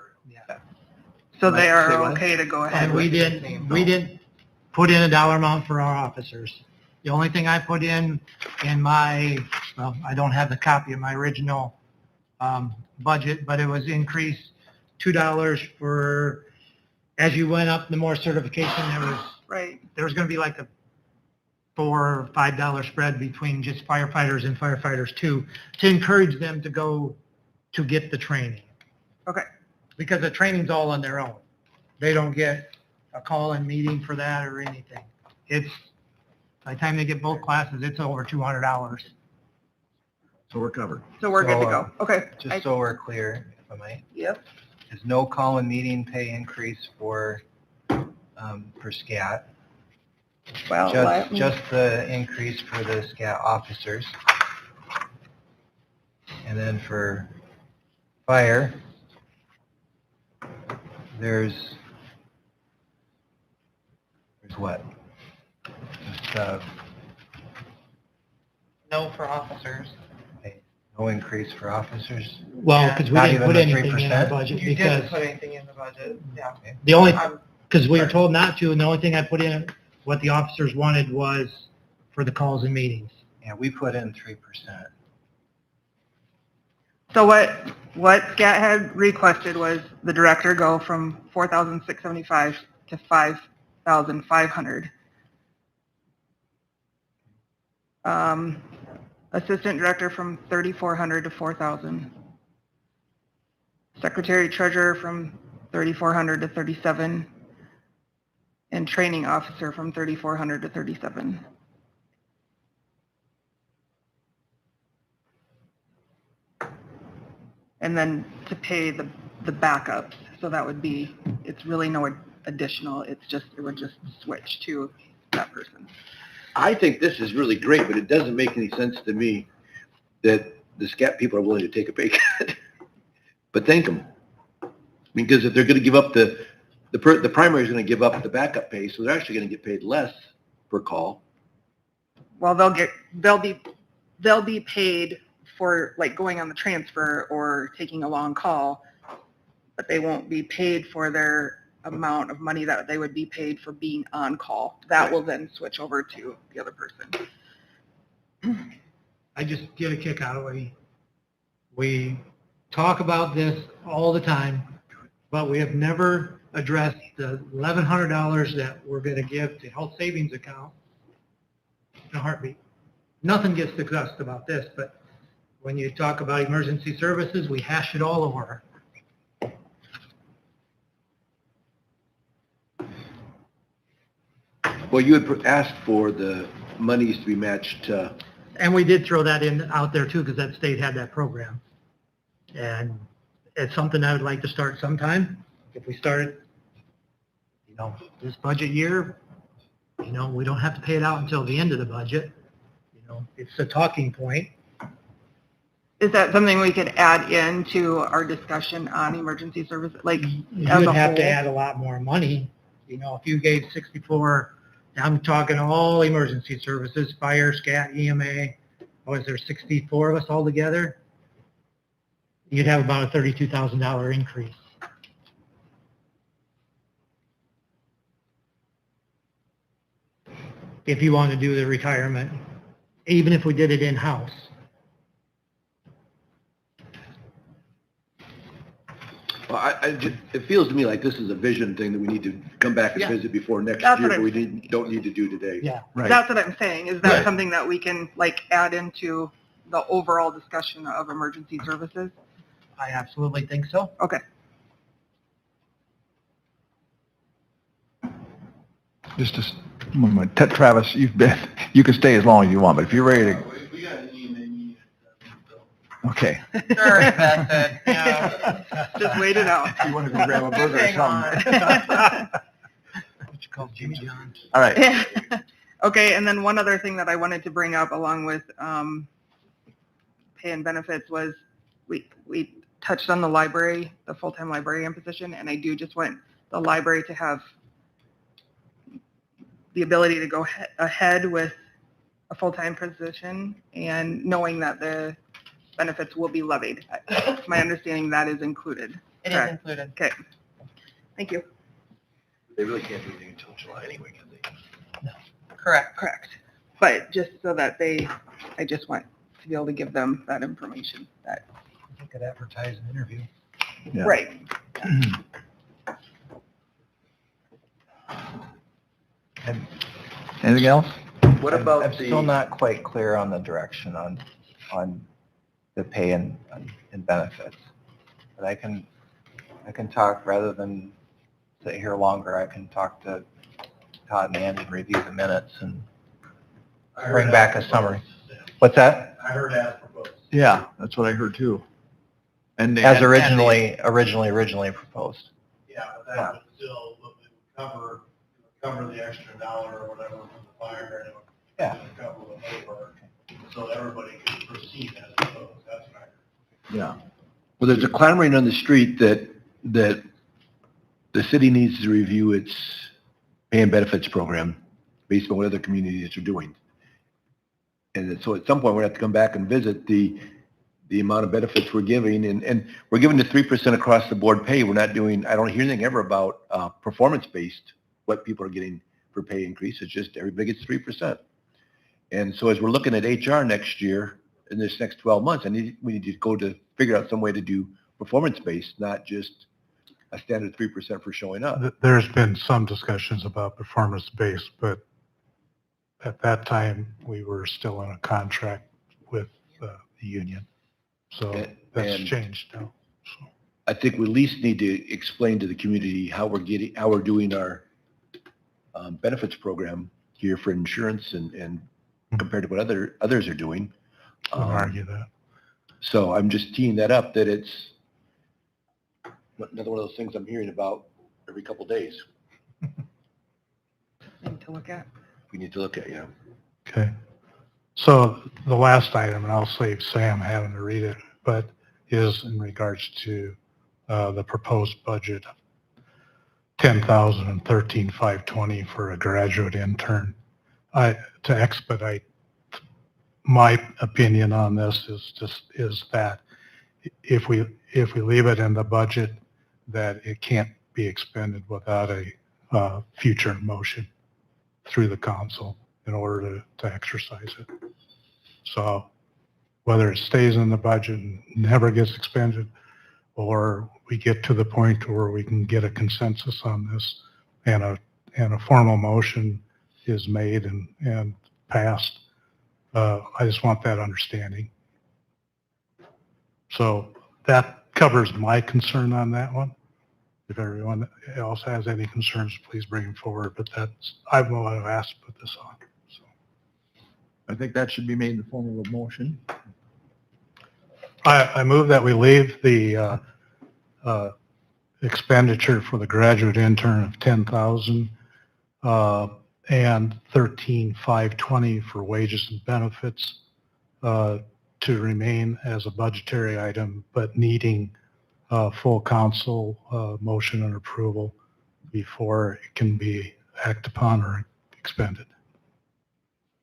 Yeah. so they are Say what? okay to go ahead And with. we didn't put in a dollar amount for our officers. The only thing I put in my, well, I don't have the copy of my original budget, but it was increased $2 for, as you went up, the more certification, Right, there was going to be like a $4 or $5 spread between just firefighters and firefighters too, to encourage them to go to get the training. okay. Because the training's all on their own. They don't get a call-in meeting for that or anything. It's, by the time they get both classes, it's over $200. So we're covered. So we're good to So, go. Okay. Just so we're clear, if I might, Yep, there's no call-in meeting pay increase for SCAT. well, Just the increase for the SCAT officers. And then for fire, there's what? Just, No for officers. no increase for officers. Well, because we Not didn't even put the anything in our 3%? budget You didn't because put anything in the budget, yeah. the only, Um, because we were told not to, and the only thing I put in, what the officers wanted was for the calls and meetings. Yeah, we put in 3%. so what, what SCAT had requested was the director go from 4,675 to 5,500. Assistant director from 3,400 to 4,000. Secretary treasurer from 3,400 to 37. And training officer from 3,400 to 37. And then to pay the backups, so that would be, it's really no additional, it would just switch to that person. I think this is really great, but it doesn't make any sense to me that the SCAT people are willing to take a pay cut. But thank them. Because if they're going to give up the primary is going to give up the backup pay, so they're actually going to get paid less per call. Well, they'll be paid for like going on the transfer or taking a long call, but they won't be paid for their amount of money that they would be paid for being on call. That will then switch over to the other person. I just get a kick out of it. We talk about this all the time, but we have never addressed the $1,100 that we're going to give to health savings account in a heartbeat. Nothing gets discussed about this, but when you talk about emergency services, we hash it all over. Well, you had asked for the monies to be matched. And we did throw that in out there too, because that state had that program. And it's something I would like to start sometime. If we started, this budget year, we don't have to pay it out until the end of the budget. It's a talking point. Is that something we could add into our discussion on emergency services? Like, You'd as a have to whole? add a lot more money. If you gave 64, I'm talking all emergency services, fire, SCAT, EMA, is there 64 of us all together? You'd have about a $32,000 increase. If you want to do the retirement, even if we did it in-house. Well, it feels to me like this is a vision thing that we need to come back and Yeah. visit before next That's year, what but we don't need to do today. Yeah. Right. That's what I'm saying. Is that Right. something that we can like add into the overall discussion of emergency services? I absolutely think so. Okay. Just a moment. Travis, you can stay as long as you want, but if you're ready to, We got an email. okay. Sure, that's it, yeah. Just wait it out. You want to go grab a burger or Hang something? What you call Jimmy John? All right. Okay, and then one other thing that I wanted to bring up along with pay and benefits was we touched on the library, the full-time librarian position, and I do just want the library to have the ability to go ahead with a full-time position and knowing that the benefits will be levied. It's my understanding that is included. It is Correct. included. Okay. Thank you. They really can't do anything until July anyway, can they? Correct. Correct. But just so that I just want to be able to give them that information. That You could advertise an interview. Yeah. Right. Anything else? What about I'm still not quite clear on the direction on the pay and benefits. But I can talk, rather than sit here longer, I can talk to Todd and Andy and review the minutes and bring back a summary. What's that? I heard as proposed. Yeah, that's what I heard too. And As and- originally proposed. Yeah, but that would still, it would cover the extra dollar or whatever from the fire, and it would Yeah. cover the labor, so everybody could proceed as proposed, that's right. Yeah. Well, there's a clamoring on the street that the city needs to review its pay and benefits program based on what other communities are doing. And so at some point, we're going to have to come back and visit the amount of benefits we're giving, and we're giving the 3% across the board pay. We're not doing, I don't hear anything ever about performance-based, what people are getting for pay increase. It's just everybody gets 3%. And so as we're looking at HR next year, in this next 12 months, we need to go to figure out some way to do performance-based, not just a standard 3% for showing up. There's been some discussions about performance-based, but at that time, we were still in a contract with the union. So that's And- changed now. So. I think we at least need to explain to the community how we're doing our benefits program here for insurance and compared to what others are doing. Wouldn't argue that. So I'm just teeing that up, that it's another one of those things I'm hearing about every couple days. Thing to look at. We need to look at, yeah. Okay. So the last item, and I'll save Sam having to read it, but is in regards to the proposed budget of $10,013,520 for a graduate intern. To expedite, my opinion on this is that if we leave it in the budget, that it can't be expended without a future motion through the council in order to exercise it. So whether it stays in the budget and never gets expended, or we get to the point where we can get a consensus on this and a formal motion is made and passed, I just want that understanding. So that covers my concern on that one. If everyone else has any concerns, please bring them forward, but I'm the one who asked to put this on. So I think that should be made in the form of a motion. I move that we leave the expenditure for the graduate intern of $10,000 and $13,520 for wages and benefits to remain as a budgetary item, but needing full council motion and approval before it can be acted upon or expended.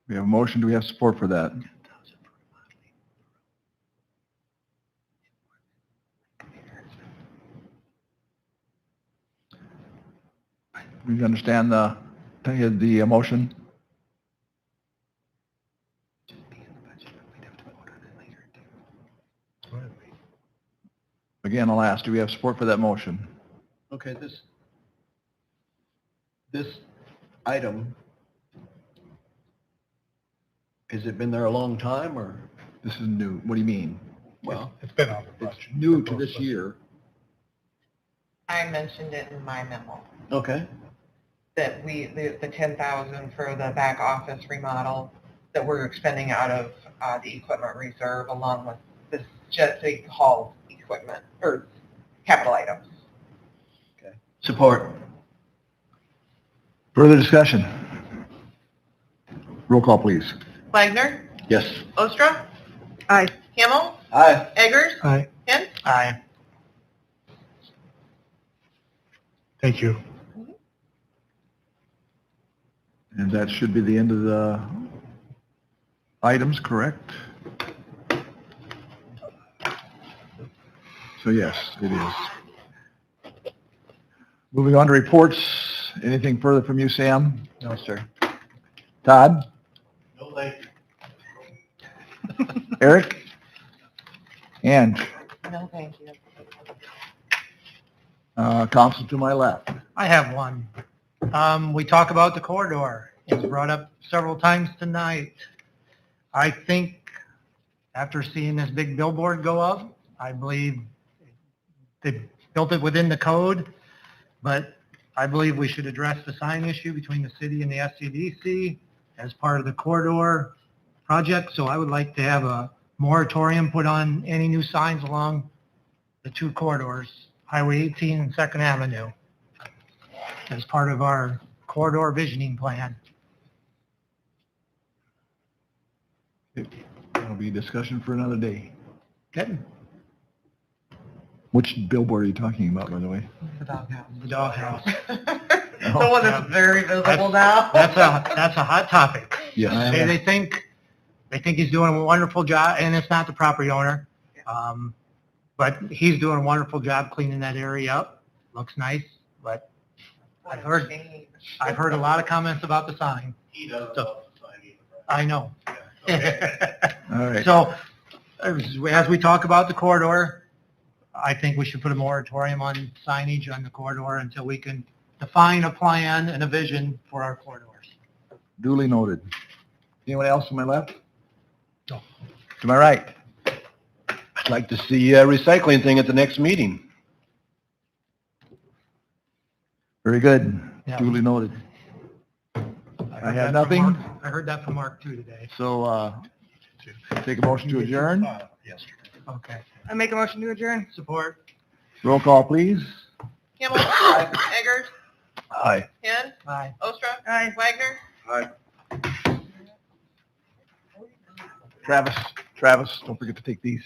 We have a motion. Do we have support for that? Do you understand the motion? Again, I'll ask, do we have support for that motion? Okay, this item, has it been there a long time, or? This is new. What do you mean? Well, It's been on the It's budget. new to this year. I mentioned it in my memo, okay. that the 10,000 for the back office remodel, that we're expending out of the equipment reserve along with this Jet City Hall equipment, or capital items. Support. Further discussion? Roll call, please. Wagner, Yes. Ostra, Aye. Hamel, Aye. Eggers, Aye. Hint. Aye. Thank you. And that should be the end of the items, correct? So yes, it is. Moving on to reports. Anything further from you, Sam? No, sir. Todd? No, thank you. Eric? Ange? No, thank you. Council to my left. I have one. We talk about the corridor. It's brought up several times tonight. I think after seeing this big billboard go up, I believe they built it within the code, but I believe we should address the sign issue between the city and the SCDC as part of the corridor project. So I would like to have a moratorium put on any new signs along the two corridors, Highway 18 and 2nd Avenue, as part of our corridor visioning plan. That'll be a discussion for another day. Okay. Which billboard are you talking about, by the way? The doghouse. The doghouse. The one that's very visible now. That's a hot topic. Yes. They think he's doing a wonderful job, and it's not the property owner. But he's doing a wonderful job cleaning that area up. Looks nice, but I've heard a lot of comments about the sign. He does So- love the sign either. I know. All right. So as we talk about the corridor, I think we should put a moratorium on signage on the corridor until we can define a plan and a vision for our corridors. Duly noted. Anyone else to my left? No. To my right? I'd like to see a recycling thing at the next meeting. Very good. Yeah. Duly noted. heard have that from nothing. Mark. I heard that from Mark too today. So, take a motion to adjourn. Yes. Okay. I make a motion to adjourn. Support? Roll call, please. Campbell. Eggers. Aye. Hen. Aye. Ostra. Aye. Wagner. Travis, don't forget to take these.